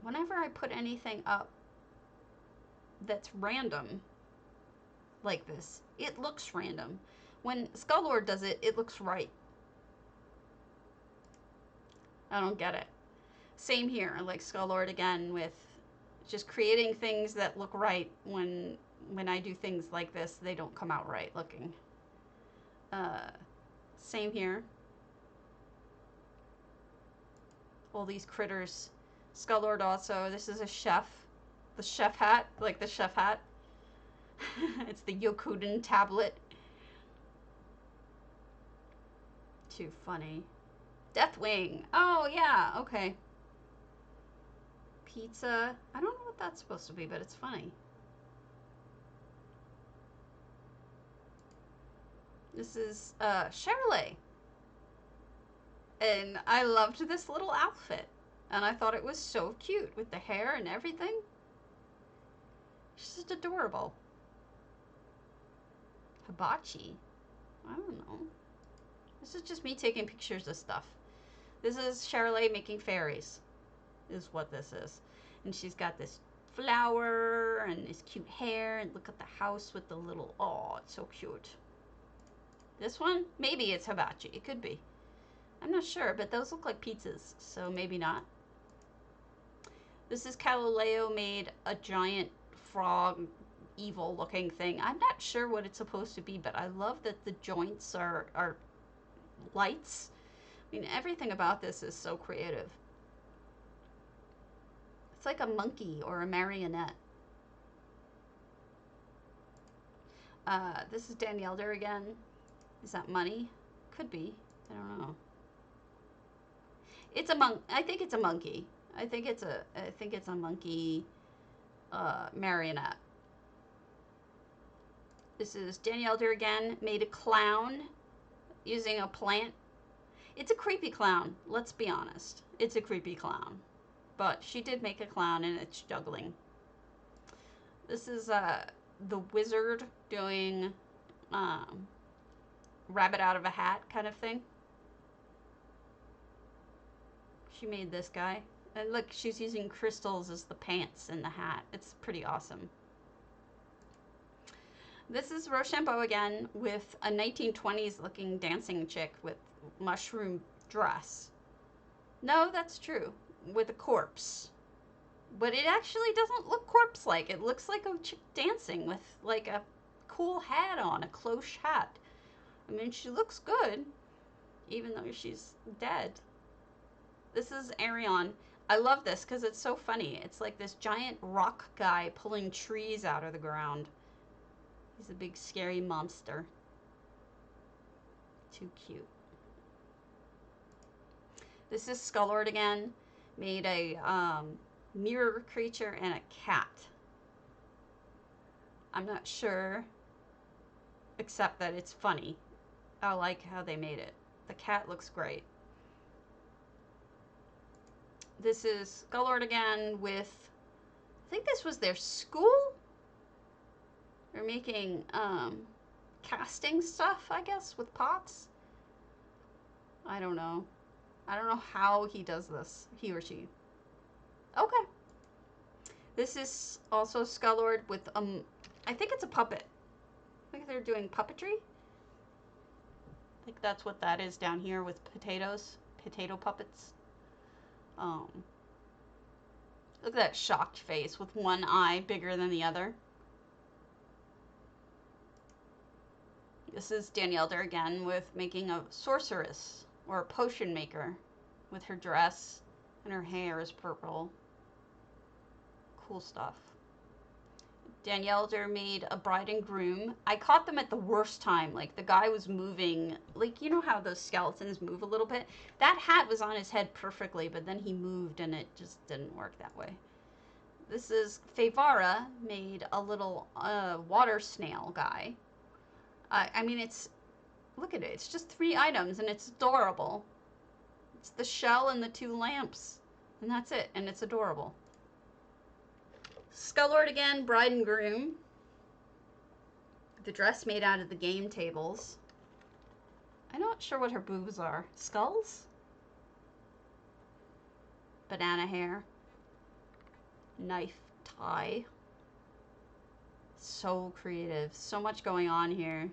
whenever I put anything up that's random, like this. It looks random. When Skullord does it, it looks right. I don't get it. Same here, like Skullord again, with just creating things that look right. When I do things like this, they don't come out right looking. Same here. All these critters. Skullord also. This is a chef. The chef hat, like the chef hat. It's the Yokuden tablet. Too funny. Deathwing. Oh, yeah, okay. Pizza. I don't know what that's supposed to be, but it's funny. This is Shirley. And I loved this little outfit. And I thought it was so cute with the hair and everything. She's just adorable. Hibachi. I don't know. This is just me taking pictures of stuff. This is Shirley making fairies, is what this is. And she's got this flower and this cute hair. And look at the house with the little, oh, it's so cute. This one, maybe it's hibachi. It could be. I'm not sure, but those look like pizzas, so maybe not. This is Galileo made a giant frog, evil looking thing. I'm not sure what it's supposed to be, but I love that the joints are lights. I mean, everything about this is so creative. It's like a monkey or a marionette. This is Danielder again. Is that money? Could be. I don't know. It's a I think it's a monkey. I think it's a monkey marionette. This is Danielder again. Made a clown using a plant. It's a creepy clown. Let's be honest. It's a creepy clown. But she did make a clown and it's juggling. This is the wizard doing rabbit out of a hat kind of thing. She made this guy. And look, she's using crystals as the pants and the hat. It's pretty awesome. This is Rochambeau again with a 1920s looking dancing chick with mushroom dress. No, that's true. With a corpse. But it actually doesn't look corpse-like. It looks like a chick dancing with like a cool hat on, a cloche hat. I mean, she looks good, even though she's dead. This is Arion. I love this because it's so funny. It's like this giant rock guy pulling trees out of the ground. He's a big scary monster. Too cute. This is Skullord again. Made a mirror creature and a cat. I'm not sure, except that it's funny. I like how they made it. The cat looks great. This is Skullord again with, I think this was their school? They're making casting stuff, I guess, with pots. I don't know. I don't know how he does this, he or she. Okay. This is also Skullord with, I think it's a puppet. I think they're doing puppetry. I think that's what that is down here with potatoes. Potato puppets. Look at that shocked face with one eye bigger than the other. This is Danielder again with making a sorceress or a potion maker with her dress and her hair is purple. Cool stuff. Danielder made a bride and groom. I caught them at the worst time. Like the guy was moving, like you know how those skeletons move a little bit? That hat was on his head perfectly, but then he moved and it just didn't work that way. This is Feyvara made a little water snail guy. I mean, look at it. It's just 3 items and it's adorable. It's the shell and the 2 lamps and that's it. And it's adorable. Skullord again, bride and groom. The dress made out of the game tables. I'm not sure what her boobs are. Skulls? Banana hair. Knife tie. So creative. So much going on here.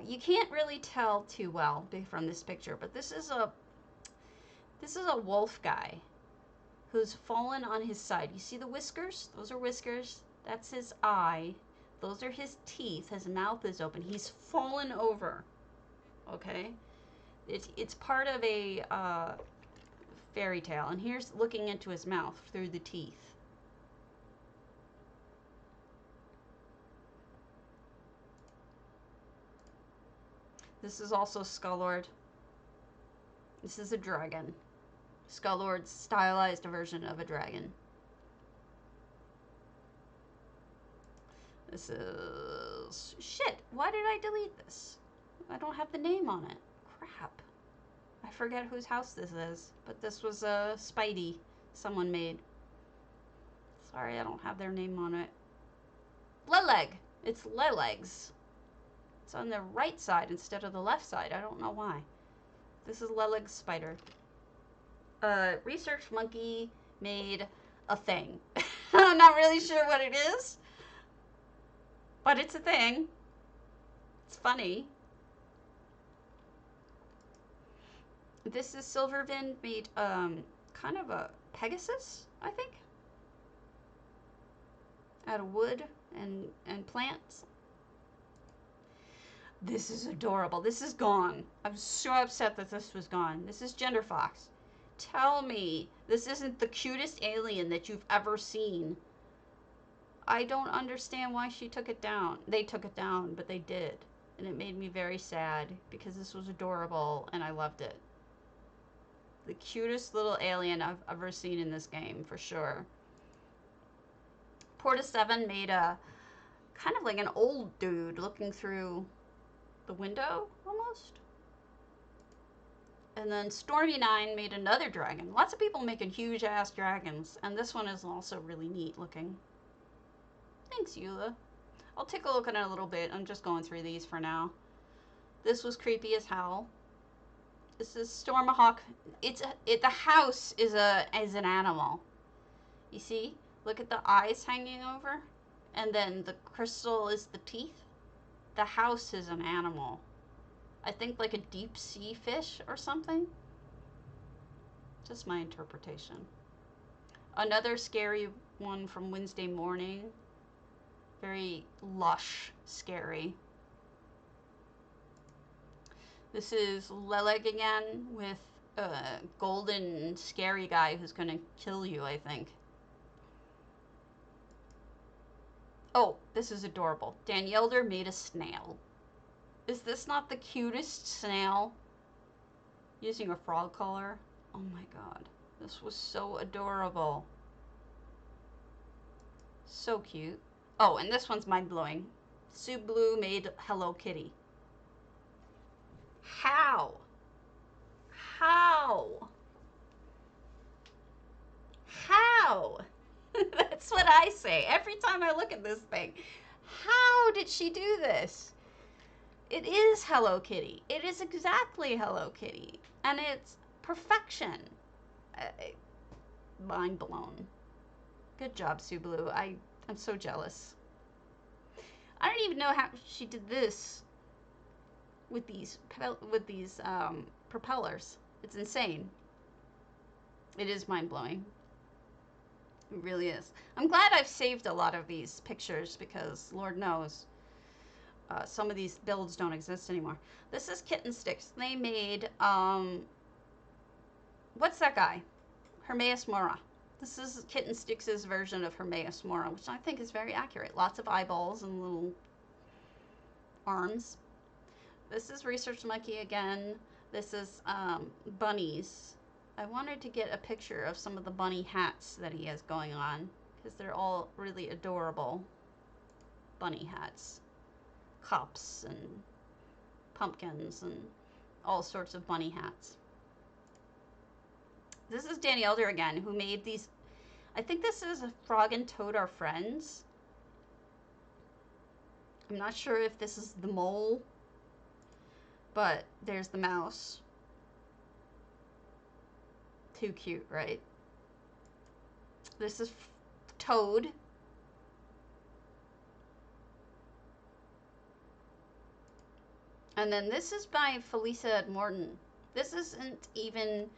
You can't really tell too well from this picture, but this is a wolf guy who's fallen on his side. You see the whiskers? Those are whiskers. That's his eye. Those are his teeth. His mouth is open. He's fallen over. Okay? It's part of a fairy tale. And here's looking into his mouth through the teeth. This is also Skullord. This is a dragon. Skullord's stylized version of a dragon. This is... Shit, why did I delete this? I don't have the name on it. Crap. I forget whose house this is, but this was a Spidey someone made. Sorry, I don't have their name on it. Leleg. It's Lelegs. It's on the right side instead of the left side. I don't know why. This is Leleg's spider. Research Monkey made a thing. I'm not really sure what it is, but it's a thing. It's funny. This is Silvervin made kind of a Pegasus, I think, out of wood and plants. This is adorable. This is gone. I'm so upset that this was gone. This is Genderfox. Tell me this isn't the cutest alien that you've ever seen. I don't understand why she took it down. They took it down, but they did. And it made me very sad because this was adorable and I loved it. The cutest little alien I've ever seen in this game, for sure. Porta7 made a kind of like an old dude looking through the window, almost. And then Stormy9 made another dragon. Lots of people making huge-ass dragons, and this one is also really neat looking. Thanks, Eula. I'll take a look at it a little bit. I'm just going through these for now. This was creepy as hell. This is Stormahawk. The house is an animal. You see? Look at the eyes hanging over, and then the crystal is the teeth. The house is an animal. I think like a deep sea fish or something. Just my interpretation. Another scary one from Wednesday Morning. Very lush, scary. This is Leleg again with a golden scary guy who's gonna kill you, I think. Oh, this is adorable. Danielder made a snail. Is this not the cutest snail? Using a frog collar. Oh my god. This was so adorable. So cute. Oh, and this one's mind-blowing. Sublue made Hello Kitty. How? How? How? That's what I say every time I look at this thing. How did she do this? It is Hello Kitty. It is exactly Hello Kitty. And it's perfection. Mind blown. Good job, Sublue. I'm so jealous. I don't even know how she did this with these propellers. It's insane. It is mind-blowing. It really is. I'm glad I've saved a lot of these pictures because Lord knows some of these builds don't exist anymore. This is Kitten Sticks. They made what's that guy? Hermaeus Mora. This is Kitten Sticks' version of Hermaeus Mora, which I think is very accurate. Lots of eyeballs and little arms. This is Research Monkey again. This is bunnies. I wanted to get a picture of some of the bunny hats that he has going on because they're all really adorable bunny hats. Cups and pumpkins and all sorts of bunny hats. This is Danny Elder again, who made these. I think this is a Frog and Toad Are Friends. I'm not sure if this is the mole, but there's the mouse. Too cute, right? This is Toad. And then this is by Felisa Morton. This isn't even,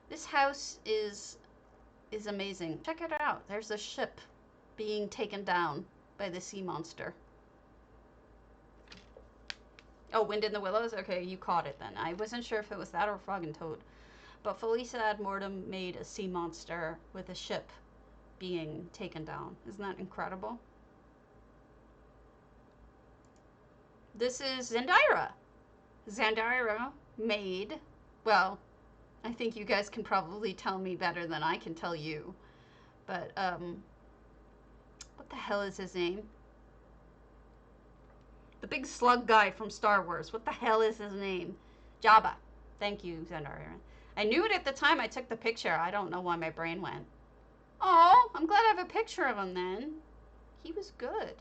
this house is amazing. Check it out. There's a ship being taken down by the sea monster. Oh, Wind in the Willows? Okay, you caught it then. I wasn't sure if it was that or Frog and Toad. But Felisa Ad Mortem made a sea monster with a ship being taken down. Isn't that incredible? This is Zandaira. Zandaira made, well, I think you guys can probably tell me better than I can tell you. But, what the hell is his name? The big slug guy from Star Wars. What the hell is his name? Jabba. Thank you, Zandaira. I knew it at the time I took the picture. I don't know why my brain went. Oh, I'm glad I have a picture of him then. He was good.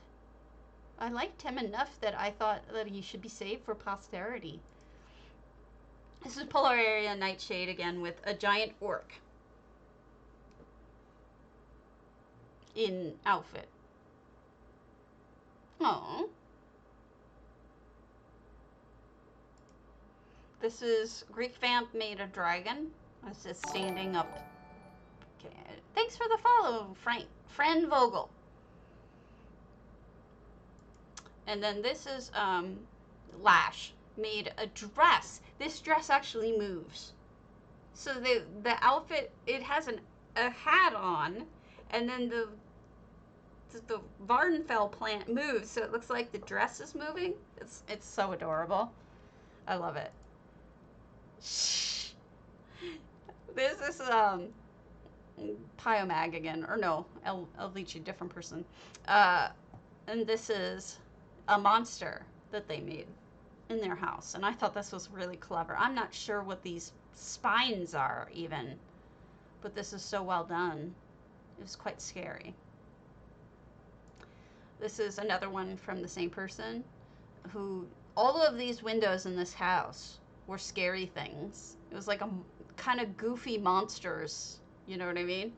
I liked him enough that I thought that he should be saved for posterity. This is Polararia Nightshade again with a giant orc in outfit. Oh. This is Greek Vamp made a dragon. This is standing up. Okay. Thanks for the follow, Friend Vogel. And then this is Lash made a dress. This dress actually moves. So the outfit, it has a hat on, and then the Vardenfell plant moves, so it looks like the dress is moving. It's so adorable. I love it. Shh. This is Pyomag again, or no, Elvici, different person. And this is a monster that they made in their house, and I thought this was really clever. I'm not sure what these spines are even, but this is so well done. It was quite scary. This is another one from the same person who, all of these windows in this house were scary things. It was like a kind of goofy monsters, you know what I mean?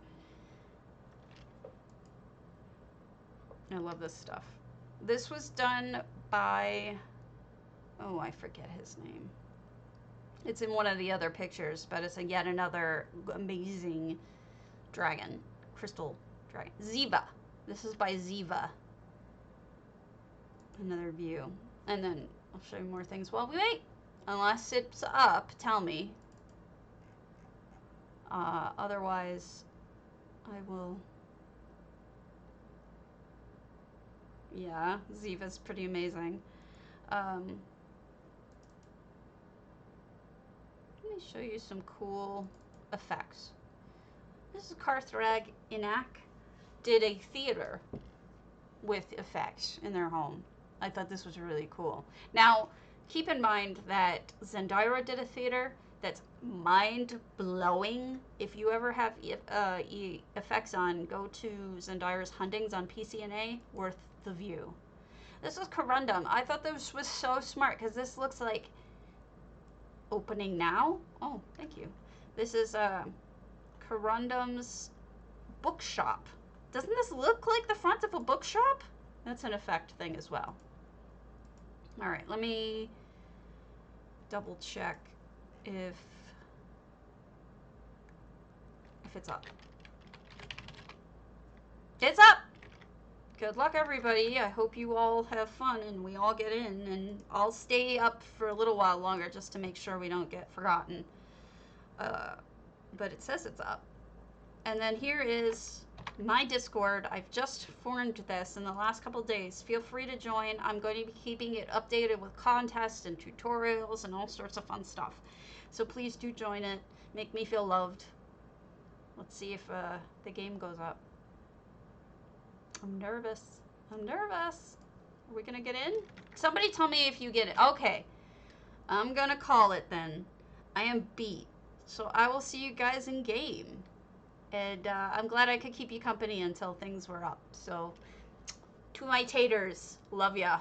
I love this stuff. This was done by, oh, I forget his name. It's in one of the other pictures, but it's yet another amazing dragon, crystal dragon. Ziva. This is by Ziva. Another view. And then I'll show you more things while we wait. Unless it's up, tell me. Otherwise, I will. Yeah, Ziva's pretty amazing. Let me show you some cool effects. This is Carthrag Inak did a theater with effects in their home. I thought this was really cool. Now, keep in mind that Zandaira did a theater that's mind-blowing. If you ever have effects on, go to Zandaira's Huntings on PCNA, worth the view. This was Corundum. I thought this was so smart because this looks like opening now. Oh, thank you. This is Corundum's bookshop. Doesn't this look like the front of a bookshop? That's an effect thing as well. All right, let me double check if it's up. It's up! Good luck, everybody. I hope you all have fun and we all get in, and I'll stay up for a little while longer just to make sure we don't get forgotten. But it says it's up. And then here is my Discord. I've just formed this in the last couple days. Feel free to join. I'm going to be keeping it updated with contests and tutorials and all sorts of fun stuff. So please do join it. Make me feel loved. Let's see if the game goes up. I'm nervous. I'm nervous. Are we gonna get in? Somebody tell me if you get it. Okay. I'm gonna call it then. I am beat. So I will see you guys in game. And I'm glad I could keep you company until things were up. So, to my taters, love ya.